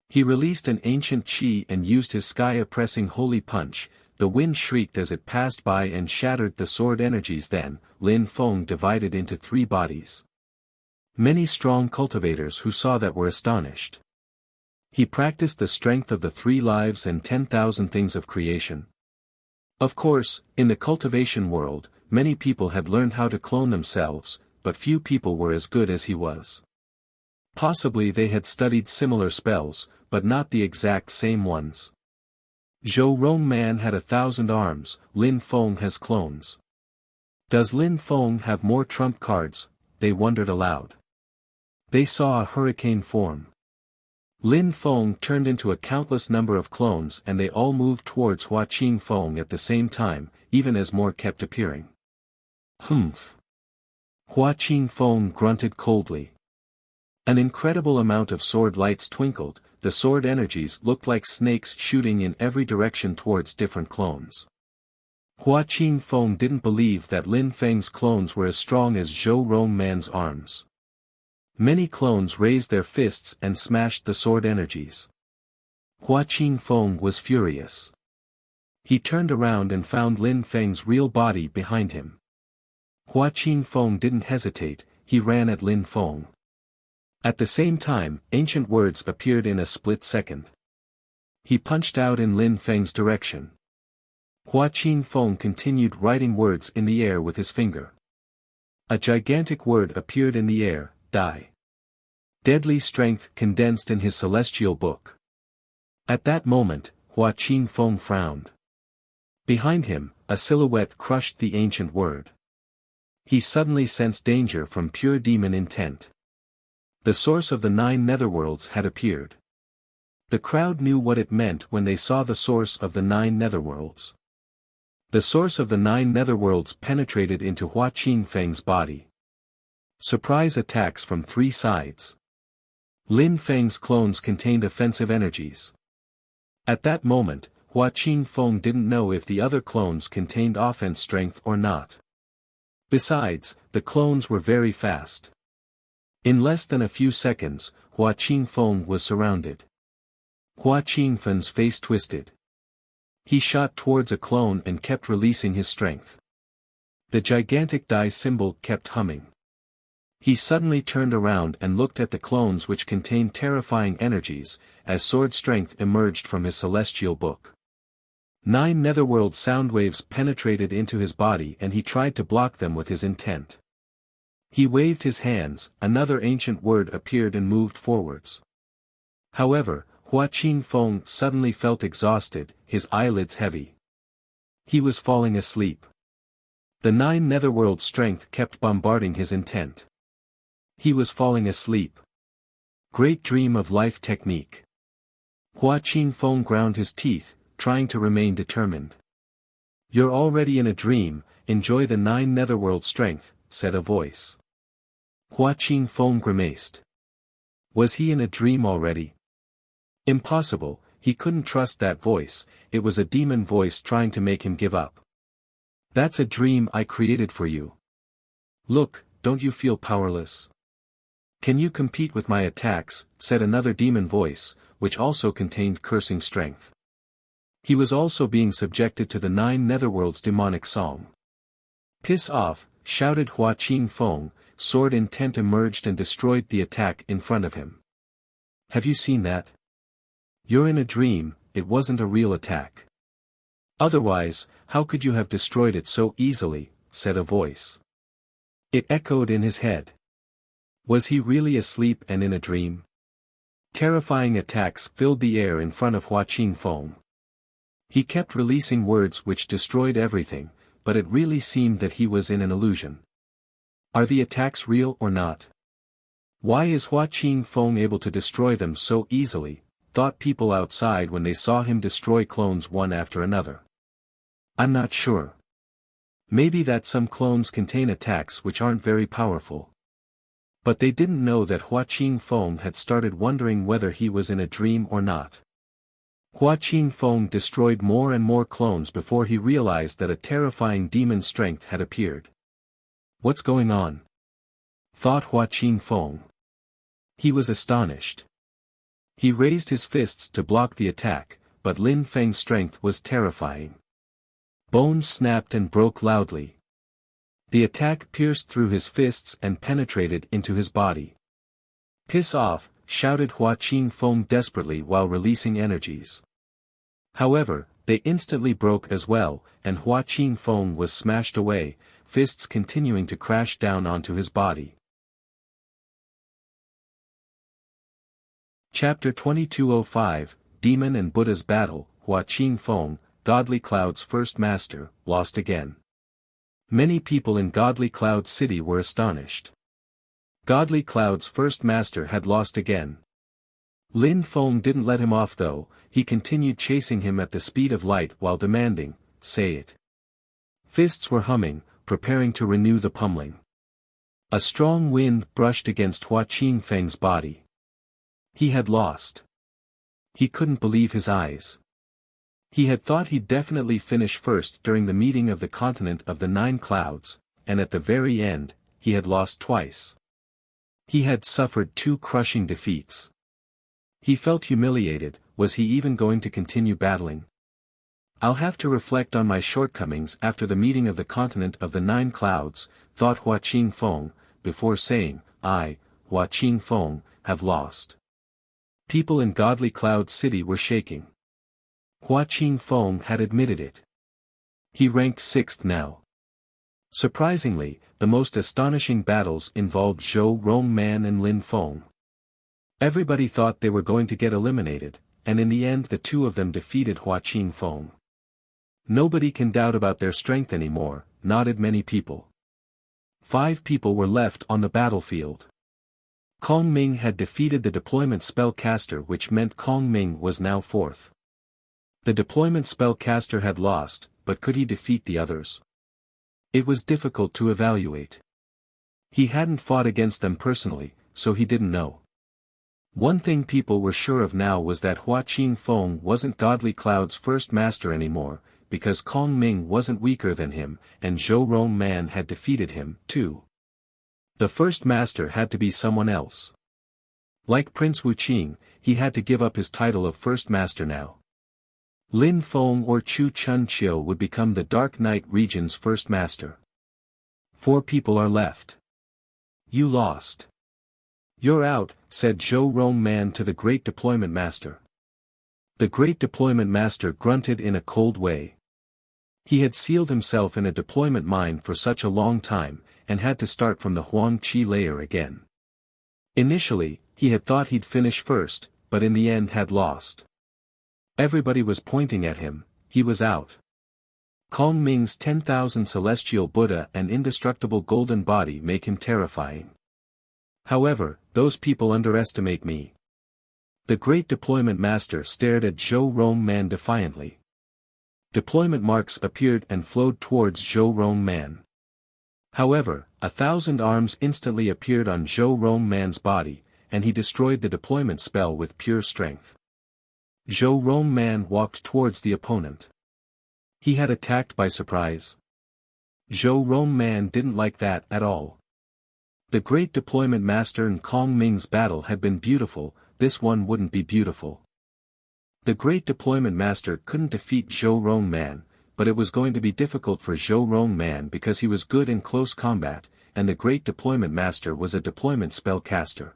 He released an ancient qi and used his sky-oppressing holy punch. The wind shrieked as it passed by and shattered the sword energies. Then, Lin Feng divided into 3 bodies. Many strong cultivators who saw that were astonished. He practiced the strength of the 3 lives and 10,000 things of creation. Of course, in the cultivation world, many people had learned how to clone themselves, but few people were as good as he was. Possibly they had studied similar spells, but not the exact same ones. Zhou Rongman had 1,000 arms, Lin Feng has clones. Does Lin Feng have more trump cards? They wondered aloud. They saw a hurricane form. Lin Feng turned into a countless number of clones and they all moved towards Hua Qing Feng at the same time, even as more kept appearing. Humph. Hua Qing Feng grunted coldly. An incredible amount of sword lights twinkled, the sword energies looked like snakes shooting in every direction towards different clones. Hua Qing Feng didn't believe that Lin Feng's clones were as strong as Zhou Rongman's arms. Many clones raised their fists and smashed the sword energies. Hua Qing Feng was furious. He turned around and found Lin Feng's real body behind him. Hua Qing Feng didn't hesitate, he ran at Lin Feng. At the same time, ancient words appeared in a split second. He punched out in Lin Feng's direction. Hua Qing Feng continued writing words in the air with his finger. A gigantic word appeared in the air, die. Deadly strength condensed in his celestial book. At that moment, Hua Qing Feng frowned. Behind him, a silhouette crushed the ancient word. He suddenly sensed danger from pure demon intent. The source of the 9 netherworlds had appeared. The crowd knew what it meant when they saw the source of the 9 netherworlds. The source of the 9 netherworlds penetrated into Hua Qing Feng's body. Surprise attacks from 3 sides. Lin Feng's clones contained offensive energies. At that moment, Hua Qing Feng didn't know if the other clones contained offense strength or not. Besides, the clones were very fast. In less than a few seconds, Hua Qing Feng was surrounded. Hua Qing Feng's face twisted. He shot towards a clone and kept releasing his strength. The gigantic die symbol kept humming. He suddenly turned around and looked at the clones which contained terrifying energies, as sword strength emerged from his celestial book. 9 netherworld sound waves penetrated into his body and he tried to block them with his intent. He waved his hands, another ancient word appeared and moved forwards. However, Hua Qing Feng suddenly felt exhausted, his eyelids heavy. He was falling asleep. The 9 netherworld strength kept bombarding his intent. He was falling asleep. Great dream of life technique. Hua Qing Feng ground his teeth, trying to remain determined. You're already in a dream, enjoy the 9 netherworld strength, said a voice. Hua Qing Feng grimaced. Was he in a dream already? Impossible, he couldn't trust that voice, it was a demon voice trying to make him give up. That's a dream I created for you. Look, don't you feel powerless? Can you compete with my attacks, said another demon voice, which also contained cursing strength. He was also being subjected to the 9 netherworld's demonic song. Piss off, shouted Hua Qing Feng, sword intent emerged and destroyed the attack in front of him. Have you seen that? You're in a dream, it wasn't a real attack. Otherwise, how could you have destroyed it so easily, said a voice. It echoed in his head. Was he really asleep and in a dream? Terrifying attacks filled the air in front of Hua Qing Feng. He kept releasing words which destroyed everything, but it really seemed that he was in an illusion. Are the attacks real or not? Why is Hua Qing Feng able to destroy them so easily, thought people outside when they saw him destroy clones one after another. I'm not sure. Maybe that some clones contain attacks which aren't very powerful. But they didn't know that Hua Qing Feng had started wondering whether he was in a dream or not. Hua Qing Feng destroyed more and more clones before he realized that a terrifying demon strength had appeared. What's going on? Thought Hua Qing Feng. He was astonished. He raised his fists to block the attack, but Lin Feng's strength was terrifying. Bones snapped and broke loudly. The attack pierced through his fists and penetrated into his body. "Piss off," shouted Hua Qingfeng desperately while releasing energies. However, they instantly broke as well, and Hua Qingfeng was smashed away, fists continuing to crash down onto his body. Chapter 2205, Demon and Buddha's Battle. Hua Qingfeng, Godly Cloud's first master, lost again. Many people in Godly Cloud City were astonished. Godly Cloud's first master had lost again. Lin Feng didn't let him off though, he continued chasing him at the speed of light while demanding, "Say it." Fists were humming, preparing to renew the pummeling. A strong wind brushed against Hua Qingfeng's body. He had lost. He couldn't believe his eyes. He had thought he'd definitely finish first during the meeting of the continent of the 9 clouds, and at the very end, he had lost twice. He had suffered 2 crushing defeats. He felt humiliated. Was he even going to continue battling? "I'll have to reflect on my shortcomings after the meeting of the continent of the 9 clouds, thought Hua Qingfeng, before saying, "I, Hua Qingfeng, have lost." People in Godly Cloud City were shaking. Hua Qingfeng had admitted it. He ranked 6th now. Surprisingly, the most astonishing battles involved Zhou Rongman and Lin Feng. Everybody thought they were going to get eliminated, and in the end the two of them defeated Hua Qingfeng. Nobody can doubt about their strength anymore, nodded many people. 5 people were left on the battlefield. Kong Ming had defeated the deployment spellcaster, which meant Kong Ming was now 4th. The deployment spellcaster had lost, but could he defeat the others? It was difficult to evaluate. He hadn't fought against them personally, so he didn't know. One thing people were sure of now was that Hua Qingfeng wasn't Godly Cloud's first master anymore, because Kong Ming wasn't weaker than him, and Zhou Rongman had defeated him, too. The first master had to be someone else. Like Prince Wuqing, he had to give up his title of first master now. Lin Feng or Chu Chunqiu would become the Dark Knight region's first master. 4 people are left. "You lost. You're out," said Zhou Rongman to the Great Deployment Master. The Great Deployment Master grunted in a cold way. He had sealed himself in a deployment mine for such a long time, and had to start from the Huang Qi layer again. Initially, he had thought he'd finish first, but in the end had lost. Everybody was pointing at him, he was out. Kong Ming's 10,000 celestial Buddha and indestructible golden body make him terrifying. However, those people underestimate me. The Great Deployment Master stared at Zhou Rongman defiantly. Deployment marks appeared and flowed towards Zhou Rongman. However, 1,000 arms instantly appeared on Zhou Rongman's body, and he destroyed the deployment spell with pure strength. Zhou Rongman walked towards the opponent. He had attacked by surprise. Zhou Rongman didn't like that at all. The Great Deployment Master and Kong Ming's battle had been beautiful, this one wouldn't be beautiful. The Great Deployment Master couldn't defeat Zhou Rongman, but it was going to be difficult for Zhou Rongman because he was good in close combat, and the Great Deployment Master was a deployment spellcaster.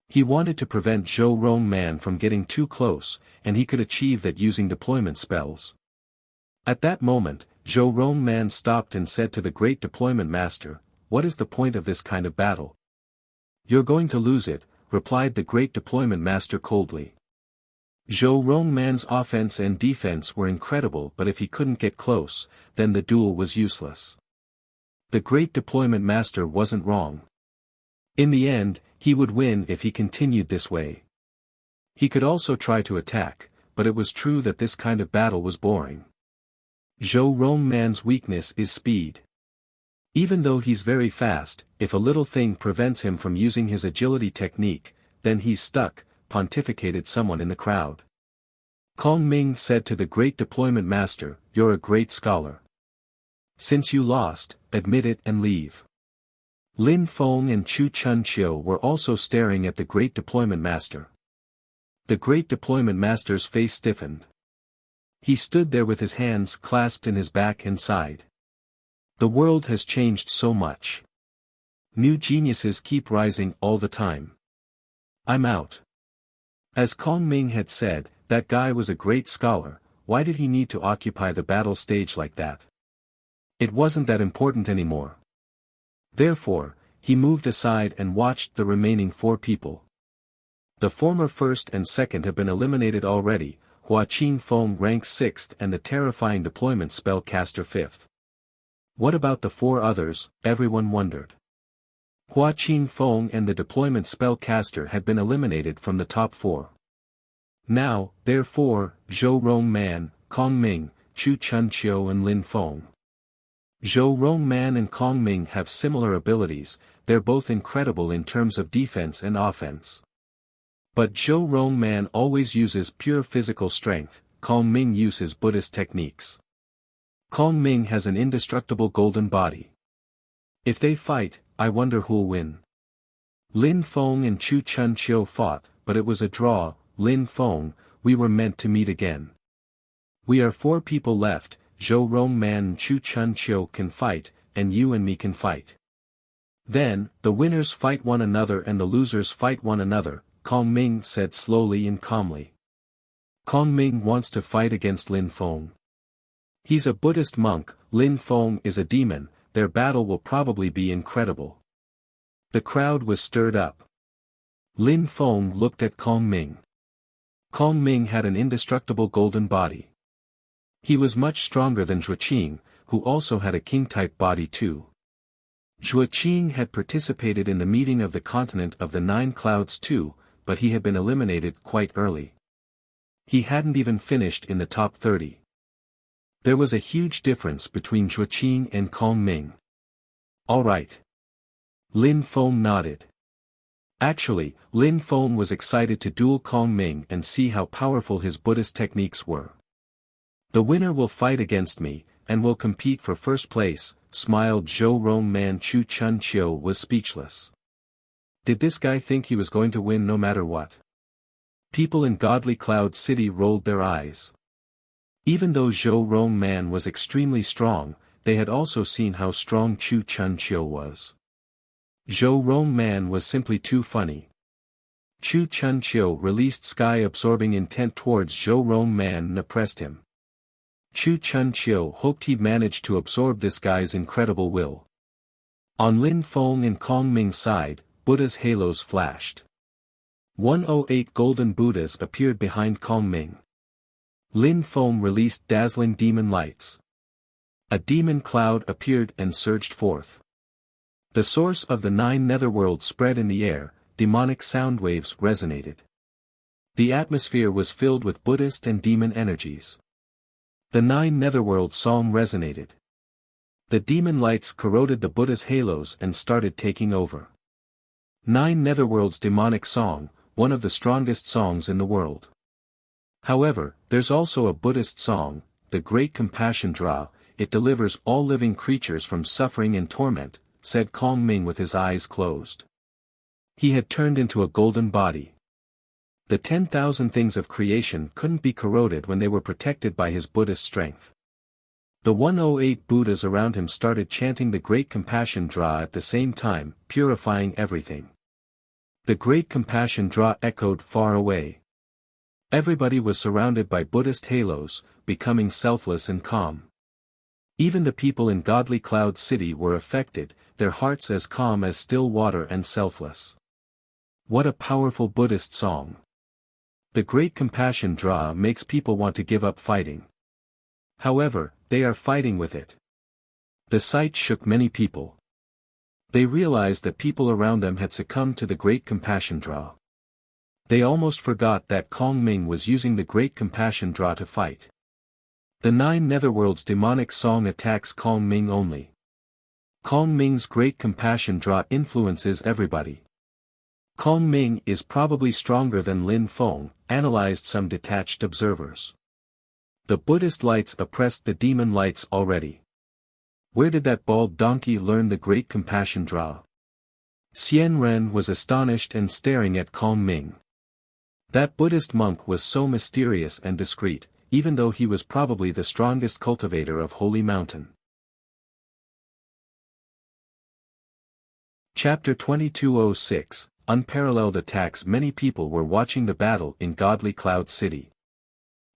He wanted to prevent Zhou Rongman from getting too close, and he could achieve that using deployment spells. At that moment, Zhou Rongman stopped and said to the Great Deployment Master, "What is the point of this kind of battle?" "You're going to lose it," replied the Great Deployment Master coldly. Zhou Rongman's offense and defense were incredible, but if he couldn't get close, then the duel was useless. The Great Deployment Master wasn't wrong. In the end, he would win if he continued this way. He could also try to attack, but it was true that this kind of battle was boring. Zhou Rongman's weakness is speed. Even though he's very fast, if a little thing prevents him from using his agility technique, then he's stuck, pontificated someone in the crowd. Kong Ming said to the Great Deployment Master, "You're a great scholar. Since you lost, admit it and leave." Lin Feng and Chu Chunqiu were also staring at the Great Deployment Master. The Great Deployment Master's face stiffened. He stood there with his hands clasped in his back and sighed. The world has changed so much. New geniuses keep rising all the time. I'm out. As Kong Ming had said, that guy was a great scholar, why did he need to occupy the battle stage like that? It wasn't that important anymore. Therefore, he moved aside and watched the remaining 4 people. The former first and second have been eliminated already, Hua Qingfeng ranks 6th and the terrifying deployment spellcaster 5th. What about the 4 others, everyone wondered. Hua Qingfeng and the deployment spellcaster had been eliminated from the top 4. Now, therefore, Zhou Rongman, Kong Ming, Chu Chunqiu and Lin Feng. Zhou Rongman and Kong Ming have similar abilities, they're both incredible in terms of defense and offense. But Zhou Rongman always uses pure physical strength, Kong Ming uses Buddhist techniques. Kong Ming has an indestructible golden body. If they fight, I wonder who'll win. Lin Feng and Chu Chunqiu fought, but it was a draw. Lin Feng, we were meant to meet again. We are 4 people left, Zhou Rongman and Chu Chunqiu can fight, and you and me can fight. Then, the winners fight one another and the losers fight one another, Kong Ming said slowly and calmly. Kong Ming wants to fight against Lin Feng. He's a Buddhist monk, Lin Feng is a demon, their battle will probably be incredible. The crowd was stirred up. Lin Feng looked at Kong Ming. Kong Ming had an indestructible golden body. He was much stronger than Zhuo Qing, who also had a king-type body too. Zhuo Qing had participated in the meeting of the continent of the 9 clouds too, but he had been eliminated quite early. He hadn't even finished in the top 30. There was a huge difference between Zhuo Qing and Kong Ming. All right. Lin Feng nodded. Actually, Lin Feng was excited to duel Kong Ming and see how powerful his Buddhist techniques were. The winner will fight against me, and will compete for first place, smiled Zhou Rongman. Chu Chunqiu was speechless. Did this guy think he was going to win no matter what? People in Godly Cloud City rolled their eyes. Even though Zhou Rongman was extremely strong, they had also seen how strong Chu Chunqiu was. Zhou Rongman was simply too funny. Chu Chunqiu released sky-absorbing intent towards Zhou Rongman and oppressed him. Chu Chunqiu hoped he'd manage to absorb this guy's incredible will. On Lin Feng and Kong Ming's side, Buddha's halos flashed. 108 golden Buddhas appeared behind Kong Ming. Lin Feng released dazzling demon lights. A demon cloud appeared and surged forth. The source of the 9 netherworlds spread in the air, demonic sound waves resonated. The atmosphere was filled with Buddhist and demon energies. The 9 netherworld song resonated. The demon lights corroded the Buddha's halos and started taking over. 9 netherworlds demonic song, one of the strongest songs in the world. However, there's also a Buddhist song, the Great Compassion Dra, it delivers all living creatures from suffering and torment, said Kong Ming with his eyes closed. He had turned into a golden body. The 10,000 things of creation couldn't be corroded when they were protected by his Buddhist strength. The 108 Buddhas around him started chanting the Great Compassion Dra at the same time, purifying everything. The Great Compassion Dra echoed far away. Everybody was surrounded by Buddhist halos, becoming selfless and calm. Even the people in Godly Cloud City were affected, their hearts as calm as still water and selfless. What a powerful Buddhist song. The Great Compassion Dra makes people want to give up fighting. However, they are fighting with it. The sight shook many people. They realized that people around them had succumbed to the Great Compassion Dra. They almost forgot that Kong Ming was using the Great Compassion Dra to fight. The 9 netherworlds demonic song attacks Kong Ming only. Kong Ming's Great Compassion Dra influences everybody. Kong Ming is probably stronger than Lin Feng, analyzed some detached observers. The Buddhist lights oppressed the demon lights already. Where did that bald donkey learn the Great Compassion Dra? Xian Ren was astonished and staring at Kong Ming. That Buddhist monk was so mysterious and discreet, even though he was probably the strongest cultivator of Holy Mountain. Chapter 2206, Unparalleled Attacks. Many people were watching the battle in Godly Cloud City.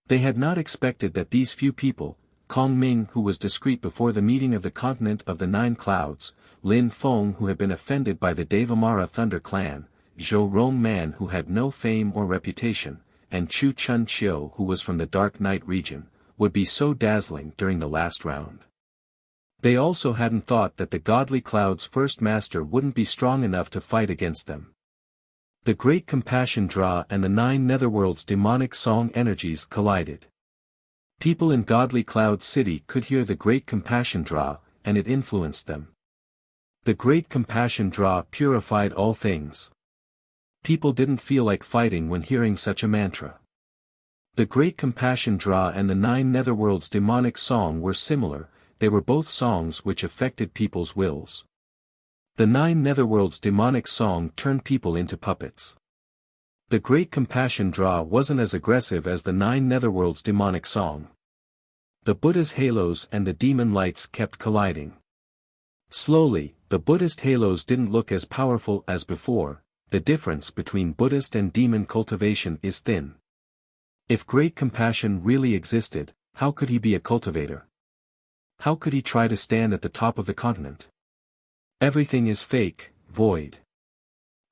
They had not expected that these few people, Kong Ming who was discreet before the meeting of the continent of the Nine Clouds, Lin Feng who had been offended by the Devamara Thunder clan, Zhou Rong Man who had no fame or reputation, and Chu Chun Chiu who was from the Dark Night region, would be so dazzling during the last round. They also hadn't thought that the Godly Cloud's first master wouldn't be strong enough to fight against them. The Great Compassion Dra and the Nine Netherworld's demonic song energies collided. People in Godly Cloud City could hear the Great Compassion Dra, and it influenced them. The Great Compassion Dra purified all things. People didn't feel like fighting when hearing such a mantra. The Great Compassion Dra and the Nine Netherworld's demonic song were similar. They were both songs which affected people's wills. The Nine Netherworld's demonic song turned people into puppets. The Great Compassion Dra wasn't as aggressive as the Nine Netherworld's demonic song. The Buddha's halos and the demon lights kept colliding. Slowly, the Buddhist halos didn't look as powerful as before. The difference between Buddhist and demon cultivation is thin. If Great Compassion really existed, how could he be a cultivator? How could he try to stand at the top of the continent? Everything is fake, void.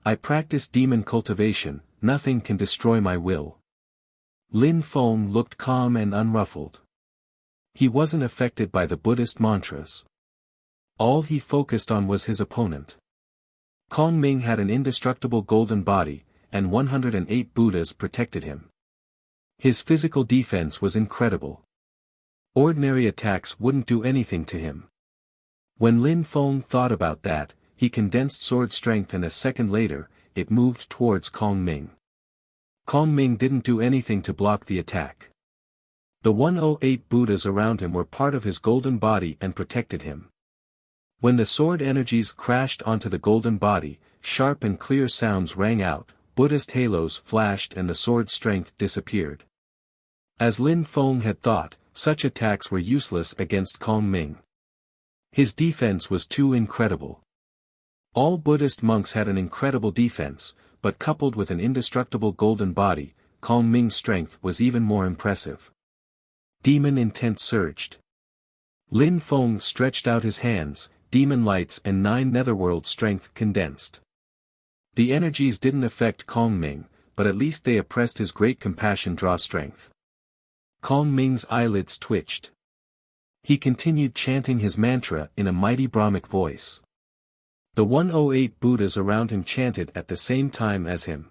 I practice demon cultivation, nothing can destroy my will. Lin Feng looked calm and unruffled. He wasn't affected by the Buddhist mantras. All he focused on was his opponent. Kong Ming had an indestructible golden body, and 108 Buddhas protected him. His physical defense was incredible. Ordinary attacks wouldn't do anything to him. When Lin Feng thought about that, he condensed sword strength and a second later, it moved towards Kong Ming. Kong Ming didn't do anything to block the attack. The 108 Buddhas around him were part of his golden body and protected him. When the sword energies crashed onto the golden body, sharp and clear sounds rang out, Buddhist halos flashed and the sword strength disappeared. As Lin Feng had thought, such attacks were useless against Kong Ming. His defense was too incredible. All Buddhist monks had an incredible defense, but coupled with an indestructible golden body, Kong Ming's strength was even more impressive. Demon intent surged. Lin Feng stretched out his hands, demon lights and Nine Netherworld strength condensed. The energies didn't affect Kong Ming, but at least they oppressed his Great Compassion Dra strength. Kong Ming's eyelids twitched. He continued chanting his mantra in a mighty Brahmic voice. The 108 Buddhas around him chanted at the same time as him.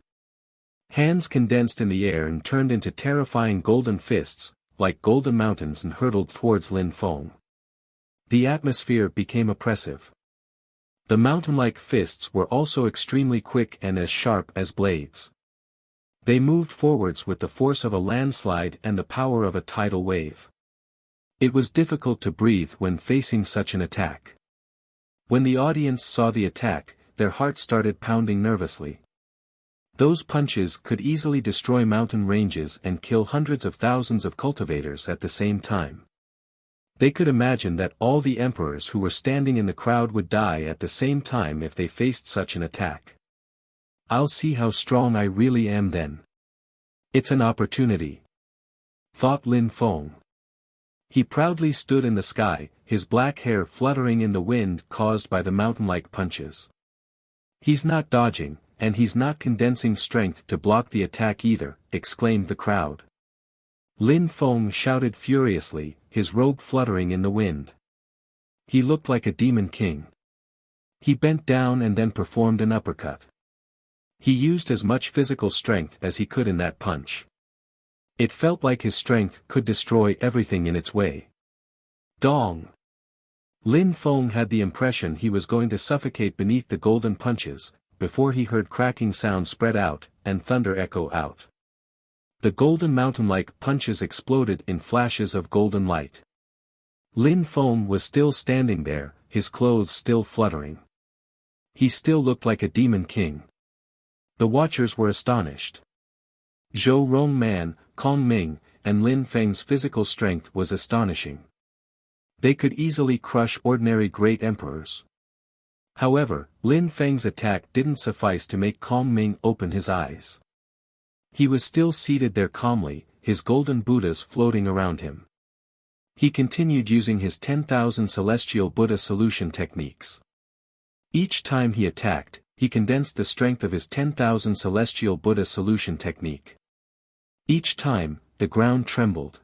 Hands condensed in the air and turned into terrifying golden fists, like golden mountains, and hurtled towards Lin Feng. The atmosphere became oppressive. The mountain-like fists were also extremely quick and as sharp as blades. They moved forwards with the force of a landslide and the power of a tidal wave. It was difficult to breathe when facing such an attack. When the audience saw the attack, their hearts started pounding nervously. Those punches could easily destroy mountain ranges and kill hundreds of thousands of cultivators at the same time. They could imagine that all the emperors who were standing in the crowd would die at the same time if they faced such an attack. I'll see how strong I really am then. It's an opportunity, thought Lin Feng. He proudly stood in the sky, his black hair fluttering in the wind caused by the mountain-like punches. He's not dodging, and he's not condensing strength to block the attack either, exclaimed the crowd. Lin Feng shouted furiously, his robe fluttering in the wind. He looked like a demon king. He bent down and then performed an uppercut. He used as much physical strength as he could in that punch. It felt like his strength could destroy everything in its way. Dong! Lin Feng had the impression he was going to suffocate beneath the golden punches, before he heard cracking sound spread out, and thunder echo out. The golden mountain-like punches exploded in flashes of golden light. Lin Feng was still standing there, his clothes still fluttering. He still looked like a demon king. The watchers were astonished. Zhou Rong Man, Kong Ming, and Lin Feng's physical strength was astonishing. They could easily crush ordinary great emperors. However, Lin Feng's attack didn't suffice to make Kong Ming open his eyes. He was still seated there calmly, his golden Buddhas floating around him. He continued using his 10,000 celestial Buddha solution techniques. Each time he attacked, he condensed the strength of his 10,000 celestial Buddha solution technique. Each time, the ground trembled.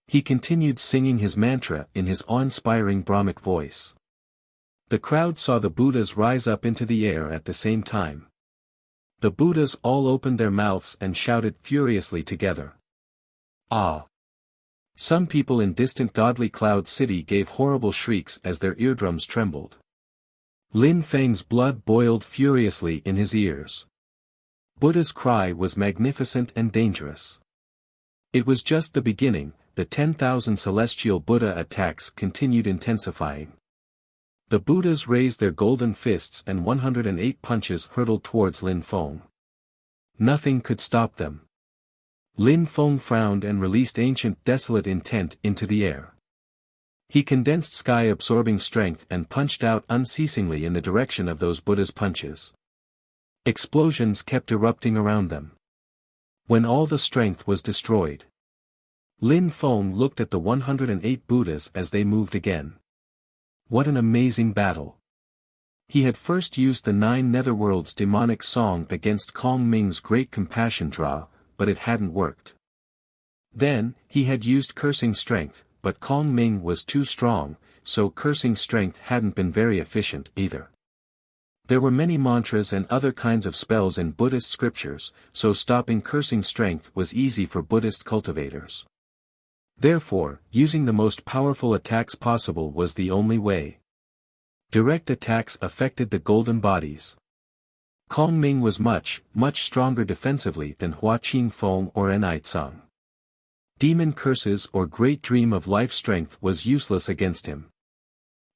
He continued singing his mantra in his awe-inspiring Brahmic voice. The crowd saw the Buddhas rise up into the air at the same time. The Buddhas all opened their mouths and shouted furiously together. Ah! Some people in distant godly Cloud City gave horrible shrieks as their eardrums trembled. Lin Feng's blood boiled furiously in his ears. Buddha's cry was magnificent and dangerous. It was just the beginning, the 10,000 celestial Buddha attacks continued intensifying. The Buddhas raised their golden fists and 108 punches hurtled towards Lin Feng. Nothing could stop them. Lin Feng frowned and released ancient desolate intent into the air. He condensed sky-absorbing strength and punched out unceasingly in the direction of those Buddhas' punches. Explosions kept erupting around them. When all the strength was destroyed, Lin Feng looked at the 108 Buddhas as they moved again. What an amazing battle! He had first used the 9 Netherworlds demonic song against Kong Ming's great compassion draw, but it hadn't worked. Then, he had used cursing strength, but Kong Ming was too strong, so cursing strength hadn't been very efficient either. There were many mantras and other kinds of spells in Buddhist scriptures, so stopping cursing strength was easy for Buddhist cultivators. Therefore, using the most powerful attacks possible was the only way. Direct attacks affected the golden bodies. Kong Ming was much stronger defensively than Hua Qing Feng or Enai Tsang. Demon curses or great dream of life strength was useless against him.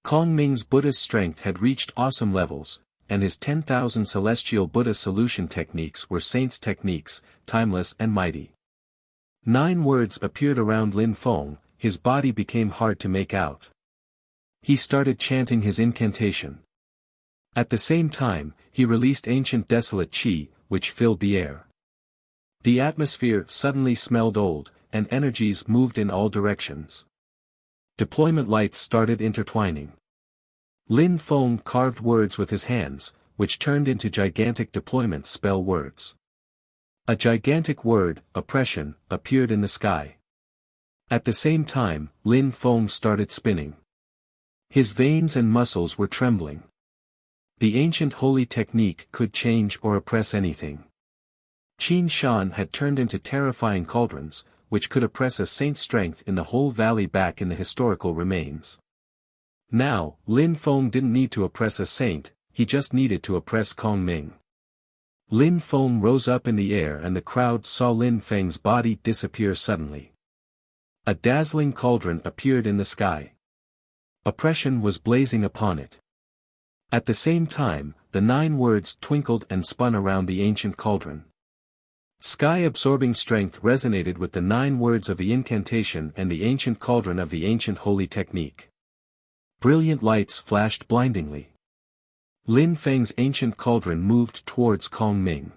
Kong Ming's Buddhist strength had reached awesome levels, and his 10,000 celestial Buddha solution techniques were saints' techniques, timeless and mighty. 9 words appeared around Lin Feng, his body became hard to make out. He started chanting his incantation. At the same time, he released ancient desolate qi, which filled the air. The atmosphere suddenly smelled old, and energies moved in all directions. Deployment lights started intertwining. Lin Feng carved words with his hands, which turned into gigantic deployment spell words. A gigantic word, oppression, appeared in the sky. At the same time, Lin Feng started spinning. His veins and muscles were trembling. The ancient holy technique could change or oppress anything. Qin Shan had turned into terrifying cauldrons, which could oppress a saint's strength in the whole valley back in the historical remains. Now, Lin Feng didn't need to oppress a saint, he just needed to oppress Kong Ming. Lin Feng rose up in the air and the crowd saw Lin Feng's body disappear suddenly. A dazzling cauldron appeared in the sky. Oppression was blazing upon it. At the same time, the 9 words twinkled and spun around the ancient cauldron. Sky-absorbing strength resonated with the 9 words of the incantation and the ancient cauldron of the ancient holy technique. Brilliant lights flashed blindingly. Lin Feng's ancient cauldron moved towards Kong Ming.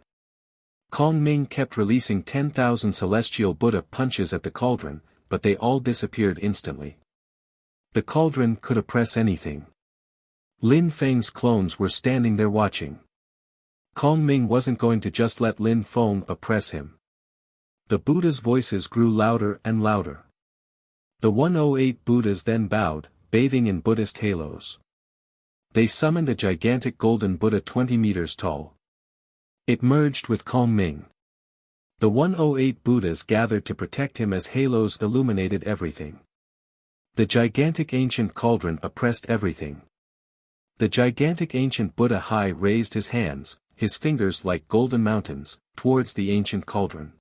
Kong Ming kept releasing 10,000 celestial Buddha punches at the cauldron, but they all disappeared instantly. The cauldron could oppress anything. Lin Feng's clones were standing there watching. Kong Ming wasn't going to just let Lin Feng oppress him. The Buddha's voices grew louder and louder. The 108 Buddhas then bowed, bathing in Buddhist halos. They summoned a gigantic golden Buddha 20 meters tall. It merged with Kong Ming. The 108 Buddhas gathered to protect him as halos illuminated everything. The gigantic ancient cauldron oppressed everything. The gigantic ancient Buddha High raised his hands, his fingers like golden mountains, towards the ancient cauldron.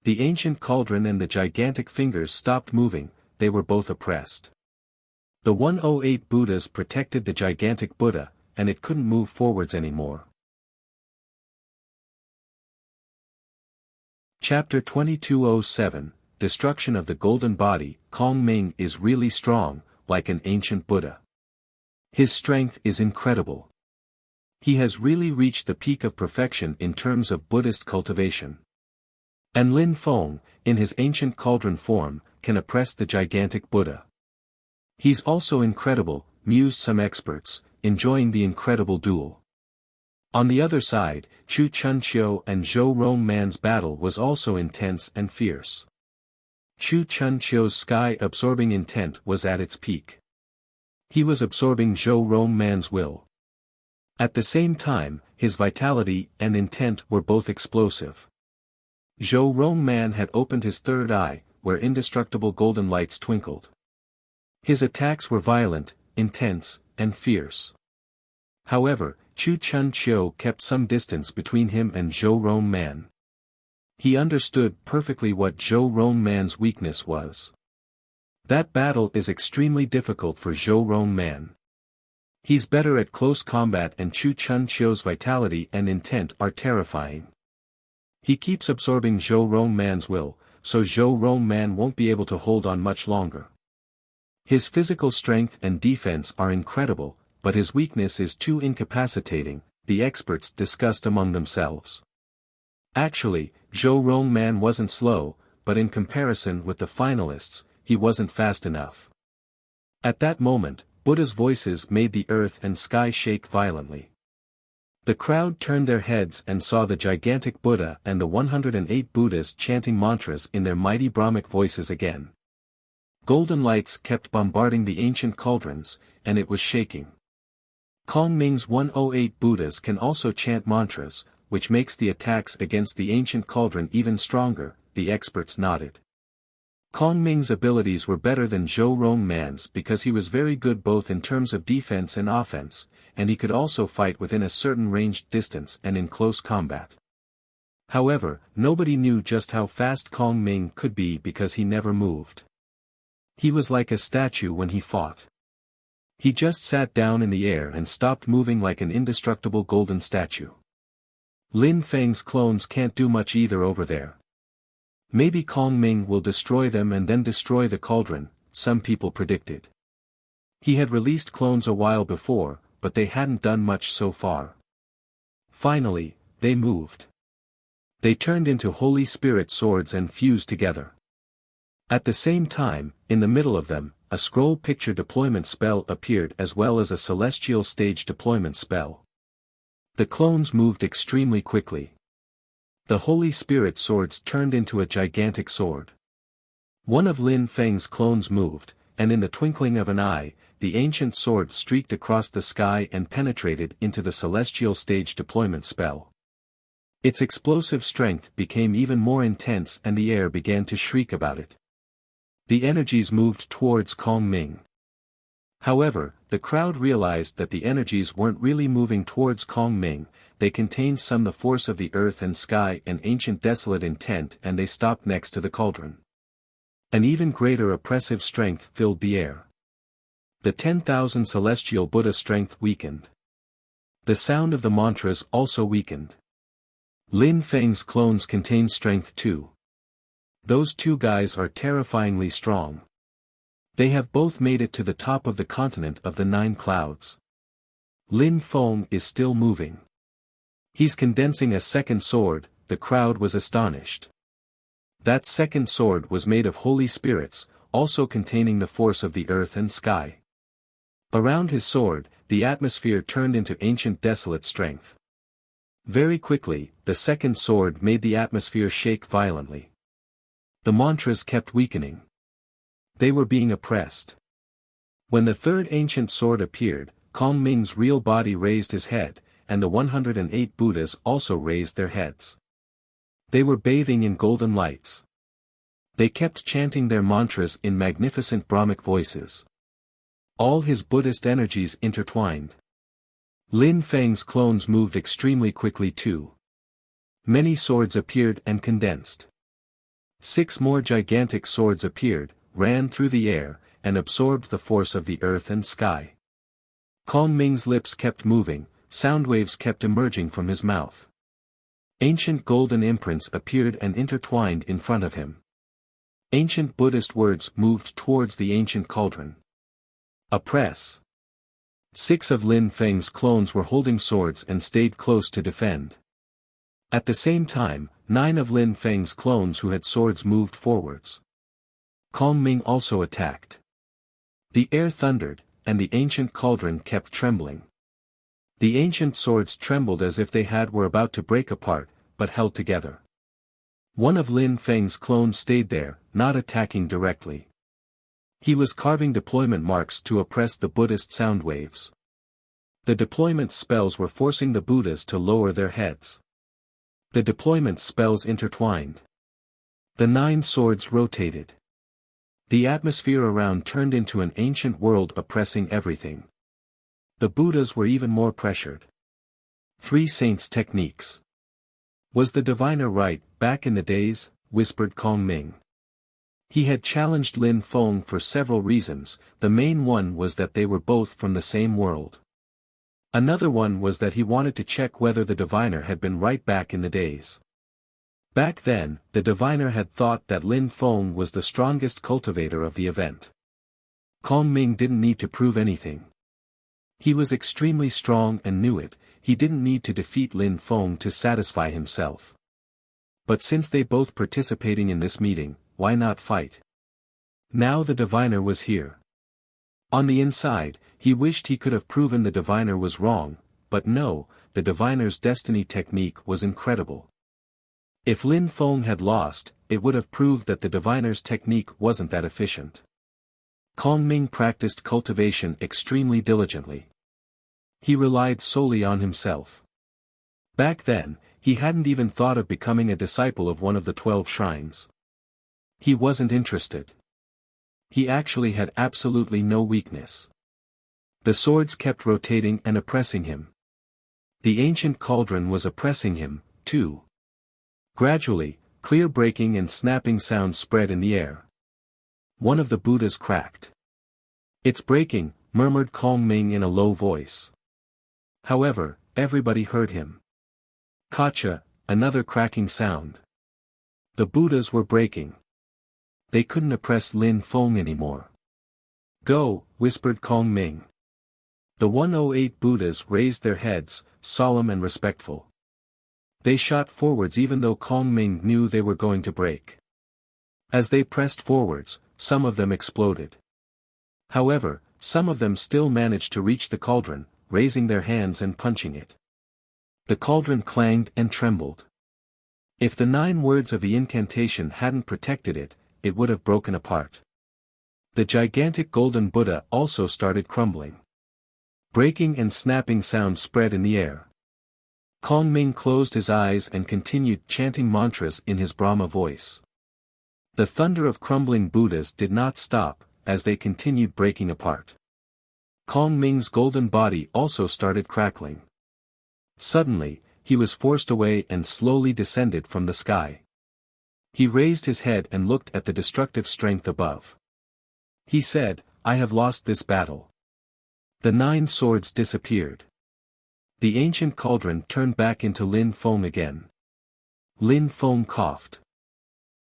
The ancient cauldron and the gigantic fingers stopped moving, they were both oppressed. The 108 Buddhas protected the gigantic Buddha, and it couldn't move forwards anymore. Chapter 2207, Destruction of the Golden Body. Kong Ming is really strong, like an ancient Buddha. His strength is incredible. He has really reached the peak of perfection in terms of Buddhist cultivation. And Lin Feng, in his ancient cauldron form, can oppress the gigantic Buddha. He's also incredible, mused some experts, enjoying the incredible duel. On the other side, Chu Chunqiu and Zhou Rongman's battle was also intense and fierce. Chu Chunqiu's sky-absorbing intent was at its peak. He was absorbing Zhou Rongman's will. At the same time, his vitality and intent were both explosive. Zhou Rongman had opened his third eye, where indestructible golden lights twinkled. His attacks were violent, intense, and fierce. However, Chu Chunqiu kept some distance between him and Zhou Rongman. He understood perfectly what Zhou Rongman's weakness was. That battle is extremely difficult for Zhou Rongman. He's better at close combat, and Chu Chunqiu's vitality and intent are terrifying. He keeps absorbing Zhou Rongman's will, so Zhou Rongman won't be able to hold on much longer. His physical strength and defense are incredible, but his weakness is too incapacitating, the experts discussed among themselves. Actually, Zhou Rongman wasn't slow, but in comparison with the finalists, he wasn't fast enough. At that moment, Buddha's voices made the earth and sky shake violently. The crowd turned their heads and saw the gigantic Buddha and the 108 Buddhas chanting mantras in their mighty Brahmic voices again. Golden lights kept bombarding the ancient cauldrons, and it was shaking. Kongming's 108 Buddhas can also chant mantras, which makes the attacks against the ancient cauldron even stronger, the experts nodded. Kongming's abilities were better than Zhou Rongman's because he was very good both in terms of defense and offense, and he could also fight within a certain ranged distance and in close combat. However, nobody knew just how fast Kongming could be because he never moved. He was like a statue when he fought. He just sat down in the air and stopped moving like an indestructible golden statue. Lin Feng's clones can't do much either over there. Maybe Kongming will destroy them and then destroy the cauldron, some people predicted. He had released clones a while before, but they hadn't done much so far. Finally, they moved. They turned into Holy Spirit swords and fused together. At the same time, in the middle of them, a scroll picture deployment spell appeared as well as a celestial stage deployment spell. The clones moved extremely quickly. The Holy Spirit swords turned into a gigantic sword. One of Lin Feng's clones moved, and in the twinkling of an eye, the ancient sword streaked across the sky and penetrated into the celestial stage deployment spell. Its explosive strength became even more intense and the air began to shriek about it. The energies moved towards Kongming. However, the crowd realized that the energies weren't really moving towards Kongming, they contained some the force of the earth and sky and ancient desolate intent, and they stopped next to the cauldron. An even greater oppressive strength filled the air. The 10,000 celestial Buddha strength weakened. The sound of the mantras also weakened. Lin Feng's clones contain strength too. Those two guys are terrifyingly strong. They have both made it to the top of the continent of the 9 clouds. Lin Feng is still moving. He's condensing a second sword, the crowd was astonished. That second sword was made of holy spirits, also containing the force of the earth and sky. Around his sword, the atmosphere turned into ancient desolate strength. Very quickly, the second sword made the atmosphere shake violently. The mantras kept weakening. They were being oppressed. When the third ancient sword appeared, Kongming's real body raised his head, and the 108 Buddhas also raised their heads. They were bathing in golden lights. They kept chanting their mantras in magnificent Brahmic voices. All his Buddhist energies intertwined. Lin Feng's clones moved extremely quickly too. Many swords appeared and condensed. 6 more gigantic swords appeared, ran through the air, and absorbed the force of the earth and sky. Kongming's lips kept moving, sound waves kept emerging from his mouth. Ancient golden imprints appeared and intertwined in front of him. Ancient Buddhist words moved towards the ancient cauldron. Oppress. 6 of Lin Feng's clones were holding swords and stayed close to defend. At the same time, 9 of Lin Feng's clones who had swords moved forwards. Kong Ming also attacked. The air thundered, and the ancient cauldron kept trembling. The ancient swords trembled as if they were about to break apart, but held together. One of Lin Feng's clones stayed there, not attacking directly. He was carving deployment marks to oppress the Buddhist sound waves. The deployment spells were forcing the Buddhas to lower their heads. The deployment spells intertwined. The 9 swords rotated. The atmosphere around turned into an ancient world oppressing everything. The Buddhas were even more pressured. 3 saints' techniques. Was the diviner right, back in the days, whispered Kong Ming. He had challenged Lin Feng for several reasons. The main one was that they were both from the same world. Another one was that he wanted to check whether the diviner had been right back in the days. Back then, the diviner had thought that Lin Feng was the strongest cultivator of the event. Kong Ming didn't need to prove anything. He was extremely strong and knew it. He didn't need to defeat Lin Feng to satisfy himself. But since they both participating in this meeting, why not fight? Now the diviner was here. On the inside, he wished he could have proven the diviner was wrong, but no, the diviner's destiny technique was incredible. If Lin Feng had lost, it would have proved that the diviner's technique wasn't that efficient. Kong Ming practiced cultivation extremely diligently. He relied solely on himself. Back then, he hadn't even thought of becoming a disciple of one of the 12 shrines. He wasn't interested. He actually had absolutely no weakness. The swords kept rotating and oppressing him. The ancient cauldron was oppressing him, too. Gradually, clear breaking and snapping sounds spread in the air. One of the Buddhas cracked. "It's breaking," murmured Kong Ming in a low voice. However, everybody heard him. Gotcha, another cracking sound. The Buddhas were breaking. They couldn't oppress Lin Feng anymore. "Go," whispered Kong Ming. The 108 Buddhas raised their heads, solemn and respectful. They shot forwards even though Kong Ming knew they were going to break. As they pressed forwards, some of them exploded. However, some of them still managed to reach the cauldron, raising their hands and punching it. The cauldron clanged and trembled. If the 9 words of the incantation hadn't protected it, it would have broken apart. The gigantic golden Buddha also started crumbling. Breaking and snapping sounds spread in the air. Kong Ming closed his eyes and continued chanting mantras in his Brahma voice. The thunder of crumbling Buddhas did not stop, as they continued breaking apart. Kong Ming's golden body also started crackling. Suddenly, he was forced away and slowly descended from the sky. He raised his head and looked at the destructive strength above. He said, "I have lost this battle." The 9 swords disappeared. The ancient cauldron turned back into Lin Feng again. Lin Feng coughed.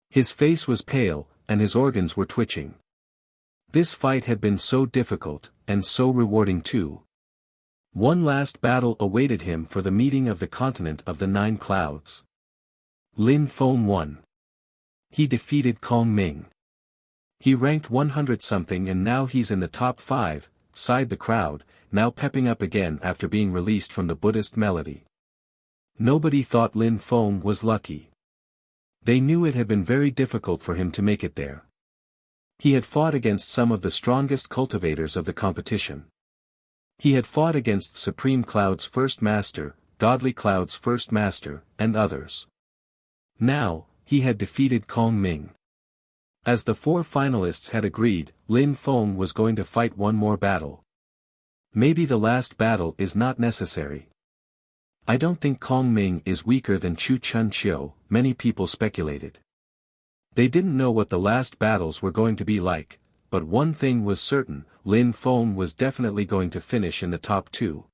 His face was pale, and his organs were twitching. This fight had been so difficult, and so rewarding too. One last battle awaited him for the meeting of the continent of the 9 clouds. Lin Feng won. He defeated Kong Ming. He ranked 100-something and now he's in the top 5, sighed the crowd, now pepping up again after being released from the Buddhist melody. Nobody thought Lin Feng was lucky. They knew it had been very difficult for him to make it there. He had fought against some of the strongest cultivators of the competition. He had fought against Supreme Cloud's first master, Godly Cloud's first master, and others. Now, he had defeated Kong Ming. As the 4 finalists had agreed, Lin Feng was going to fight one more battle. Maybe the last battle is not necessary. I don't think Kong Ming is weaker than Chu Chun Chiu, many people speculated. They didn't know what the last battles were going to be like, but one thing was certain, Lin Feng was definitely going to finish in the top 2.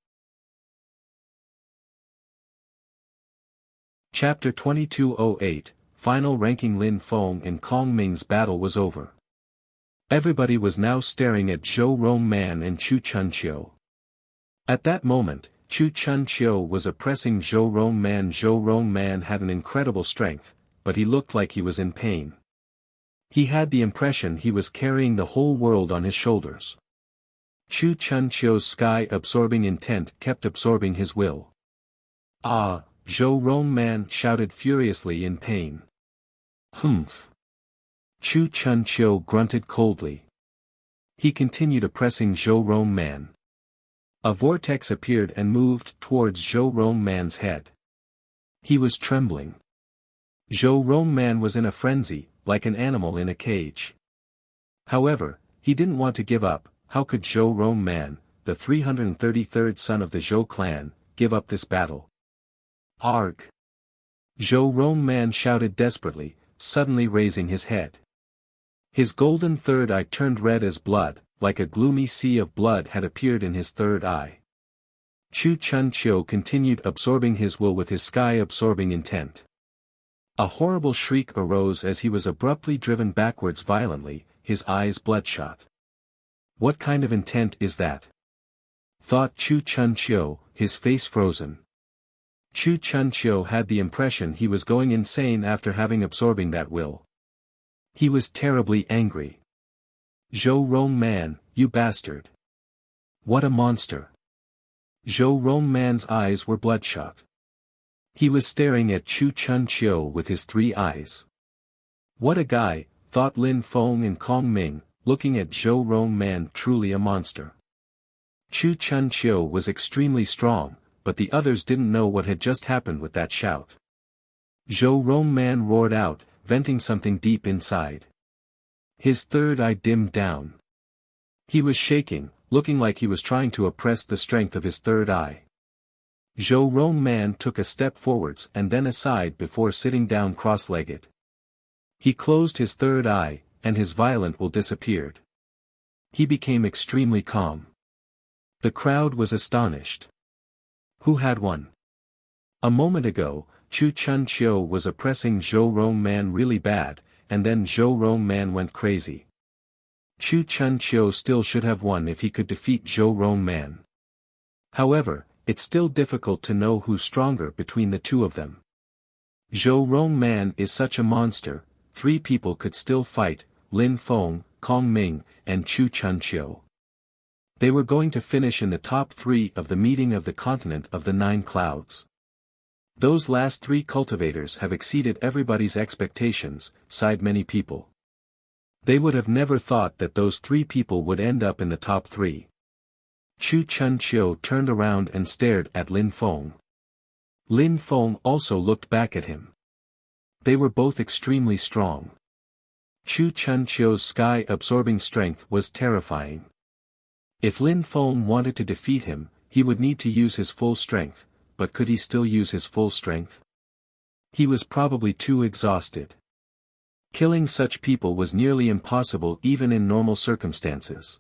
Chapter 2208, Final ranking. Lin Feng and Kong Ming's battle was over. Everybody was now staring at Zhou Rong Man and Chu Chun Chiu. At that moment, Chu Chun Chiu was oppressing Zhou Rongman. Zhou Rongman had an incredible strength, but he looked like he was in pain. He had the impression he was carrying the whole world on his shoulders. Chu Chun Chiu's sky-absorbing intent kept absorbing his will. Ah! Zhou Rongman shouted furiously in pain. Humph! Chu Chun Chiu grunted coldly. He continued oppressing Zhou Rongman. A vortex appeared and moved towards Zhou Rongman's head. He was trembling. Zhou Rongman was in a frenzy, like an animal in a cage. However, he didn't want to give up. How could Zhou Rongman, the 333rd son of the Zhou clan, give up this battle? Arg! Zhou Rongman shouted desperately, suddenly raising his head. His golden third eye turned red as blood, like a gloomy sea of blood had appeared in his third eye. Chu Chun Chiu continued absorbing his will with his sky-absorbing intent. A horrible shriek arose as he was abruptly driven backwards violently, his eyes bloodshot. What kind of intent is that? Thought Chu Chun Chiu, his face frozen. Chu Chun Chiu had the impression he was going insane after having absorbing that will. He was terribly angry. Zhou Rongman, you bastard! What a monster! Zhou Rongman's eyes were bloodshot. He was staring at Chu Chun Chiu with his three eyes. What a guy, thought Lin Feng and Kong Ming, looking at Zhou Rongman, truly a monster. Chu Chun Chiu was extremely strong, but the others didn't know what had just happened with that shout. Zhou Rongman roared out, venting something deep inside. His third eye dimmed down. He was shaking, looking like he was trying to oppress the strength of his third eye. Zhou Rongman took a step forwards and then aside before sitting down cross-legged. He closed his third eye, and his violent will disappeared. He became extremely calm. The crowd was astonished. Who had won? A moment ago, Chu Chun Chiu was oppressing Zhou Rongman really bad, and then Zhou Rongman went crazy. Chu Chun Chiu still should have won if he could defeat Zhou Rongman. However, it's still difficult to know who's stronger between the two of them. Zhou Rongman is such a monster, 3 people could still fight, Lin Feng, Kong Ming, and Chu Chun Chiu. They were going to finish in the top 3 of the meeting of the continent of the 9 clouds. Those last 3 cultivators have exceeded everybody's expectations, sighed many people. They would have never thought that those 3 people would end up in the top 3. Chu Chun Chiu turned around and stared at Lin Feng. Lin Feng also looked back at him. They were both extremely strong. Chu Chun Chiu's sky-absorbing strength was terrifying. If Lin Feng wanted to defeat him, he would need to use his full strength, but could he still use his full strength? He was probably too exhausted. Killing such people was nearly impossible even in normal circumstances.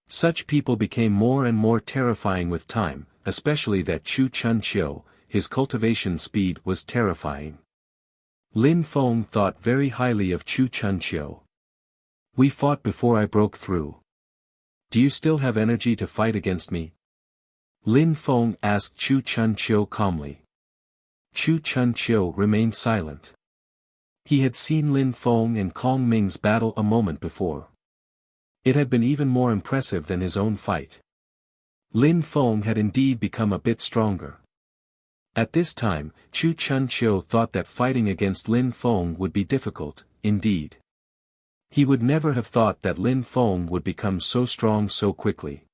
Such people became more and more terrifying with time, especially that Chu Chun Chiu, his cultivation speed was terrifying. Lin Feng thought very highly of Chu Chun Chiu. We fought before I broke through. Do you still have energy to fight against me? Lin Feng asked Chu Chun Chiu calmly. Chu Chun Chiu remained silent. He had seen Lin Feng and Kong Ming's battle a moment before. It had been even more impressive than his own fight. Lin Feng had indeed become a bit stronger. At this time, Chu Chun Chiu thought that fighting against Lin Feng would be difficult, indeed. He would never have thought that Lin Feng would become so strong so quickly.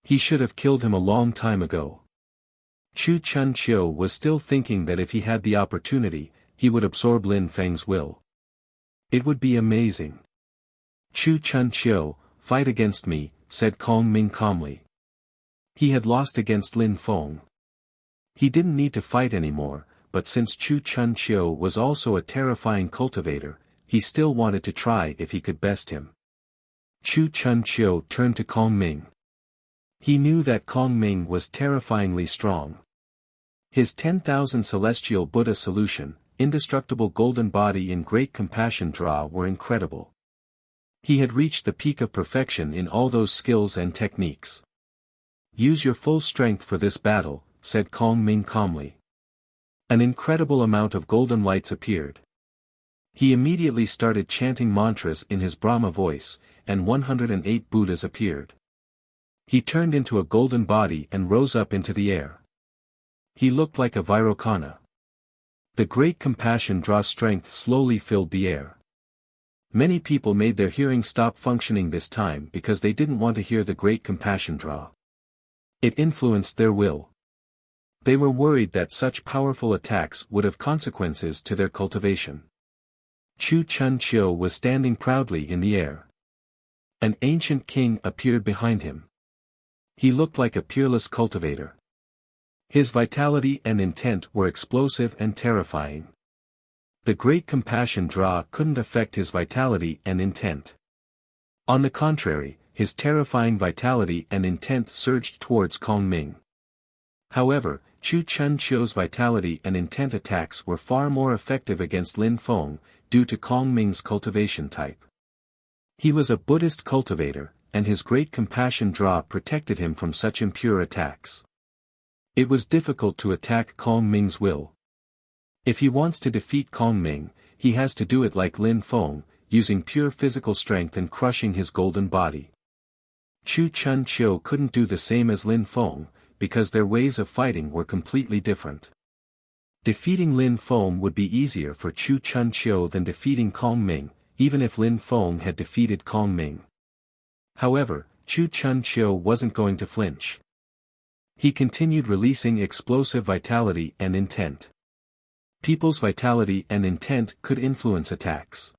He should have killed him a long time ago. Chu Chun Chiu was still thinking that if he had the opportunity, he would absorb Lin Feng's will. It would be amazing. Chu Chun Chiu, fight against me, said Kong Ming calmly. He had lost against Lin Feng. He didn't need to fight anymore, but since Chu Chun Chiu was also a terrifying cultivator, he still wanted to try if he could best him. Chu Chun Chiu turned to Kong Ming. He knew that Kong Ming was terrifyingly strong. His 10,000 celestial Buddha solution, indestructible golden body and great compassion draw were incredible. He had reached the peak of perfection in all those skills and techniques. Use your full strength for this battle, said Kong Ming calmly. An incredible amount of golden lights appeared. He immediately started chanting mantras in his Brahma voice, and 108 Buddhas appeared. He turned into a golden body and rose up into the air. He looked like a Vairocana. The great compassion draw strength slowly filled the air. Many people made their hearing stop functioning this time because they didn't want to hear the great compassion draw. It influenced their will. They were worried that such powerful attacks would have consequences to their cultivation. Chu Chun Chiu was standing proudly in the air. An ancient king appeared behind him. He looked like a peerless cultivator. His vitality and intent were explosive and terrifying. The great compassion draw couldn't affect his vitality and intent. On the contrary, his terrifying vitality and intent surged towards Kong Ming. However, Chu Chun Chiu's vitality and intent attacks were far more effective against Lin Feng, due to Kong Ming's cultivation type. He was a Buddhist cultivator, and his great compassion draw protected him from such impure attacks. It was difficult to attack Kong Ming's will. If he wants to defeat Kong Ming, he has to do it like Lin Feng, using pure physical strength and crushing his golden body. Chu Chun Chiu couldn't do the same as Lin Feng, because their ways of fighting were completely different. Defeating Lin Feng would be easier for Chu Chun Chiu than defeating Kong Ming, even if Lin Feng had defeated Kong Ming. However, Chu Chun Chiu wasn't going to flinch. He continued releasing explosive vitality and intent. People's vitality and intent could influence attacks.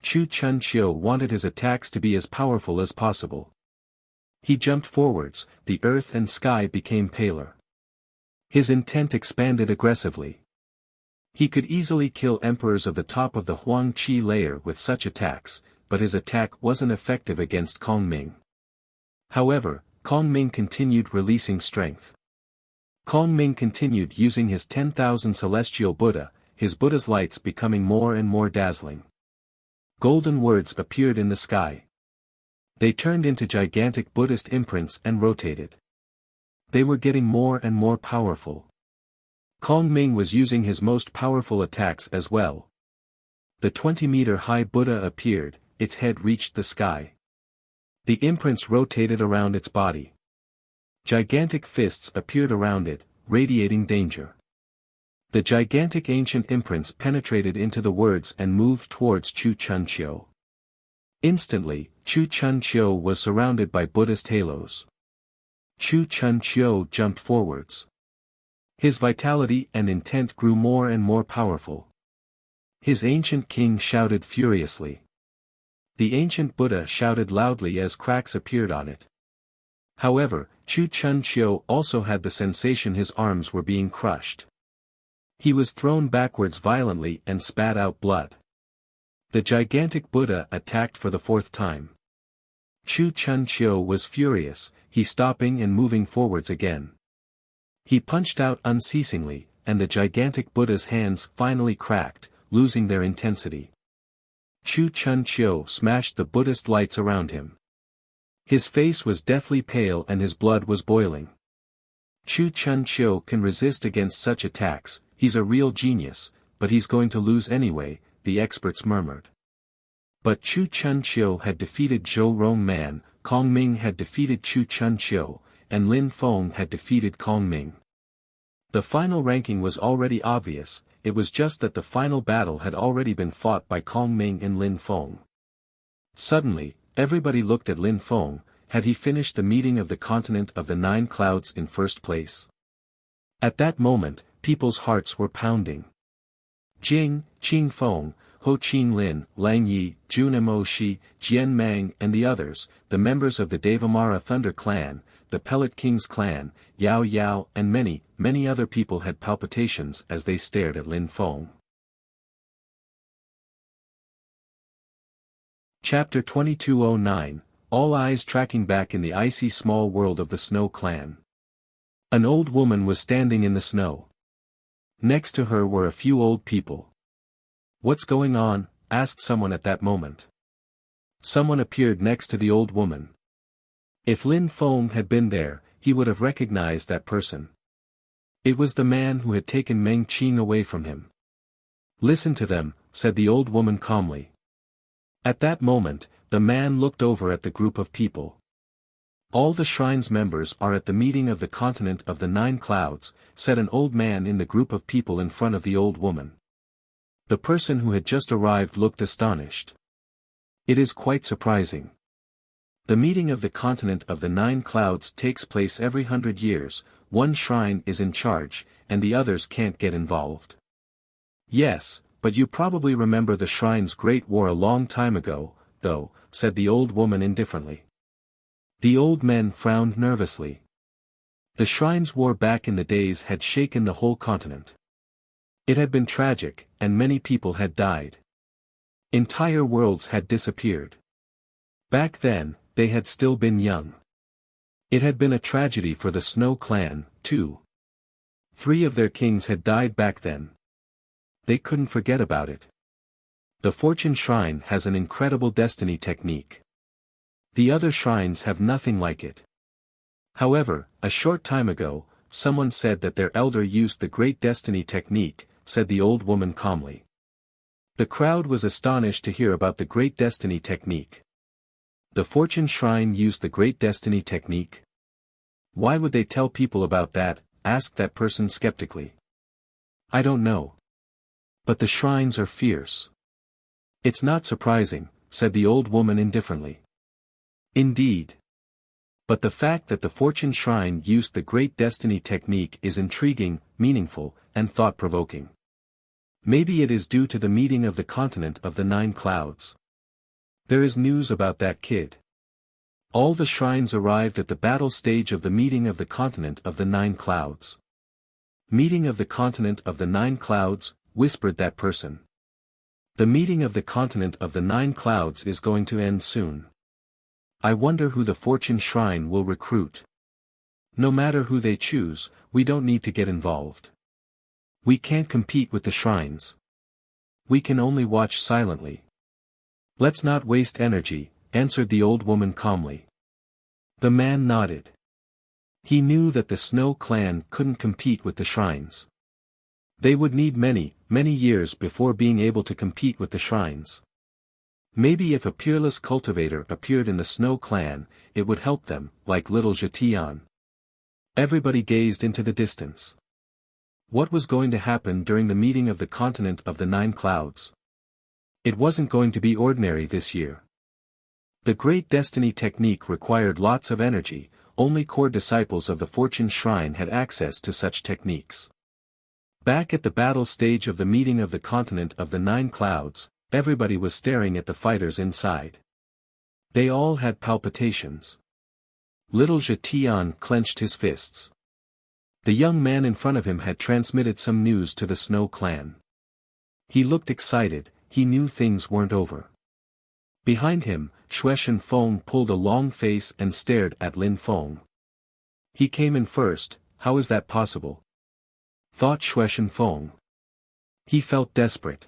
Chu Chun Chiu wanted his attacks to be as powerful as possible. He jumped forwards, the earth and sky became paler. His intent expanded aggressively. He could easily kill emperors of the top of the Huang Qi layer with such attacks, but his attack wasn't effective against Kong Ming. However, Kong Ming continued releasing strength. Kong Ming continued using his 10,000 celestial Buddha, his Buddha's lights becoming more and more dazzling. Golden words appeared in the sky. They turned into gigantic Buddhist imprints and rotated. They were getting more and more powerful. Kong Ming was using his most powerful attacks as well. The 20-meter-high Buddha appeared, its head reached the sky. The imprints rotated around its body. Gigantic fists appeared around it, radiating danger. The gigantic ancient imprints penetrated into the words and moved towards Chu Chun Chiu. Instantly, Chu Chun Chiu was surrounded by Buddhist halos. Chu Chun Chiu jumped forwards. His vitality and intent grew more and more powerful. His ancient king shouted furiously. The ancient Buddha shouted loudly as cracks appeared on it. However, Chu Chun Chiu also had the sensation his arms were being crushed. He was thrown backwards violently and spat out blood. The gigantic Buddha attacked for the fourth time. Chu Chun Chiu was furious, he stopping and moving forwards again. He punched out unceasingly, and the gigantic Buddha's hands finally cracked, losing their intensity. Chu Chun Chiu smashed the Buddhist lights around him. His face was deathly pale and his blood was boiling. Chu Chun Chiu can resist against such attacks, he's a real genius, but he's going to lose anyway, the experts murmured. But Chu Chun Chiu had defeated Zhou Rong Man, Kong Ming had defeated Chu Chun Chiu, and Lin Feng had defeated Kong Ming. The final ranking was already obvious, it was just that the final battle had already been fought by Kong Ming and Lin Feng. Suddenly, everybody looked at Lin Feng. Had he finished the meeting of the continent of the 9 clouds in first place? At that moment, people's hearts were pounding. Jing, Qing Feng, Ho Qing Lin, Lang Yi, Jun Mo Shi, Jian Mang and the others, the members of the Devamara Thunder clan, the Pellet King's clan, Yao Yao and many, many other people had palpitations as they stared at Lin Feng. Chapter 2209, all eyes tracking back in the icy small world of the Snow Clan. An old woman was standing in the snow. Next to her were a few old people. "What's going on?" asked someone at that moment. Someone appeared next to the old woman. If Lin Feng had been there, he would have recognized that person. It was the man who had taken Meng Qing away from him. "Listen to them," said the old woman calmly. At that moment, the man looked over at the group of people. "All the shrine's members are at the meeting of the continent of the 9 clouds," said an old man in the group of people in front of the old woman. The person who had just arrived looked astonished. "It is quite surprising. The meeting of the continent of the 9 clouds takes place every 100 years, one shrine is in charge, and the others can't get involved." "Yes, but you probably remember the shrine's great war a long time ago, though," said the old woman indifferently. The old men frowned nervously. The shrine's war back in the days had shaken the whole continent. It had been tragic, and many people had died. Entire worlds had disappeared. Back then, they had still been young. It had been a tragedy for the Snow Clan, too. 3 of their kings had died back then. They couldn't forget about it. The Fortune Shrine has an incredible destiny technique. The other shrines have nothing like it. However, a short time ago, someone said that their elder used the Great Destiny technique, said the old woman calmly. The crowd was astonished to hear about the Great Destiny technique. The Fortune Shrine used the Great Destiny technique? Why would they tell people about that? Asked that person skeptically. "I don't know. But the shrines are fierce." "It's not surprising," said the old woman indifferently. "Indeed. But the fact that the Fortune Shrine used the Great Destiny technique is intriguing, meaningful, and thought-provoking. Maybe it is due to the meeting of the continent of the 9 clouds. There is news about that kid." All the shrines arrived at the battle stage of the meeting of the continent of the 9 clouds. "Meeting of the continent of the 9 clouds," whispered that person. "The meeting of the continent of the 9 clouds is going to end soon. I wonder who the Fortune Shrine will recruit. No matter who they choose, we don't need to get involved. We can't compete with the shrines. We can only watch silently." "Let's not waste energy," answered the old woman calmly. The man nodded. He knew that the Snow Clan couldn't compete with the shrines. They would need many, many years before being able to compete with the shrines. Maybe if a peerless cultivator appeared in the Snow Clan, it would help them, like little Zetian. Everybody gazed into the distance. What was going to happen during the meeting of the continent of the 9 clouds? It wasn't going to be ordinary this year. The Great Destiny technique required lots of energy, only core disciples of the Fortune Shrine had access to such techniques. Back at the battle stage of the meeting of the continent of the 9 clouds, everybody was staring at the fighters inside. They all had palpitations. Little Zetian clenched his fists. The young man in front of him had transmitted some news to the Snow Clan. He looked excited, he knew things weren't over. Behind him, Xue Shenfeng pulled a long face and stared at Lin Feng. "He came in first, how is that possible?" thought Xue Shenfeng. He felt desperate.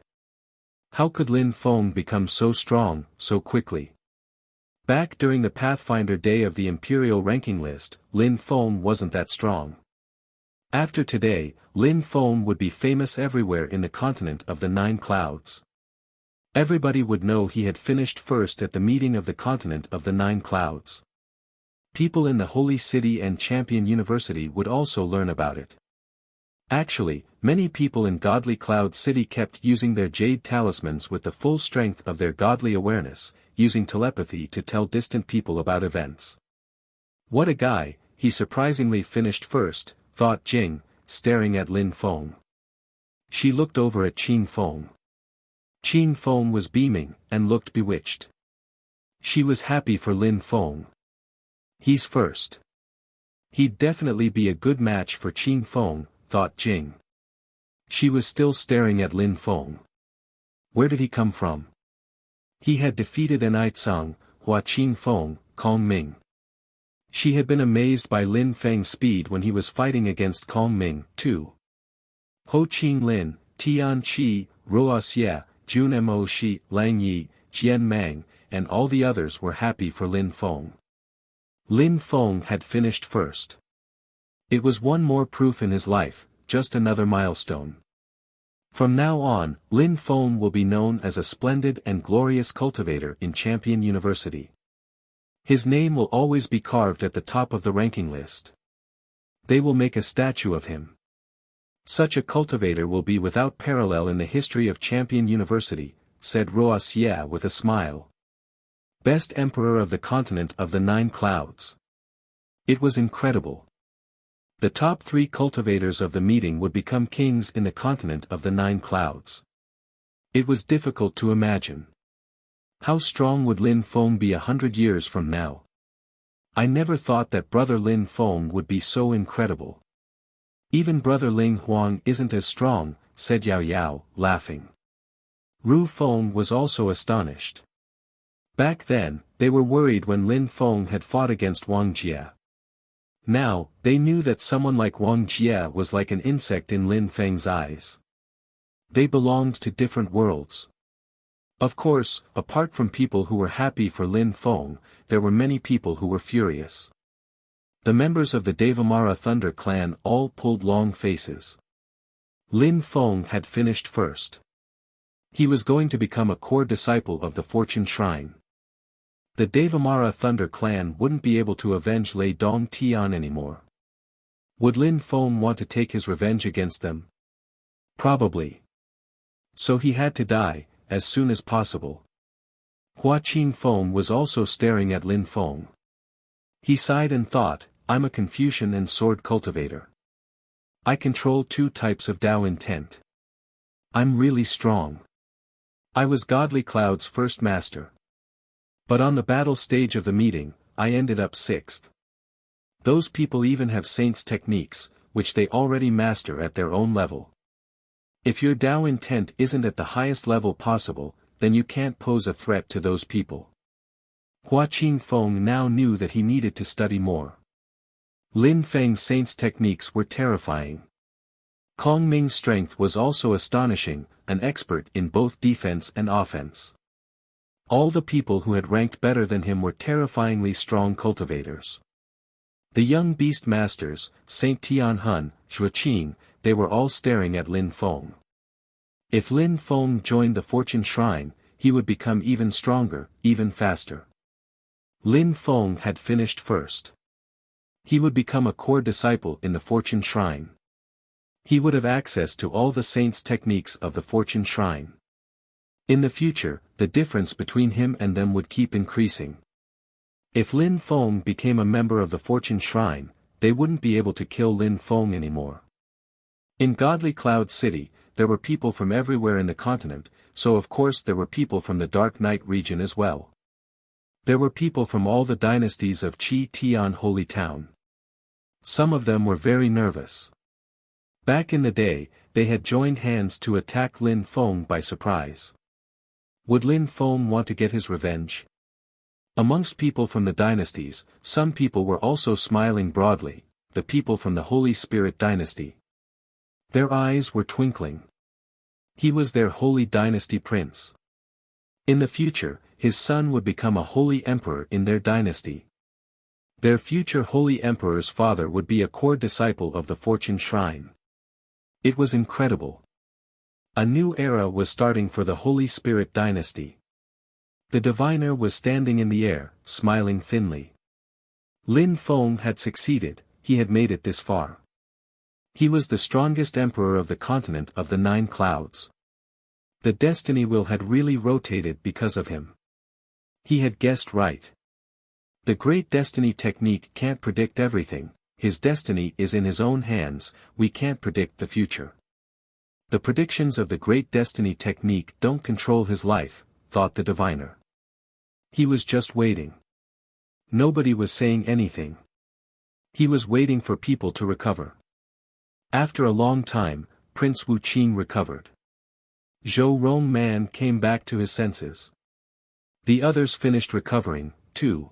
How could Lin Feng become so strong, so quickly? Back during the Pathfinder day of the Imperial ranking list, Lin Feng wasn't that strong. After today, Lin Feng would be famous everywhere in the continent of the 9 clouds. Everybody would know he had finished first at the meeting of the continent of the 9 clouds. People in the Holy City and Champion University would also learn about it. Actually, many people in Godly Cloud City kept using their jade talismans with the full strength of their godly awareness, using telepathy to tell distant people about events. What a guy, he surprisingly finished first, thought Jing, staring at Lin Feng. She looked over at Qin Feng. Qin Feng was beaming, and looked bewitched. She was happy for Lin Feng. He's first. He'd definitely be a good match for Qin Feng, thought Jing. She was still staring at Lin Feng. Where did he come from? He had defeated Anicang, Hua Qin Feng, Kong Ming. She had been amazed by Lin Feng's speed when he was fighting against Kong Ming, too. Ho Qing Lin, Tian Qi, Ruo Xie, Jun Mo Shi, Lang Yi, Jian Mang, and all the others were happy for Lin Feng. Lin Feng had finished first. It was one more proof in his life, just another milestone. From now on, Lin Feng will be known as a splendid and glorious cultivator in Champion University. His name will always be carved at the top of the ranking list. They will make a statue of him. Such a cultivator will be without parallel in the history of Champion University, said Wuxia with a smile. Best Emperor of the Continent of the Nine Clouds. It was incredible. The top 3 cultivators of the meeting would become kings in the continent of the Nine Clouds. It was difficult to imagine. How strong would Lin Feng be 100 years from now? I never thought that brother Lin Feng would be so incredible. Even brother Ling Huang isn't as strong, said Yao Yao, laughing. Ru Feng was also astonished. Back then, they were worried when Lin Feng had fought against Wang Jie. Now, they knew that someone like Wang Jie was like an insect in Lin Feng's eyes. They belonged to different worlds. Of course, apart from people who were happy for Lin Feng, there were many people who were furious. The members of the Devamara Thunder clan all pulled long faces. Lin Feng had finished first. He was going to become a core disciple of the Fortune Shrine. The Devamara Thunder clan wouldn't be able to avenge Lei Dong Tian anymore. Would Lin Feng want to take his revenge against them? Probably. So he had to die, as soon as possible. Hua Qin Feng was also staring at Lin Feng. He sighed and thought, I'm a Confucian and sword cultivator. I control 2 types of Tao intent. I'm really strong. I was Godly Cloud's first master. But on the battle stage of the meeting, I ended up 6th. Those people even have saints' techniques, which they already master at their own level. If your Tao intent isn't at the highest level possible, then you can't pose a threat to those people. Hua Qin Feng now knew that he needed to study more. Lin Feng's saints' techniques were terrifying. Kong Ming's strength was also astonishing, an expert in both defense and offense. All the people who had ranked better than him were terrifyingly strong cultivators. The young beast masters, Saint Tian Hun, Zhe Qing, they were all staring at Lin Feng. If Lin Feng joined the Fortune Shrine, he would become even stronger, even faster. Lin Feng had finished first. He would become a core disciple in the Fortune Shrine. He would have access to all the saints' techniques of the Fortune Shrine. In the future, the difference between him and them would keep increasing. If Lin Feng became a member of the Fortune Shrine, they wouldn't be able to kill Lin Feng anymore. In Godly Cloud City, there were people from everywhere in the continent, so of course there were people from the Dark Night region as well. There were people from all the dynasties of Qi Tian Holy Town. Some of them were very nervous. Back in the day, they had joined hands to attack Lin Feng by surprise. Would Lin Feng want to get his revenge? Amongst people from the dynasties, some people were also smiling broadly, the people from the Holy Spirit dynasty. Their eyes were twinkling. He was their holy dynasty prince. In the future, his son would become a holy emperor in their dynasty. Their future holy emperor's father would be a core disciple of the Fortune Shrine. It was incredible. A new era was starting for the Holy Spirit dynasty. The diviner was standing in the air, smiling thinly. Lin Feng had succeeded, he had made it this far. He was the strongest emperor of the continent of the Nine Clouds. The destiny wheel had really rotated because of him. He had guessed right. The great destiny technique can't predict everything, his destiny is in his own hands, we can't predict the future. The predictions of the great destiny technique don't control his life, thought the diviner. He was just waiting. Nobody was saying anything. He was waiting for people to recover. After a long time, Prince Wu Qing recovered. Zhou Rong Man came back to his senses. The others finished recovering, too.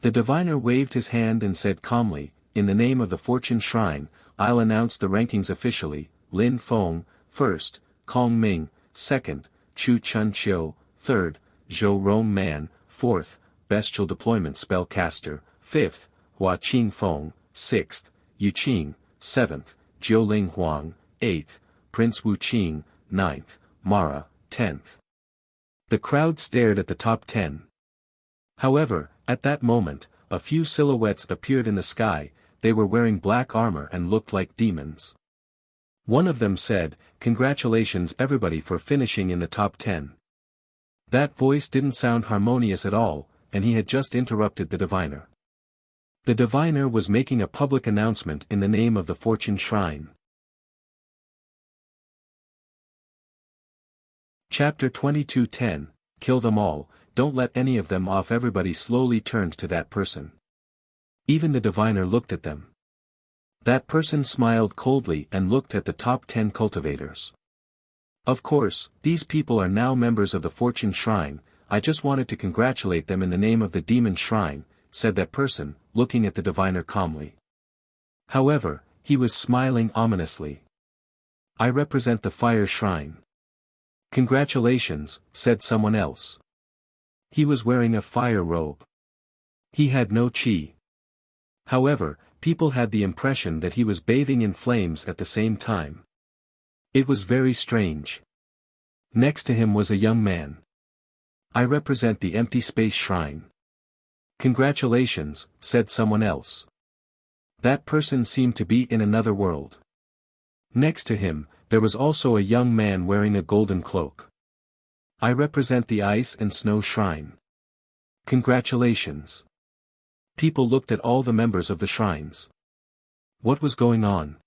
The diviner waved his hand and said calmly, in the name of the Fortune Shrine, I'll announce the rankings officially. Lin Feng, 1st, Kong Ming, 2nd, Chu Chun Qiu, 3rd, Zhou Rong Man, 4th, Bestial Deployment Spellcaster, 5th, Hua Qing Feng, 6th, Yuqing, 7th, Jiuling Huang, 8th, Prince Wuqing, 9th, Mara, 10th. The crowd stared at the top 10. However, at that moment, a few silhouettes appeared in the sky. They were wearing black armor and looked like demons. One of them said, "Congratulations everybody for finishing in the top 10. That voice didn't sound harmonious at all, and he had just interrupted the diviner. The diviner was making a public announcement in the name of the Fortune Shrine. Chapter 22:10, Kill them all, don't let any of them off. Everybody slowly turned to that person. Even the diviner looked at them. That person smiled coldly and looked at the top 10 cultivators. Of course, these people are now members of the Fortune Shrine. I just wanted to congratulate them in the name of the Demon Shrine, said that person, looking at the diviner calmly. However, he was smiling ominously. I represent the Fire Shrine. Congratulations, said someone else. He was wearing a fire robe. He had no chi. However, people had the impression that he was bathing in flames at the same time. It was very strange. Next to him was a young man. I represent the Empty Space Shrine. Congratulations, said someone else. That person seemed to be in another world. Next to him, there was also a young man wearing a golden cloak. I represent the Ice and Snow Shrine. Congratulations. People looked at all the members of the shrines. What was going on?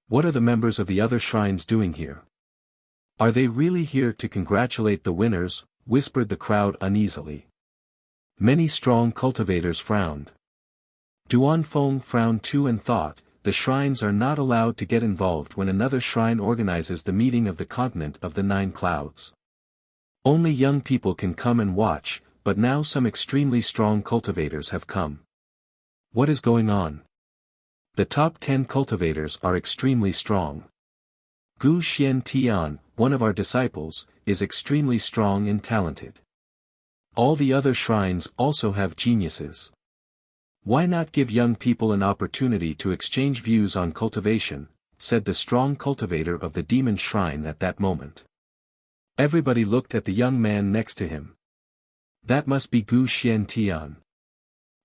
What are the members of the other shrines doing here? Are they really here to congratulate the winners? Whispered the crowd uneasily. Many strong cultivators frowned. Duanfeng frowned too and thought, the shrines are not allowed to get involved when another shrine organizes the meeting of the continent of the 9 clouds. Only young people can come and watch, but now some extremely strong cultivators have come. What is going on? The top 10 cultivators are extremely strong. Gu Xian Tian, one of our disciples, is extremely strong and talented. All the other shrines also have geniuses. Why not give young people an opportunity to exchange views on cultivation, said the strong cultivator of the Demon Shrine at that moment. Everybody looked at the young man next to him. That must be Gu Xian Tian.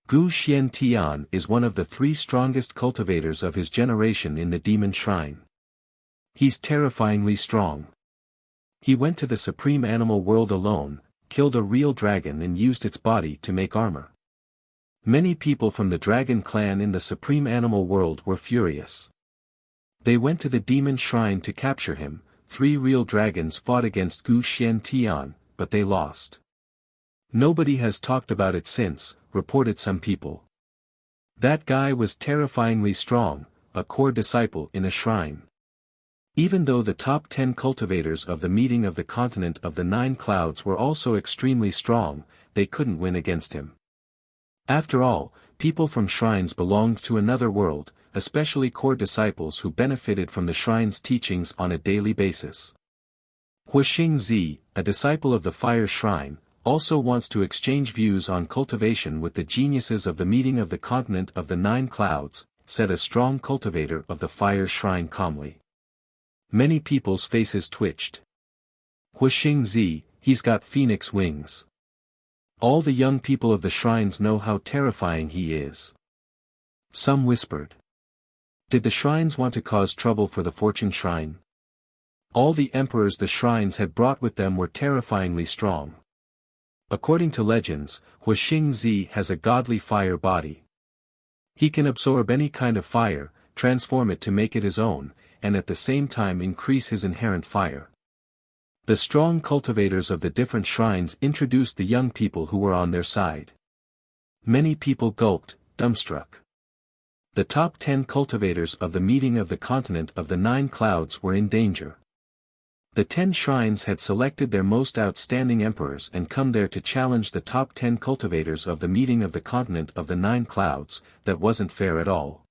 Gu Xian Tian is one of the 3 strongest cultivators of his generation in the Demon Shrine. He's terrifyingly strong. He went to the Supreme Animal World alone, killed a real dragon and used its body to make armor. Many people from the dragon clan in the Supreme Animal World were furious. They went to the Demon Shrine to capture him. 3 real dragons fought against Gu Xian Tian, but they lost. Nobody has talked about it since, reported some people. That guy was terrifyingly strong, a core disciple in a shrine. Even though the top 10 cultivators of the meeting of the continent of the 9 clouds were also extremely strong, they couldn't win against him. After all, people from shrines belonged to another world, especially core disciples who benefited from the shrine's teachings on a daily basis. Huixing Zi, a disciple of the Fire Shrine, also wants to exchange views on cultivation with the geniuses of the meeting of the continent of the 9 clouds, said a strong cultivator of the Fire Shrine calmly. Many people's faces twitched. Huixing Zi, he's got phoenix wings. All the young people of the shrines know how terrifying he is. Some whispered. Did the shrines want to cause trouble for the Fortune Shrine? All the emperors the shrines had brought with them were terrifyingly strong. According to legends, Huixing Zi has a godly fire body. He can absorb any kind of fire, transform it to make it his own, and at the same time increase his inherent fire. The strong cultivators of the different shrines introduced the young people who were on their side. Many people gulped, dumbstruck. The top 10 cultivators of the meeting of the continent of the 9 clouds were in danger. The 10 shrines had selected their most outstanding emperors and come there to challenge the top 10 cultivators of the meeting of the continent of the 9 clouds. That wasn't fair at all.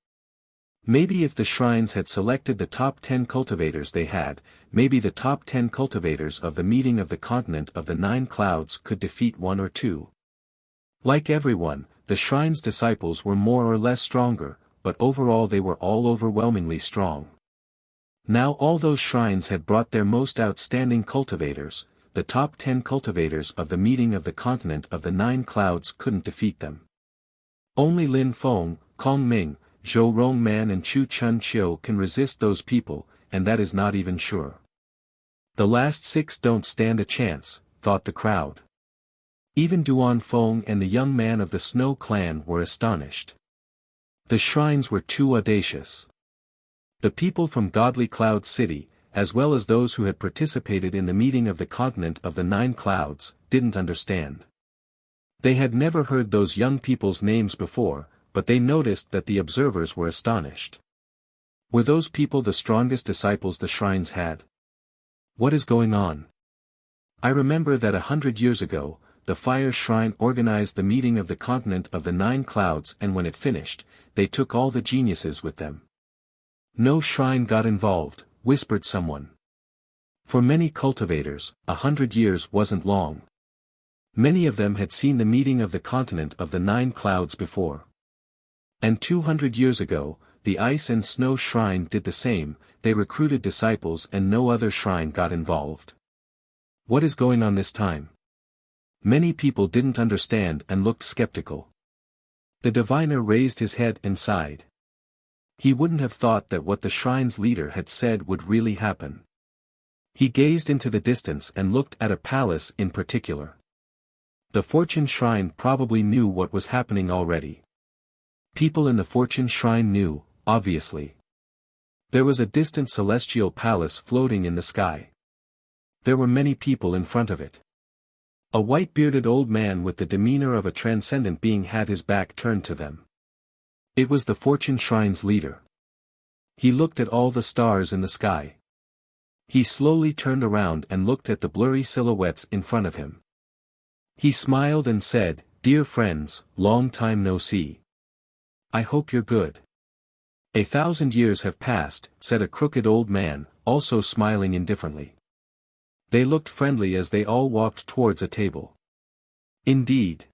Maybe if the shrines had selected the top 10 cultivators they had, maybe the top 10 cultivators of the meeting of the continent of the 9 clouds could defeat 1 or 2. Like everyone, the shrine's disciples were more or less stronger, but overall they were all overwhelmingly strong. Now all those shrines had brought their most outstanding cultivators. The top 10 cultivators of the meeting of the continent of the 9 clouds couldn't defeat them. Only Lin Feng, Kong Ming, Zhou Rongman and Chu Chun Chiu can resist those people, and that is not even sure. The last 6 don't stand a chance, thought the crowd. Even Duan Feng and the young man of the Snow Clan were astonished. The shrines were too audacious. The people from Godly Cloud City, as well as those who had participated in the meeting of the continent of the 9 clouds, didn't understand. They had never heard those young people's names before, but they noticed that the observers were astonished. Were those people the strongest disciples the shrines had? What is going on? I remember that 100 years ago, the Fire Shrine organized the meeting of the continent of the 9 clouds, and when it finished, they took all the geniuses with them. No shrine got involved, whispered someone. For many cultivators, 100 years wasn't long. Many of them had seen the meeting of the continent of the 9 clouds before. And 200 years ago, the Ice and Snow Shrine did the same. They recruited disciples and no other shrine got involved. What is going on this time? Many people didn't understand and looked skeptical. The diviner raised his head and sighed. He wouldn't have thought that what the shrine's leader had said would really happen. He gazed into the distance and looked at a palace in particular. The Fortune Shrine probably knew what was happening already. People in the Fortune Shrine knew, obviously. There was a distant celestial palace floating in the sky. There were many people in front of it. A white-bearded old man with the demeanor of a transcendent being had his back turned to them. It was the Fortune Shrine's leader. He looked at all the stars in the sky. He slowly turned around and looked at the blurry silhouettes in front of him. He smiled and said, "Dear friends, long time no see. I hope you're good." 1,000 years have passed, said a crooked old man, also smiling indifferently. They looked friendly as they all walked towards a table. Indeed.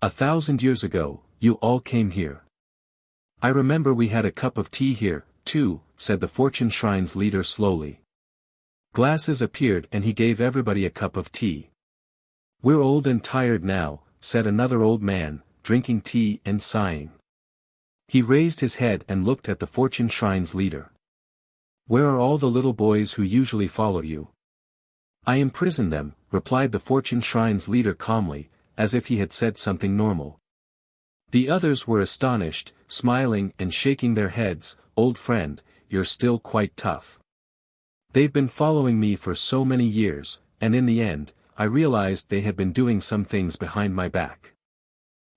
1,000 years ago, you all came here. I remember we had a cup of tea here, too, said the Fortune Shrine's leader slowly. Glasses appeared and he gave everybody a cup of tea. We're old and tired now, said another old man, drinking tea and sighing. He raised his head and looked at the Fortune Shrine's leader. Where are all the little boys who usually follow you? I imprisoned them, replied the Fortune Shrine's leader calmly, as if he had said something normal. The others were astonished, smiling and shaking their heads. Old friend, you're still quite tough. They've been following me for so many years, and in the end, I realized they had been doing some things behind my back.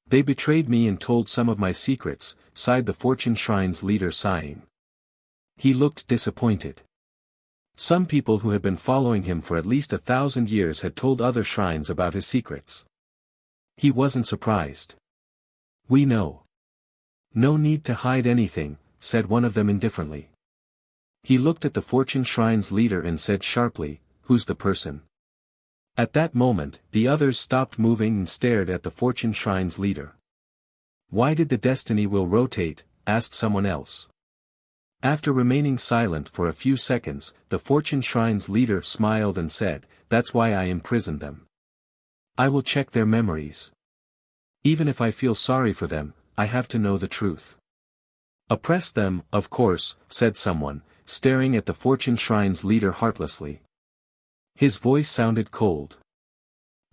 They betrayed me and told some of my secrets, sighed the Fortune Shrine's leader sighing. He looked disappointed. Some people who had been following him for at least 1,000 years had told other shrines about his secrets. He wasn't surprised. We know. No need to hide anything, said one of them indifferently. He looked at the Fortune Shrine's leader and said sharply, "Who's the person?" At that moment, the others stopped moving and stared at the Fortune Shrine's leader. Why did the destiny wheel rotate? Asked someone else. After remaining silent for a few seconds, the Fortune Shrine's leader smiled and said, "That's why I imprisoned them. I will check their memories. Even if I feel sorry for them, I have to know the truth." Oppress them, of course, said someone, staring at the Fortune Shrine's leader heartlessly. His voice sounded cold.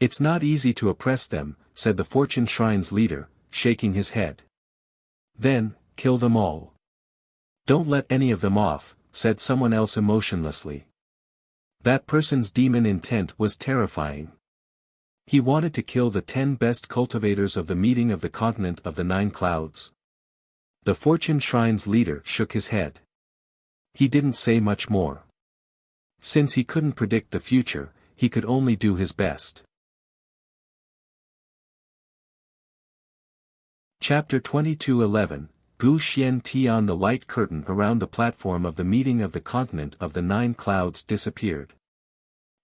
It's not easy to oppress them, said the Fortune Shrine's leader, shaking his head. Then, kill them all. Don't let any of them off, said someone else emotionlessly. That person's demon intent was terrifying. He wanted to kill the 10 best cultivators of the meeting of the continent of the 9 clouds. The Fortune Shrine's leader shook his head. He didn't say much more. Since he couldn't predict the future, he could only do his best. Chapter 22:11, Gu Xian Tian. The light curtain around the platform of the meeting of the continent of the 9 clouds disappeared.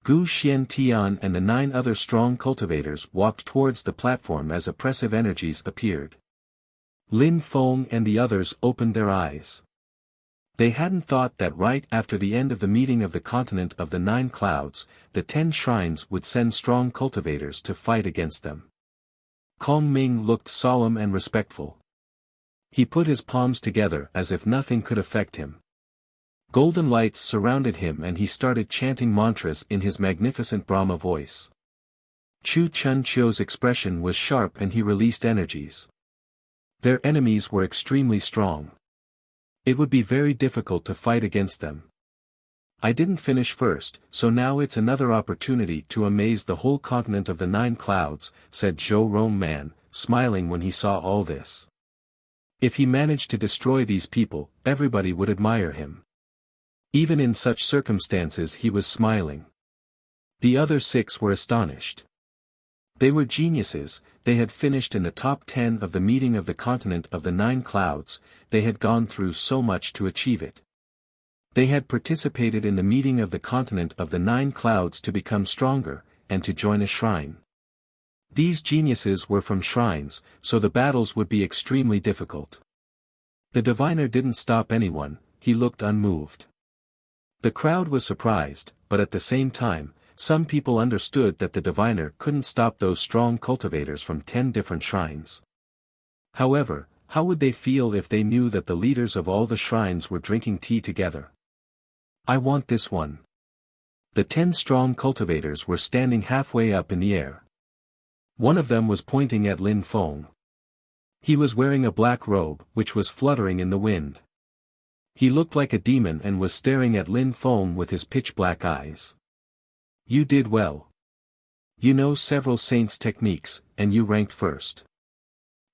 Gu Xian Tian and the 9 other strong cultivators walked towards the platform as oppressive energies appeared. Lin Feng and the others opened their eyes. They hadn't thought that right after the end of the meeting of the continent of the 9 clouds, the 10 shrines would send strong cultivators to fight against them. Kong Ming looked solemn and respectful. He put his palms together as if nothing could affect him. Golden lights surrounded him and he started chanting mantras in his magnificent Brahma voice. Chu Chun Chio's expression was sharp and he released energies. Their enemies were extremely strong. It would be very difficult to fight against them. I didn't finish first, so now it's another opportunity to amaze the whole continent of the 9 clouds, said Zhou Rong Man, smiling when he saw all this. If he managed to destroy these people, everybody would admire him. Even in such circumstances he was smiling. The other 6 were astonished. They were geniuses, they had finished in the top 10 of the meeting of the continent of the 9 clouds, they had gone through so much to achieve it. They had participated in the meeting of the continent of the 9 clouds to become stronger, and to join a shrine. These geniuses were from shrines, so the battles would be extremely difficult. The diviner didn't stop anyone, he looked unmoved. The crowd was surprised, but at the same time, some people understood that the diviner couldn't stop those strong cultivators from 10 different shrines. However, how would they feel if they knew that the leaders of all the shrines were drinking tea together? I want this one. The 10 strong cultivators were standing halfway up in the air. One of them was pointing at Lin Feng. He was wearing a black robe, which was fluttering in the wind. He looked like a demon and was staring at Lin Feng with his pitch-black eyes. You did well. You know several saints' techniques, and you ranked first.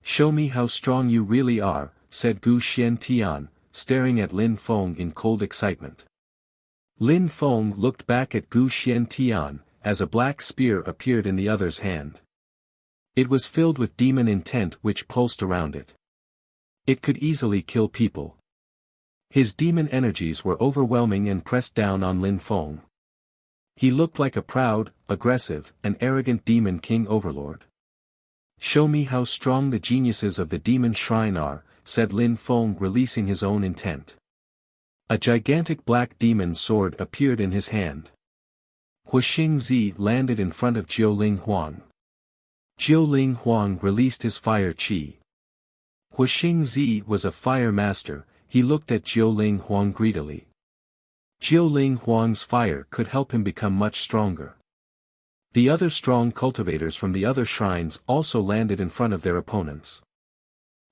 Show me how strong you really are, said Gu Xiantian, staring at Lin Feng in cold excitement. Lin Feng looked back at Gu Xiantian, as a black spear appeared in the other's hand. It was filled with demon intent which pulsed around it. It could easily kill people. His demon energies were overwhelming and pressed down on Lin Feng. He looked like a proud, aggressive, and arrogant demon king overlord. Show me how strong the geniuses of the demon shrine are, said Lin Feng, releasing his own intent. A gigantic black demon sword appeared in his hand. Huixing Zi landed in front of Jiuling Huang. Jiuling Huang released his fire chi. Huixing Zi was a fire master, he looked at Jiuling Huang greedily. Jiuling Huang's fire could help him become much stronger. The other strong cultivators from the other shrines also landed in front of their opponents.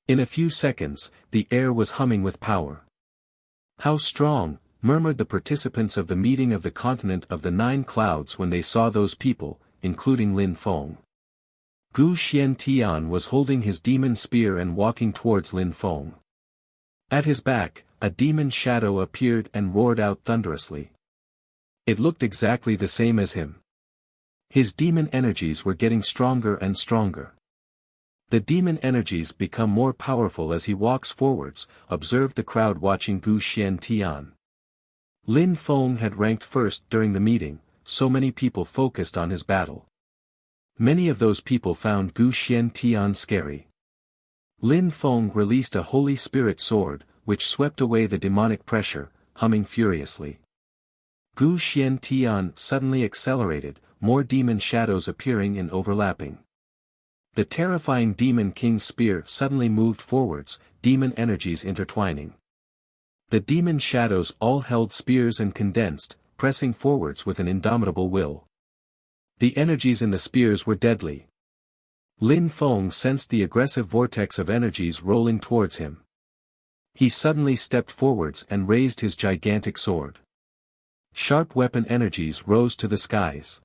In a few seconds, the air was humming with power. How strong, murmured the participants of the meeting of the continent of the 9 clouds when they saw those people, including Lin Feng. Gu Xiantian was holding his demon spear and walking towards Lin Feng. At his back, a demon shadow appeared and roared out thunderously. It looked exactly the same as him. His demon energies were getting stronger and stronger. The demon energies become more powerful as he walks forwards, observed the crowd watching Gu Xiantian. Lin Feng had ranked first during the meeting, so many people focused on his battle. Many of those people found Gu Xiantian scary. Lin Feng released a Holy Spirit sword, which swept away the demonic pressure, humming furiously. Gu Xiantian suddenly accelerated, more demon shadows appearing and overlapping. The terrifying Demon King's spear suddenly moved forwards, demon energies intertwining. The demon shadows all held spears and condensed, pressing forwards with an indomitable will. The energies in the spears were deadly. Lin Feng sensed the aggressive vortex of energies rolling towards him. He suddenly stepped forwards and raised his gigantic sword. Sharp weapon energies rose to the skies.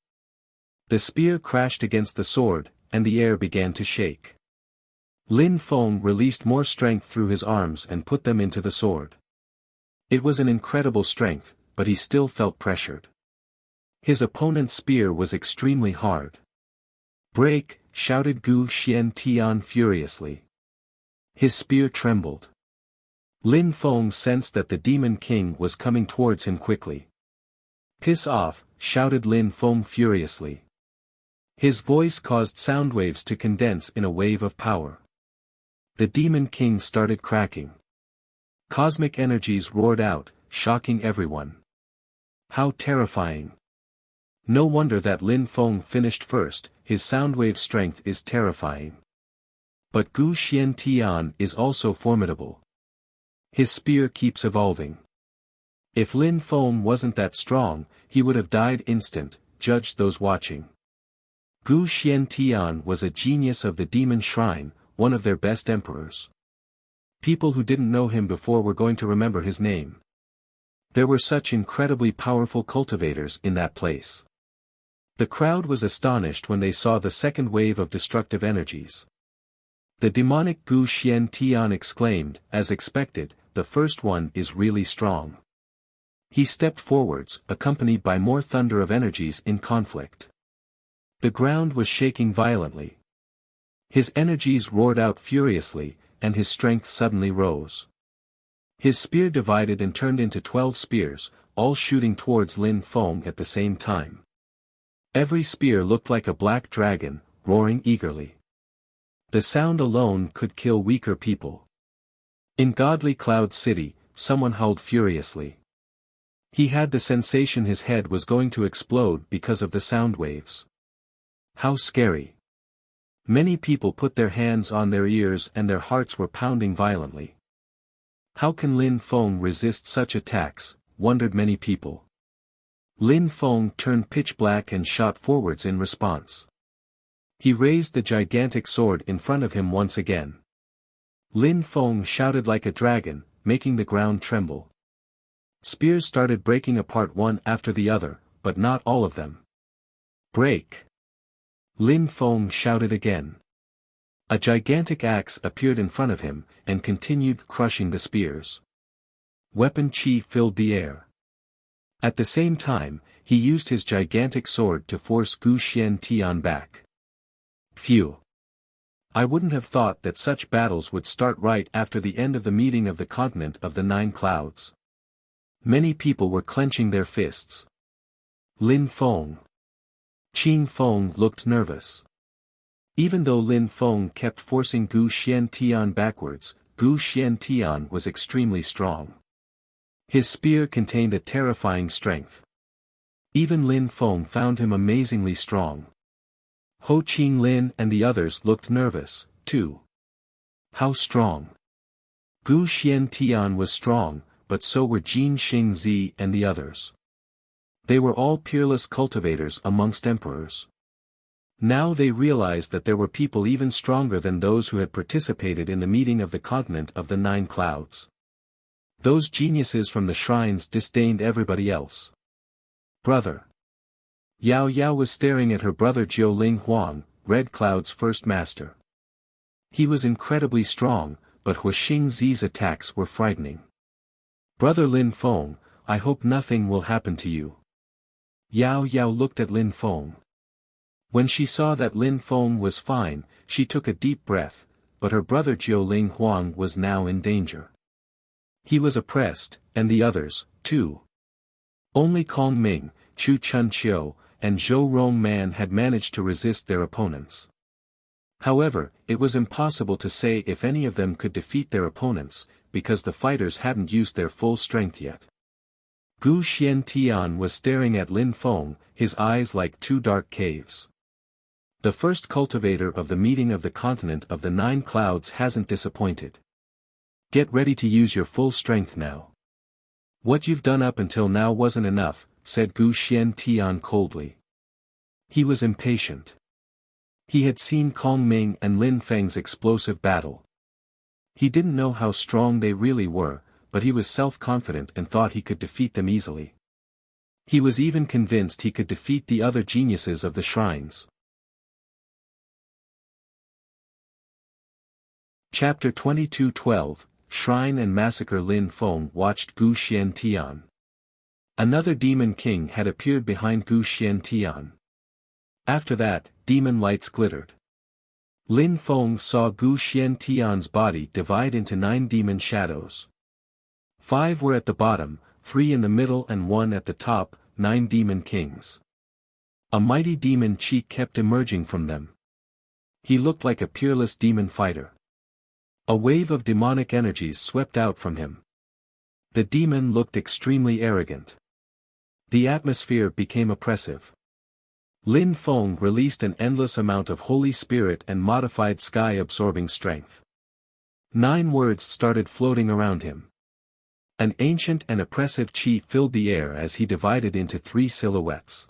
The spear crashed against the sword, and the air began to shake. Lin Feng released more strength through his arms and put them into the sword. It was an incredible strength, but he still felt pressured. His opponent's spear was extremely hard. "Break!" shouted Gu Xiantian furiously. His spear trembled. Lin Feng sensed that the Demon King was coming towards him quickly. "Piss off!" shouted Lin Feng furiously. His voice caused sound waves to condense in a wave of power. The Demon King started cracking. Cosmic energies roared out, shocking everyone. How terrifying. No wonder that Lin Feng finished first, his soundwave strength is terrifying. But Gu Xiantian is also formidable. His spear keeps evolving. If Lin Feng wasn't that strong, he would have died instant, judged those watching. Gu Xiantian was a genius of the Demon Shrine, one of their best emperors. People who didn't know him before were going to remember his name. There were such incredibly powerful cultivators in that place. The crowd was astonished when they saw the second wave of destructive energies. The demonic Gu Xiantian exclaimed, as expected, the first one is really strong. He stepped forwards, accompanied by more thunder of energies in conflict. The ground was shaking violently. His energies roared out furiously, and his strength suddenly rose. His spear divided and turned into 12 spears, all shooting towards Lin Feng at the same time. Every spear looked like a black dragon, roaring eagerly. The sound alone could kill weaker people. In Godly Cloud City, someone howled furiously. He had the sensation his head was going to explode because of the sound waves. How scary. Many people put their hands on their ears and their hearts were pounding violently. How can Lin Feng resist such attacks, wondered many people. Lin Feng turned pitch black and shot forwards in response. He raised the gigantic sword in front of him once again. Lin Feng shouted like a dragon, making the ground tremble. Spears started breaking apart one after the other, but not all of them. Break! Lin Feng shouted again. A gigantic axe appeared in front of him, and continued crushing the spears. Weapon chi filled the air. At the same time, he used his gigantic sword to force Gu Xiantian back. Phew! I wouldn't have thought that such battles would start right after the end of the meeting of the continent of the 9 clouds. Many people were clenching their fists. Lin Feng. Qing Feng looked nervous. Even though Lin Feng kept forcing Gu Xiantian backwards, Gu Xiantian was extremely strong. His spear contained a terrifying strength. Even Lin Feng found him amazingly strong. Ho Qing Lin and the others looked nervous, too. How strong? Gu Xiantian was strong, but so were Jin Xingzi and the others. They were all peerless cultivators amongst emperors. Now they realized that there were people even stronger than those who had participated in the meeting of the continent of the 9 clouds. Those geniuses from the shrines disdained everybody else. Brother. Yao Yao was staring at her brother Jiuling Huang, Red Cloud's first master. He was incredibly strong, but Hu Xingzi's attacks were frightening. Brother Lin Feng, I hope nothing will happen to you. Yao Yao looked at Lin Feng. When she saw that Lin Feng was fine, she took a deep breath, but her brother Jiuling Huang was now in danger. He was oppressed, and the others, too. Only Kong Ming, Chu Chunqiu, and Zhou Rongman had managed to resist their opponents. However, it was impossible to say if any of them could defeat their opponents, because the fighters hadn't used their full strength yet. Gu Xiantian was staring at Lin Feng, his eyes like 2 dark caves. The first cultivator of the meeting of the continent of the 9 clouds hasn't disappointed. Get ready to use your full strength now. What you've done up until now wasn't enough, said Gu Xiantian coldly. He was impatient. He had seen Kong Ming and Lin Feng's explosive battle. He didn't know how strong they really were, but he was self-confident and thought he could defeat them easily. He was even convinced he could defeat the other geniuses of the shrines. Chapter 22:12, Shrine and Massacre. Lin Feng watched Gu Xiantian. Another demon king had appeared behind Gu Xiantian. After that, demon lights glittered. Lin Feng saw Gu Xiantian's body divide into 9 demon shadows. 5 were at the bottom, 3 in the middle and 1 at the top, 9 demon kings. A mighty demon chi kept emerging from them. He looked like a peerless demon fighter. A wave of demonic energies swept out from him. The demon looked extremely arrogant. The atmosphere became oppressive. Lin Feng released an endless amount of Holy Spirit and modified sky-absorbing strength. 9 words started floating around him. An ancient and oppressive chi filled the air as he divided into 3 silhouettes.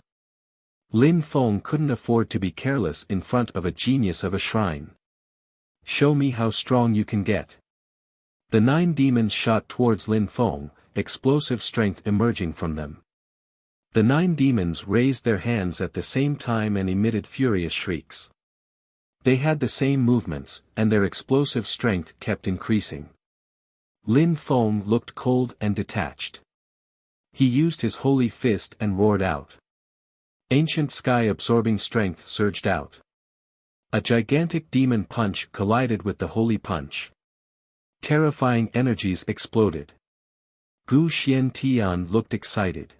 Lin Feng couldn't afford to be careless in front of a genius of a shrine. Show me how strong you can get. The 9 demons shot towards Lin Feng, explosive strength emerging from them. The 9 demons raised their hands at the same time and emitted furious shrieks. They had the same movements, and their explosive strength kept increasing. Lin Feng looked cold and detached. He used his holy fist and roared out. Ancient sky-absorbing strength surged out. A gigantic demon punch collided with the holy punch. Terrifying energies exploded. Gu Xiantian looked excited.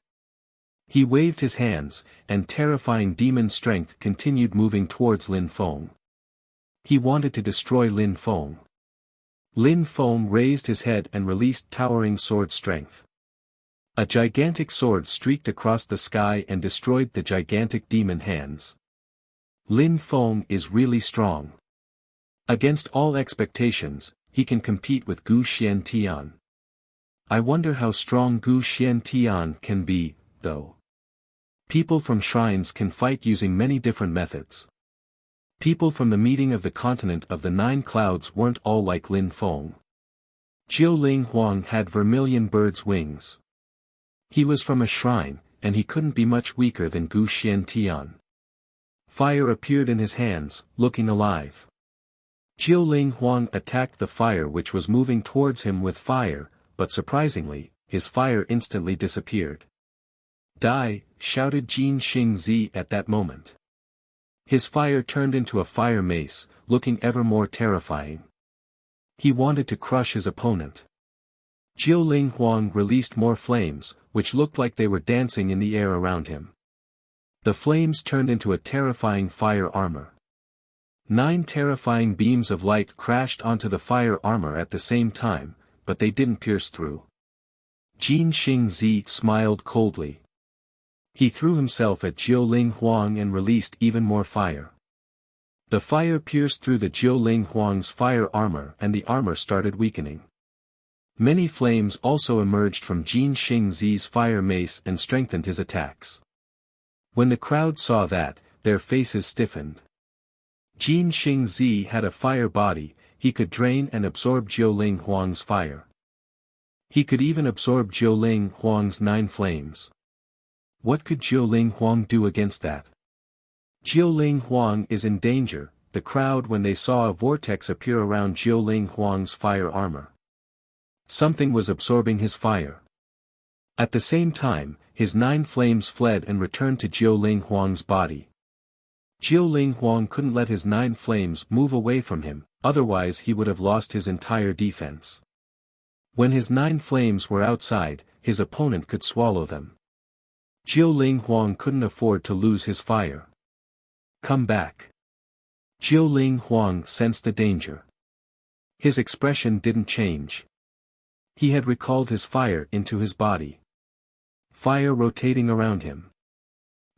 He waved his hands, and terrifying demon strength continued moving towards Lin Feng. He wanted to destroy Lin Feng. Lin Feng raised his head and released towering sword strength. A gigantic sword streaked across the sky and destroyed the gigantic demon hands. Lin Feng is really strong. Against all expectations, he can compete with Gu Xiantian. I wonder how strong Gu Xiantian can be, though. People from shrines can fight using many different methods. People from the meeting of the continent of the 9 clouds weren't all like Lin Feng. Jiu Ling Huang had vermilion bird's wings. He was from a shrine, and he couldn't be much weaker than Gu Xiantian. Fire appeared in his hands, looking alive. Jiu Ling Huang attacked the fire which was moving towards him with fire, but surprisingly, his fire instantly disappeared. Die, shouted Jin Xingzi at that moment. His fire turned into a fire mace, looking ever more terrifying. He wanted to crush his opponent. Jiu Ling Huang released more flames, which looked like they were dancing in the air around him. The flames turned into a terrifying fire armor. 9 terrifying beams of light crashed onto the fire armor at the same time, but they didn't pierce through. Jin Xingzi smiled coldly. He threw himself at Jiu Ling Huang and released even more fire. The fire pierced through the Jiu Ling Huang's fire armor and the armor started weakening. Many flames also emerged from Jin Xingzi's fire mace and strengthened his attacks. When the crowd saw that, their faces stiffened. Jin Xingzi had a fire body, he could drain and absorb Jiu Ling Huang's fire. He could even absorb Jiu Ling Huang's 9 flames. What could Jiu Ling Huang do against that? Jiu Ling Huang is in danger, the crowd when they saw a vortex appear around Jiu Ling Huang's fire armor. Something was absorbing his fire. At the same time, his 9 flames fled and returned to Jiu Ling Huang's body. Jiu Ling Huang couldn't let his 9 flames move away from him, otherwise he would have lost his entire defense. When his 9 flames were outside, his opponent could swallow them. Jiu Ling Huang couldn't afford to lose his fire. Come back. Jiu Ling Huang sensed the danger. His expression didn't change. He had recalled his fire into his body. Fire rotating around him.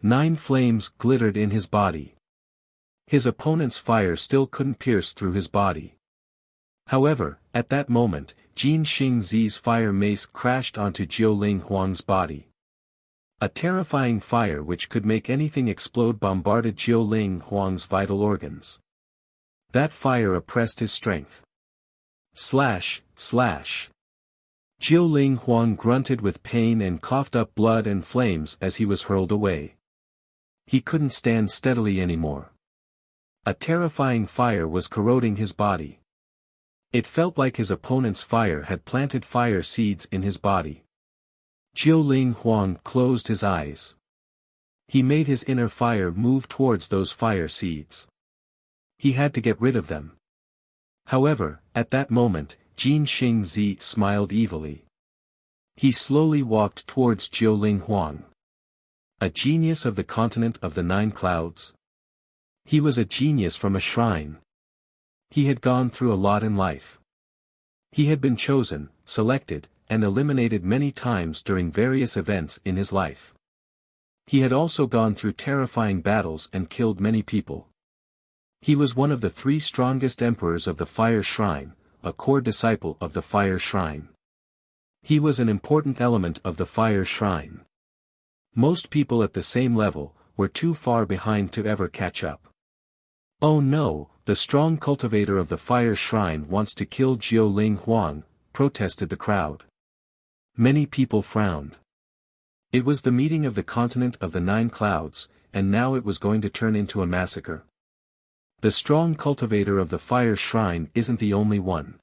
9 flames glittered in his body. His opponent's fire still couldn't pierce through his body. However, at that moment, Jin Xingzi's fire mace crashed onto Jiu Ling Huang's body. A terrifying fire which could make anything explode bombarded Jiu Ling Huang's vital organs. That fire oppressed his strength. Slash, slash. Jiu Ling Huang grunted with pain and coughed up blood and flames as he was hurled away. He couldn't stand steadily anymore. A terrifying fire was corroding his body. It felt like his opponent's fire had planted fire seeds in his body. Jiu Ling Huang closed his eyes. He made his inner fire move towards those fire seeds. He had to get rid of them. However, at that moment, Jin Xingzi smiled evilly. He slowly walked towards Jiu Ling Huang. A genius of the continent of the 9 clouds? He was a genius from a shrine. He had gone through a lot in life. He had been chosen, selected, and eliminated many times during various events in his life. He had also gone through terrifying battles and killed many people. He was one of the 3 strongest emperors of the Fire Shrine, a core disciple of the Fire Shrine. He was an important element of the Fire Shrine. Most people at the same level were too far behind to ever catch up. "Oh no, the strong cultivator of the Fire Shrine wants to kill Jiuling Huang," protested the crowd. Many people frowned. It was the meeting of the continent of the 9 clouds, and now it was going to turn into a massacre. The strong cultivator of the Fire Shrine isn't the only one.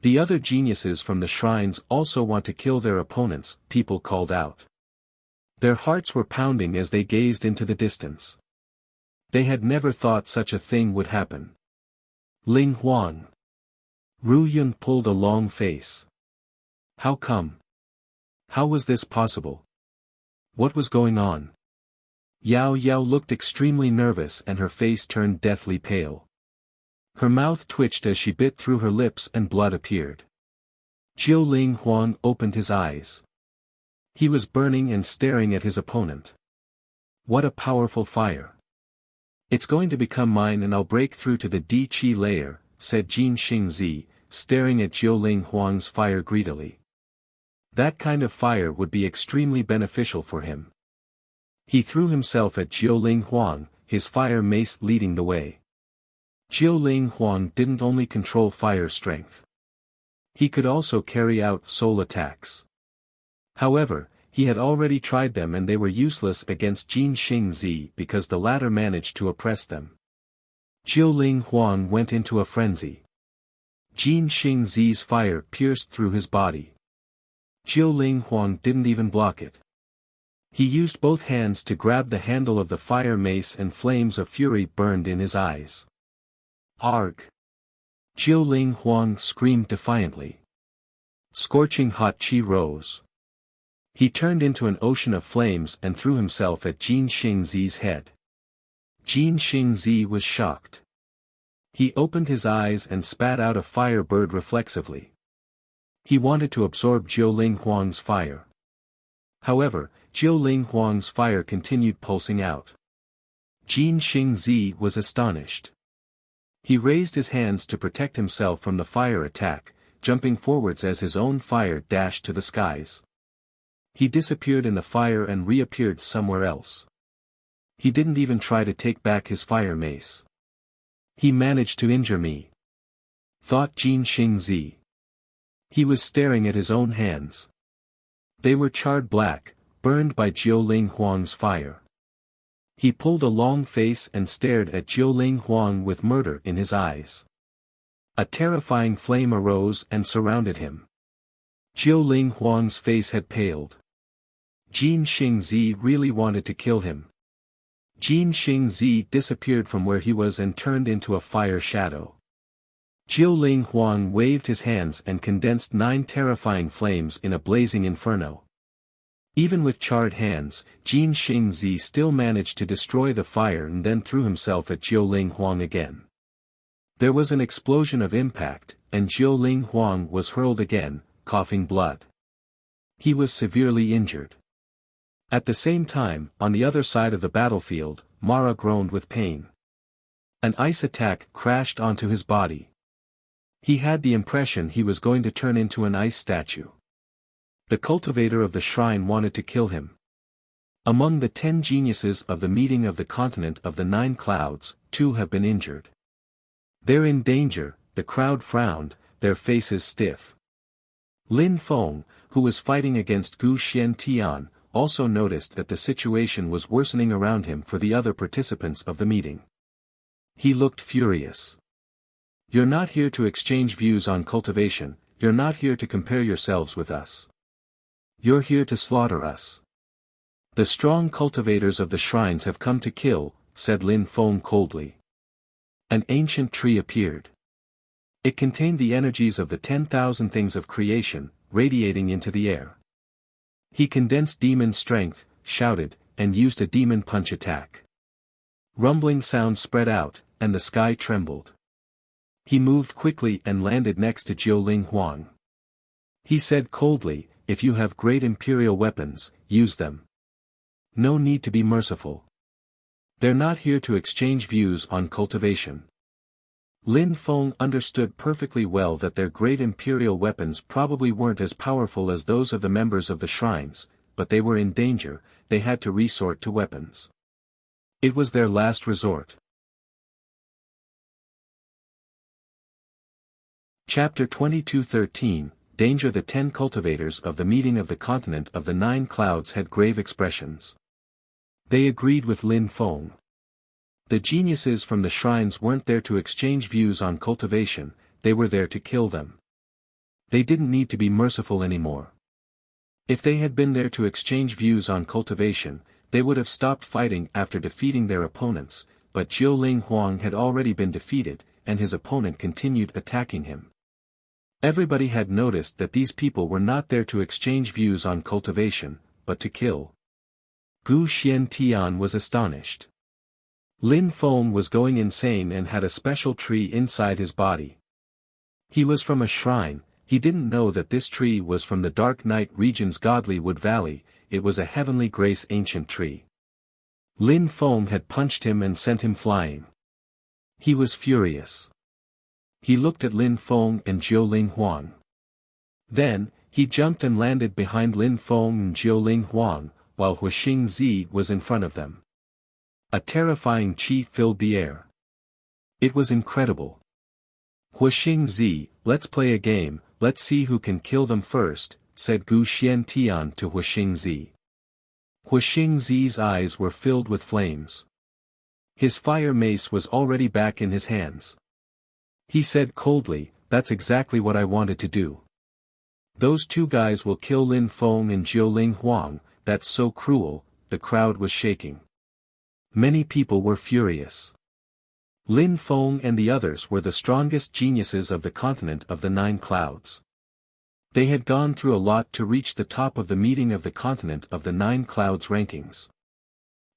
The other geniuses from the shrines also want to kill their opponents, people called out. Their hearts were pounding as they gazed into the distance. They had never thought such a thing would happen. Ling Huang. Ru Yun pulled a long face. How come? How was this possible? What was going on? Yao Yao looked extremely nervous and her face turned deathly pale. Her mouth twitched as she bit through her lips and blood appeared. Jiuling Huang opened his eyes. He was burning and staring at his opponent. What a powerful fire. "It's going to become mine and I'll break through to the Di-Chi layer," said Jin Xingzi, staring at Jiuling Huang's fire greedily. That kind of fire would be extremely beneficial for him. He threw himself at Jiuling Huang, his fire mace leading the way. Jiuling Huang didn't only control fire strength. He could also carry out soul attacks. However, he had already tried them and they were useless against Jin Xingzi because the latter managed to oppress them. Jiuling Huang went into a frenzy. Jin Xingzi's fire pierced through his body. Jiuling Huang didn't even block it. He used both hands to grab the handle of the fire mace and flames of fury burned in his eyes. Arg! Jiuling Huang screamed defiantly. Scorching hot chi rose. He turned into an ocean of flames and threw himself at Jin Xingzi's head. Jin Xingzi was shocked. He opened his eyes and spat out a fire bird reflexively. He wanted to absorb Jiuling Huang's fire. However, Jiuling Huang's fire continued pulsing out. Jin Xingzi was astonished. He raised his hands to protect himself from the fire attack, jumping forwards as his own fire dashed to the skies. He disappeared in the fire and reappeared somewhere else. He didn't even try to take back his fire mace. He managed to injure me, thought Jin Xingzi. He was staring at his own hands. They were charred black, burned by Jiuling Huang's fire. He pulled a long face and stared at Jiuling Huang with murder in his eyes. A terrifying flame arose and surrounded him. Jiuling Huang's face had paled. Jin Xingzi really wanted to kill him. Jin Xingzi disappeared from where he was and turned into a fire shadow. Jiuling Huang waved his hands and condensed 9 terrifying flames in a blazing inferno. Even with charred hands, Jin Xingzi still managed to destroy the fire and then threw himself at Jiuling Huang again. There was an explosion of impact, and Jiuling Huang was hurled again, coughing blood. He was severely injured. At the same time, on the other side of the battlefield, Mara groaned with pain. An ice attack crashed onto his body. He had the impression he was going to turn into an ice statue. The cultivator of the shrine wanted to kill him. Among the 10 geniuses of the meeting of the continent of the 9 clouds, 2 have been injured. They're in danger, the crowd frowned, their faces stiff. Lin Feng, who was fighting against Gu Xiantian, also noticed that the situation was worsening around him for the other participants of the meeting. He looked furious. You're not here to exchange views on cultivation, you're not here to compare yourselves with us. You're here to slaughter us. The strong cultivators of the shrines have come to kill, said Lin Feng coldly. An ancient tree appeared. It contained the energies of the 10,000 things of creation, radiating into the air. He condensed demon strength, shouted, and used a demon punch attack. Rumbling sound spread out, and the sky trembled. He moved quickly and landed next to Jiuling Huang. He said coldly, "If you have great imperial weapons, use them. No need to be merciful. They're not here to exchange views on cultivation." Lin Feng understood perfectly well that their great imperial weapons probably weren't as powerful as those of the members of the shrines, but they were in danger, they had to resort to weapons. It was their last resort. Chapter 22:13, Danger. The 10 cultivators of the meeting of the continent of the 9 clouds had grave expressions. They agreed with Lin Feng. The geniuses from the shrines weren't there to exchange views on cultivation, they were there to kill them. They didn't need to be merciful anymore. If they had been there to exchange views on cultivation, they would have stopped fighting after defeating their opponents, but Jiuling Huang had already been defeated, and his opponent continued attacking him. Everybody had noticed that these people were not there to exchange views on cultivation, but to kill. Gu Xiantian was astonished. Lin Feng was going insane and had a special tree inside his body. He was from a shrine, he didn't know that this tree was from the Dark Night region's Godly Wood Valley, it was a heavenly grace ancient tree. Lin Feng had punched him and sent him flying. He was furious. He looked at Lin Feng and Jiuling Huang. Then, he jumped and landed behind Lin Feng and Jiuling Huang, while Huixing Zi was in front of them. A terrifying chi filled the air. It was incredible. "Huixing Zi, let's play a game, let's see who can kill them first," said Gu Xiantian to Huixing Zi. Huixing Zi's eyes were filled with flames. His fire mace was already back in his hands. He said coldly, "That's exactly what I wanted to do. Those 2 guys will kill Lin Feng and Jiuling Huang, that's so cruel." The crowd was shaking. Many people were furious. Lin Feng and the others were the strongest geniuses of the continent of the 9 clouds. They had gone through a lot to reach the top of the meeting of the continent of the 9 clouds rankings.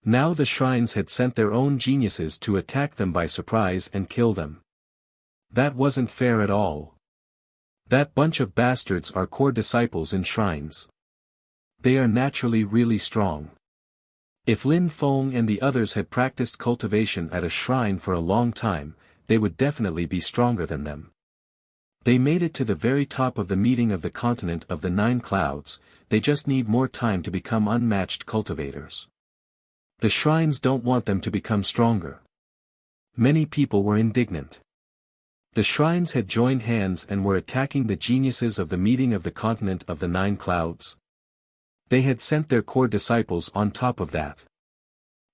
Now the shrines had sent their own geniuses to attack them by surprise and kill them. That wasn't fair at all. That bunch of bastards are core disciples in shrines. They are naturally really strong. If Lin Feng and the others had practiced cultivation at a shrine for a long time, they would definitely be stronger than them. They made it to the very top of the meeting of the continent of the 9 clouds, they just need more time to become unmatched cultivators. The shrines don't want them to become stronger. Many people were indignant. The shrines had joined hands and were attacking the geniuses of the meeting of the continent of the 9 clouds. They had sent their core disciples on top of that.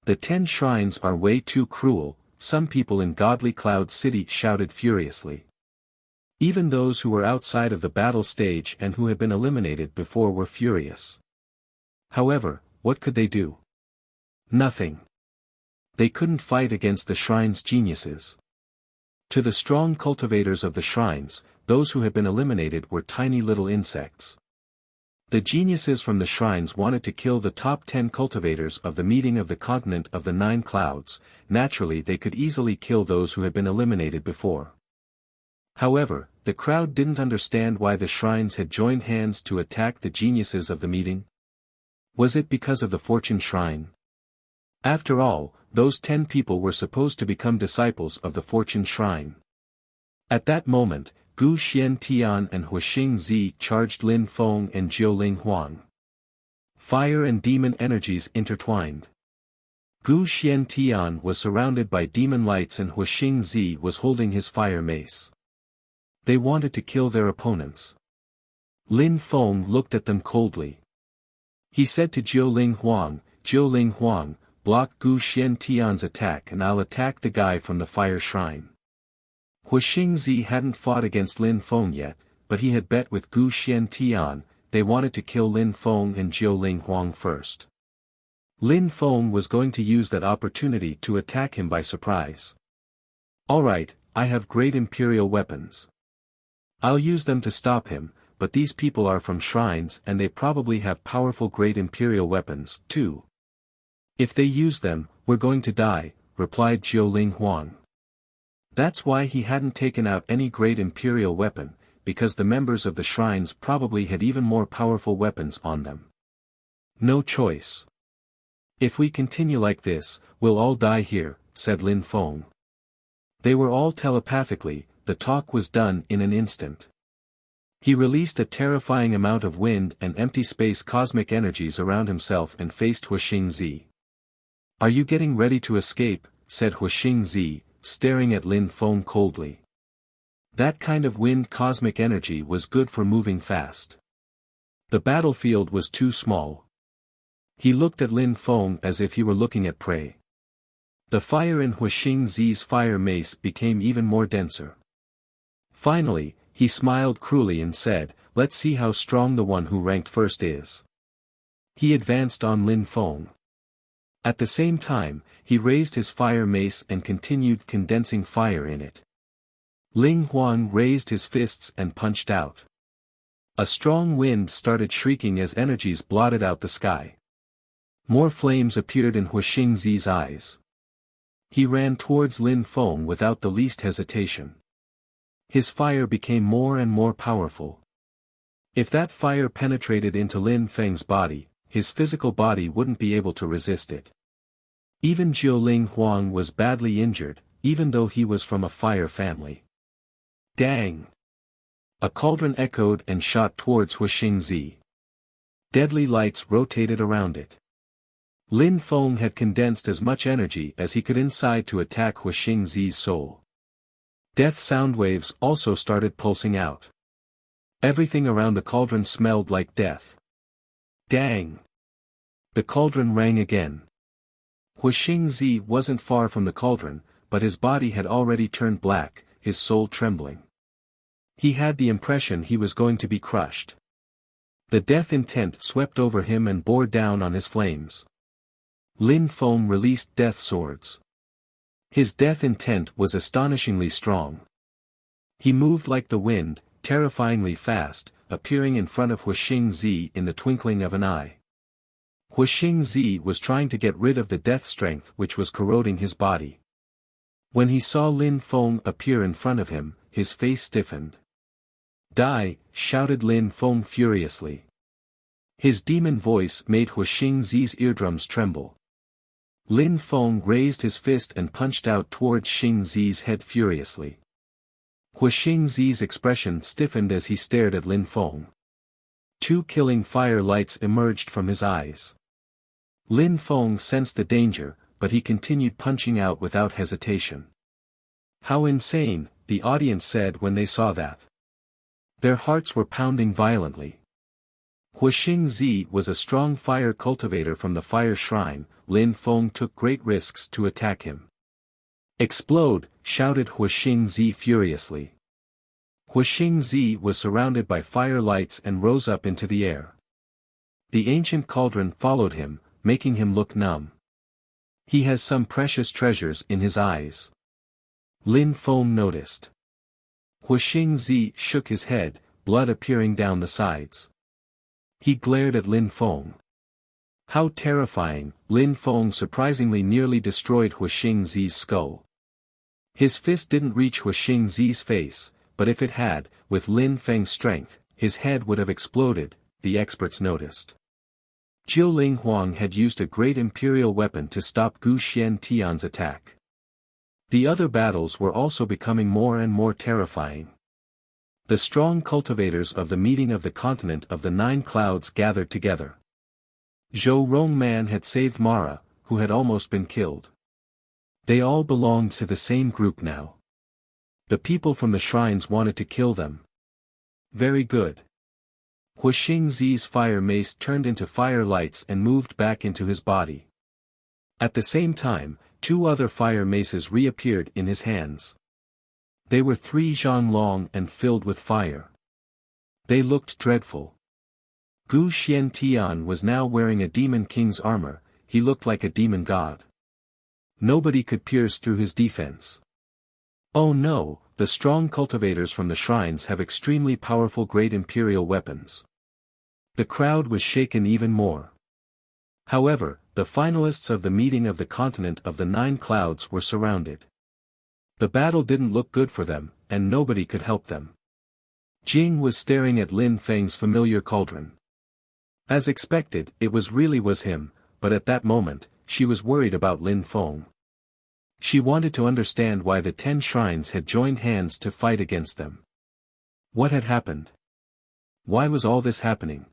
The 10 shrines are way too cruel, some people in Godly Cloud City shouted furiously. Even those who were outside of the battle stage and who had been eliminated before were furious. However, what could they do? Nothing. They couldn't fight against the shrine's geniuses. To the strong cultivators of the shrines, those who had been eliminated were tiny little insects. The geniuses from the shrines wanted to kill the top 10 cultivators of the meeting of the continent of the 9 clouds, naturally they could easily kill those who had been eliminated before. However, the crowd didn't understand why the shrines had joined hands to attack the geniuses of the meeting. Was it because of the Fortune Shrine? After all, those 10 people were supposed to become disciples of the Fortune Shrine. At that moment, Gu Xiantian and Huixing Zi charged Lin Feng and Jiuling Huang. Fire and demon energies intertwined. Gu Xiantian was surrounded by demon lights and Huixing Zi was holding his fire mace. They wanted to kill their opponents. Lin Feng looked at them coldly. He said to Jiuling Huang, block Gu Xiantian's attack and I'll attack the guy from the fire shrine. Huixing Zi hadn't fought against Lin Feng yet, but he had bet with Gu Xiantian, they wanted to kill Lin Feng and Jiuling Huang first. Lin Feng was going to use that opportunity to attack him by surprise. Alright, I have great imperial weapons. I'll use them to stop him, but these people are from shrines and they probably have powerful great imperial weapons, too. If they use them, we're going to die, replied Jiuling Huang. That's why he hadn't taken out any great imperial weapon, because the members of the shrines probably had even more powerful weapons on them. No choice. If we continue like this, we'll all die here, said Lin Feng. They were all telepathically, the talk was done in an instant. He released a terrifying amount of wind and empty space cosmic energies around himself and faced Huixingzi. Are you getting ready to escape? Said Huixingzi, staring at Lin Feng coldly. That kind of wind cosmic energy was good for moving fast. The battlefield was too small. He looked at Lin Feng as if he were looking at prey. The fire in Huixingzi's fire mace became even more denser. Finally, he smiled cruelly and said, let's see how strong the one who ranked first is. He advanced on Lin Feng. At the same time, he raised his fire mace and continued condensing fire in it. Ling Huang raised his fists and punched out. A strong wind started shrieking as energies blotted out the sky. More flames appeared in Huixingzi's eyes. He ran towards Lin Feng without the least hesitation. His fire became more and more powerful. If that fire penetrated into Lin Feng's body, his physical body wouldn't be able to resist it. Even Jiu Ling Huang was badly injured, even though he was from a fire family. Dang! A cauldron echoed and shot towards Huixingzi. Deadly lights rotated around it. Lin Feng had condensed as much energy as he could inside to attack Huixingzi's soul. Death sound waves also started pulsing out. Everything around the cauldron smelled like death. Dang! The cauldron rang again. Huixingzi wasn't far from the cauldron, but his body had already turned black, his soul trembling. He had the impression he was going to be crushed. The death intent swept over him and bore down on his flames. Lin Feng released death swords. His death intent was astonishingly strong. He moved like the wind, terrifyingly fast, appearing in front of Huixingzi in the twinkling of an eye. Huixingzi was trying to get rid of the death strength which was corroding his body. When he saw Lin Feng appear in front of him, his face stiffened. Die! Shouted Lin Feng furiously. His demon voice made Huixingzi's eardrums tremble. Lin Feng raised his fist and punched out towards Xingzi's head furiously. Huixingzi's expression stiffened as he stared at Lin Feng. Two killing fire lights emerged from his eyes. Lin Feng sensed the danger, but he continued punching out without hesitation. How insane, the audience said when they saw that. Their hearts were pounding violently. Huixingzi was a strong fire cultivator from the fire shrine. Lin Feng took great risks to attack him. Explode! Shouted Huixingzi furiously. Huixingzi was surrounded by fire lights and rose up into the air. The ancient cauldron followed him, making him look numb. He has some precious treasures in his eyes. Lin Feng noticed. Huixingzi shook his head, blood appearing down the sides. He glared at Lin Feng. How terrifying! Lin Feng surprisingly nearly destroyed Huixingzi's skull. His fist didn't reach Huixingzi's face, but if it had, with Lin Feng's strength, his head would have exploded, the experts noticed. Jiu Ling Huang had used a great imperial weapon to stop Gu Xian Tian's attack. The other battles were also becoming more and more terrifying. The strong cultivators of the meeting of the continent of the Nine Clouds gathered together. Zhou Rongman had saved Mara, who had almost been killed. They all belonged to the same group now. The people from the shrines wanted to kill them. Very good. Huixingzi's fire mace turned into fire lights and moved back into his body. At the same time, two other fire maces reappeared in his hands. They were 3 zhang long and filled with fire. They looked dreadful. Gu Xiantian was now wearing a demon king's armor, he looked like a demon god. Nobody could pierce through his defense. Oh no, the strong cultivators from the shrines have extremely powerful great imperial weapons. The crowd was shaken even more. However, the finalists of the meeting of the continent of the Nine Clouds were surrounded. The battle didn't look good for them, and nobody could help them. Jing was staring at Lin Feng's familiar cauldron. As expected, it really was him, but at that moment, she was worried about Lin Feng. She wanted to understand why the 10 shrines had joined hands to fight against them. What had happened? Why was all this happening?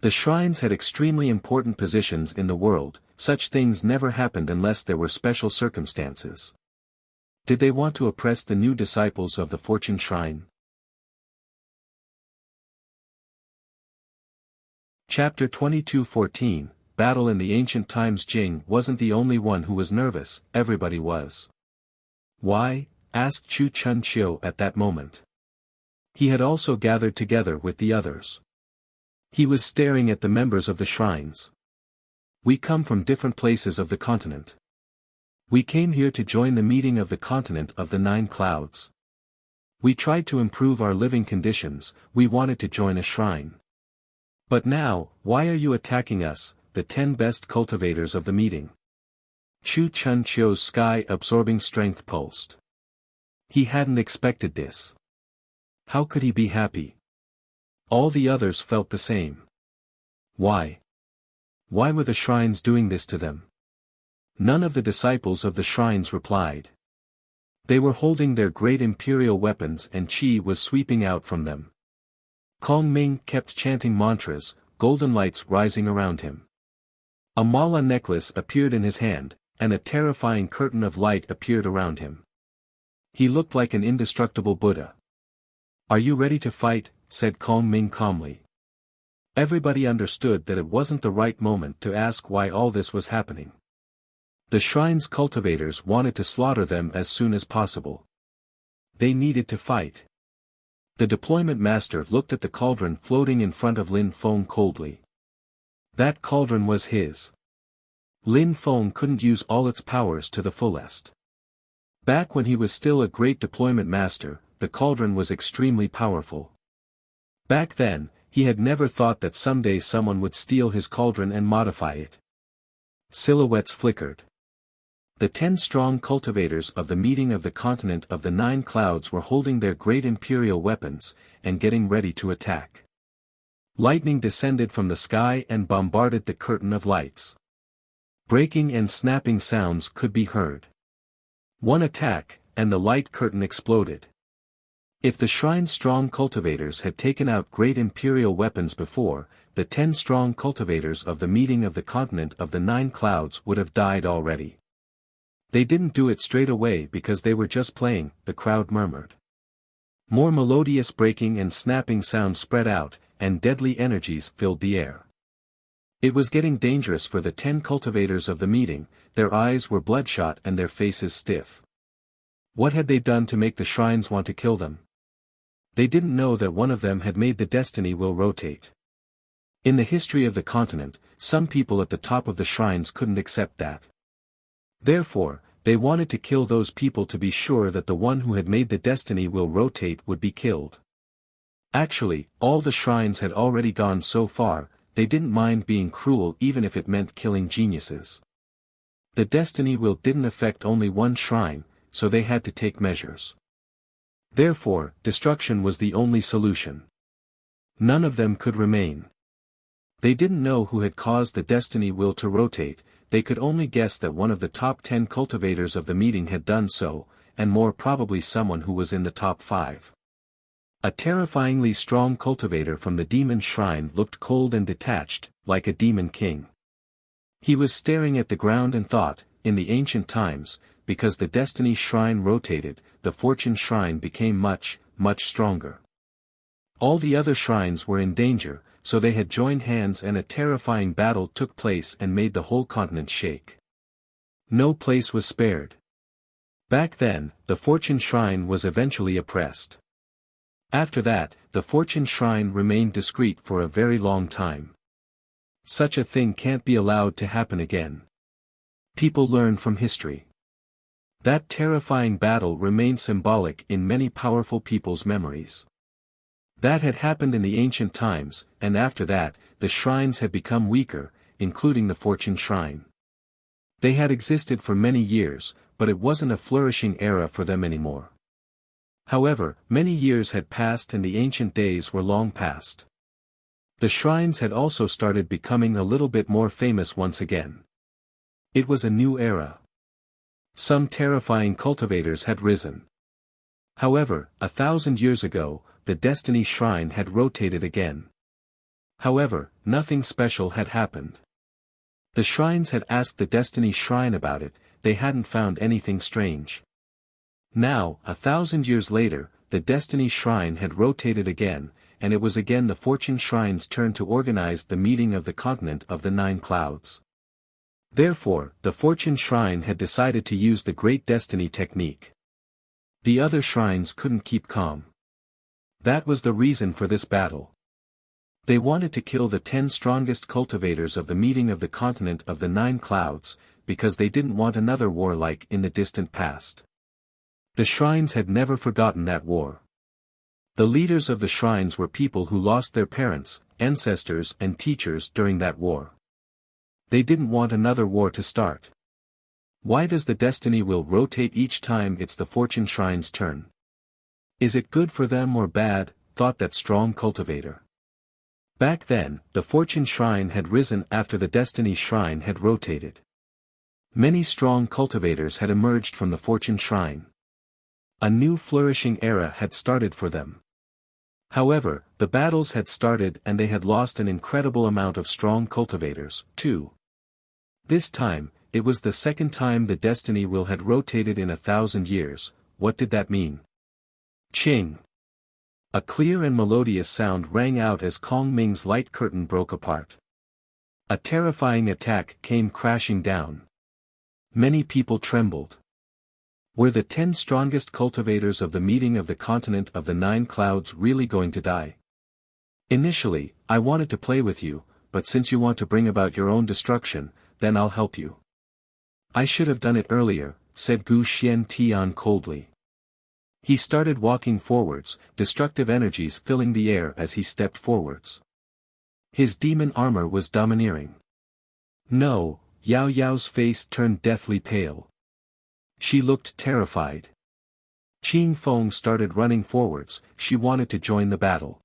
The shrines had extremely important positions in the world, such things never happened unless there were special circumstances. Did they want to oppress the new disciples of the Fortune Shrine? Chapter 22:14 Battle in the Ancient Times. Jing wasn't the only one who was nervous, everybody was. Why? Asked Chu Chun Chiu at that moment. He had also gathered together with the others. He was staring at the members of the shrines. We come from different places of the continent. We came here to join the meeting of the continent of the 9 clouds. We tried to improve our living conditions, we wanted to join a shrine. But now, why are you attacking us, the 10 best cultivators of the meeting? Chu Chun Chiu's sky-absorbing strength pulsed. He hadn't expected this. How could he be happy? All the others felt the same. Why? Why were the shrines doing this to them? None of the disciples of the shrines replied. They were holding their great imperial weapons and qi was sweeping out from them. Kong Ming kept chanting mantras, golden lights rising around him. A mala necklace appeared in his hand, and a terrifying curtain of light appeared around him. He looked like an indestructible Buddha. Are you ready to fight? Said Kong Ming calmly. Everybody understood that it wasn't the right moment to ask why all this was happening. The shrine's cultivators wanted to slaughter them as soon as possible. They needed to fight. The deployment master looked at the cauldron floating in front of Lin Feng coldly. That cauldron was his. Lin Feng couldn't use all its powers to the fullest. Back when he was still a great deployment master, the cauldron was extremely powerful. Back then, he had never thought that someday someone would steal his cauldron and modify it. Silhouettes flickered. The 10 strong cultivators of the meeting of the continent of the 9 clouds were holding their great imperial weapons, and getting ready to attack. Lightning descended from the sky and bombarded the curtain of lights. Breaking and snapping sounds could be heard. One attack, and the light curtain exploded. If the shrine's strong cultivators had taken out great imperial weapons before, the 10 strong cultivators of the meeting of the continent of the 9 clouds would have died already. They didn't do it straight away because they were just playing, the crowd murmured. More melodious breaking and snapping sounds spread out, and deadly energies filled the air. It was getting dangerous for the 10 cultivators of the meeting, their eyes were bloodshot and their faces stiff. What had they done to make the shrines want to kill them? They didn't know that one of them had made the destiny wheel rotate. In the history of the continent, some people at the top of the shrines couldn't accept that. Therefore, they wanted to kill those people to be sure that the one who had made the destiny wheel rotate would be killed. Actually, all the shrines had already gone so far, they didn't mind being cruel even if it meant killing geniuses. The destiny wheel didn't affect only one shrine, so they had to take measures. Therefore, destruction was the only solution. None of them could remain. They didn't know who had caused the destiny wheel to rotate, they could only guess that one of the top 10 cultivators of the meeting had done so, and more probably someone who was in the top 5. A terrifyingly strong cultivator from the demon shrine looked cold and detached, like a demon king. He was staring at the ground and thought, in the ancient times, because the destiny shrine rotated, the fortune shrine became much, much stronger. All the other shrines were in danger, so they had joined hands and a terrifying battle took place and made the whole continent shake. No place was spared. Back then, the fortune shrine was eventually oppressed. After that, the fortune shrine remained discreet for a very long time. Such a thing can't be allowed to happen again. People learn from history. That terrifying battle remained symbolic in many powerful people's memories. That had happened in the ancient times, and after that, the shrines had become weaker, including the fortune shrine. They had existed for many years, but it wasn't a flourishing era for them anymore. However, many years had passed and the ancient days were long past. The shrines had also started becoming a little bit more famous once again. It was a new era. Some terrifying cultivators had risen. However, 1,000 years ago, the Destiny Shrine had rotated again. However, nothing special had happened. The shrines had asked the Destiny Shrine about it, they hadn't found anything strange. Now, 1,000 years later, the Destiny Shrine had rotated again, and it was again the Fortune Shrine's turn to organize the meeting of the continent of the 9 clouds. Therefore, the Fortune Shrine had decided to use the Great Destiny technique. The other shrines couldn't keep calm. That was the reason for this battle. They wanted to kill the 10 strongest cultivators of the meeting of the continent of the 9 clouds, because they didn't want another war like in the distant past. The shrines had never forgotten that war. The leaders of the shrines were people who lost their parents, ancestors and teachers during that war. They didn't want another war to start. Why does the destiny wheel rotate each time it's the Fortune Shrine's turn? Is it good for them or bad, thought that strong cultivator. Back then, the Fortune Shrine had risen after the Destiny Shrine had rotated. Many strong cultivators had emerged from the Fortune Shrine. A new flourishing era had started for them. However, the battles had started and they had lost an incredible amount of strong cultivators, too. This time, it was the second time the destiny wheel had rotated in 1,000 years. What did that mean? Ching! A clear and melodious sound rang out as Kong Ming's light curtain broke apart. A terrifying attack came crashing down. Many people trembled. Were the 10 strongest cultivators of the meeting of the continent of the 9 clouds really going to die? Initially, I wanted to play with you, but since you want to bring about your own destruction, then I'll help you. I should have done it earlier, said Gu Xian Tian coldly. He started walking forwards, destructive energies filling the air as he stepped forwards. His demon armor was domineering. No, Yao Yao's face turned deathly pale. She looked terrified. Qing Feng started running forwards, she wanted to join the battle.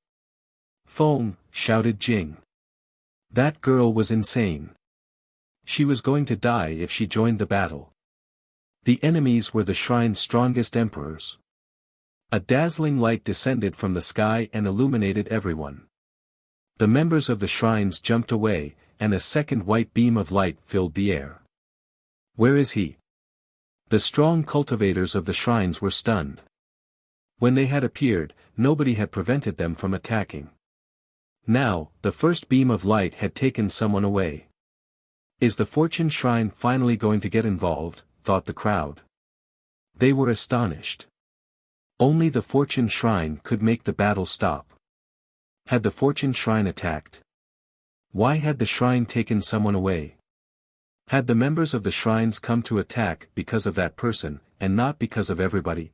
Feng, shouted Jing. That girl was insane. She was going to die if she joined the battle. The enemies were the shrine's strongest emperors. A dazzling light descended from the sky and illuminated everyone. The members of the shrines jumped away, and a second white beam of light filled the air. Where is he? The strong cultivators of the shrines were stunned. When they had appeared, nobody had prevented them from attacking. Now, the first beam of light had taken someone away. Is the Fortune Shrine finally going to get involved, thought the crowd. They were astonished. Only the Fortune Shrine could make the battle stop. Had the Fortune Shrine attacked? Why had the shrine taken someone away? Had the members of the shrines come to attack because of that person, and not because of everybody?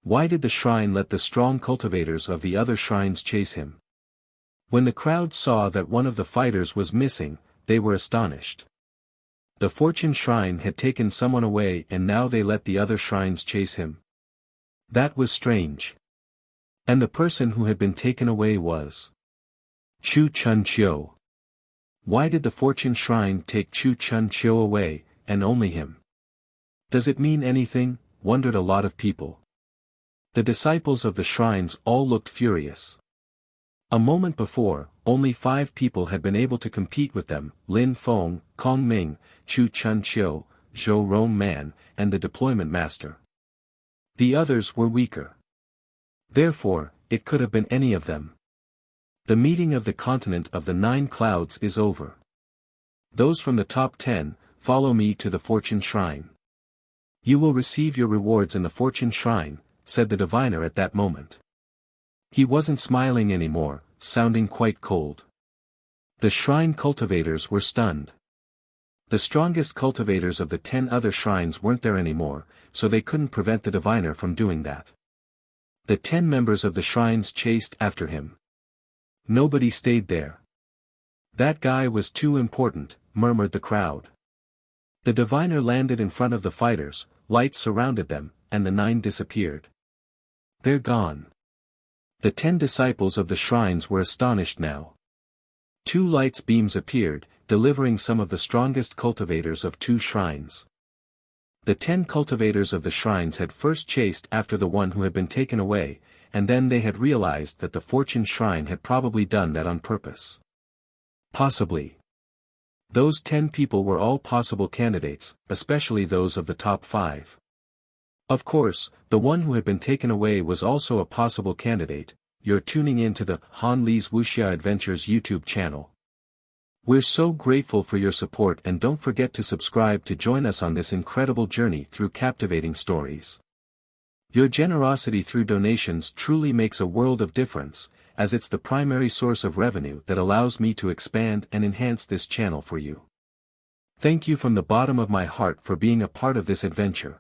Why did the shrine let the strong cultivators of the other shrines chase him? When the crowd saw that one of the fighters was missing, they were astonished. The Fortune Shrine had taken someone away and now they let the other shrines chase him. That was strange. And the person who had been taken away was Chu Chun Chiu. Why did the Fortune Shrine take Chu Chun Chiu away, and only him? Does it mean anything? Wondered a lot of people. The disciples of the shrines all looked furious. A moment before, only 5 people had been able to compete with them, Lin Feng, Kong Ming, Chu Chun Chiu, Zhou Rong Man, and the deployment master. The others were weaker. Therefore, it could have been any of them. The meeting of the continent of the 9 clouds is over. Those from the top 10, follow me to the Fortune Shrine. You will receive your rewards in the Fortune Shrine, said the diviner at that moment. He wasn't smiling anymore, sounding quite cold. The shrine cultivators were stunned. The strongest cultivators of the 10 other shrines weren't there anymore, so they couldn't prevent the diviner from doing that. The 10 members of the shrines chased after him. Nobody stayed there. That guy was too important, murmured the crowd. The diviner landed in front of the fighters, lights surrounded them, and the 9 disappeared. They're gone. The 10 disciples of the shrines were astonished now. 2 lights beams appeared, delivering some of the strongest cultivators of 2 shrines. The 10 cultivators of the shrines had first chased after the one who had been taken away, and then they had realized that the fortune shrine had probably done that on purpose. Possibly. Those 10 people were all possible candidates, especially those of the top 5. Of course, the one who had been taken away was also a possible candidate. You're tuning in to the Han Li's Wuxia Adventures YouTube channel. We're so grateful for your support, and don't forget to subscribe to join us on this incredible journey through captivating stories. Your generosity through donations truly makes a world of difference, as it's the primary source of revenue that allows me to expand and enhance this channel for you. Thank you from the bottom of my heart for being a part of this adventure.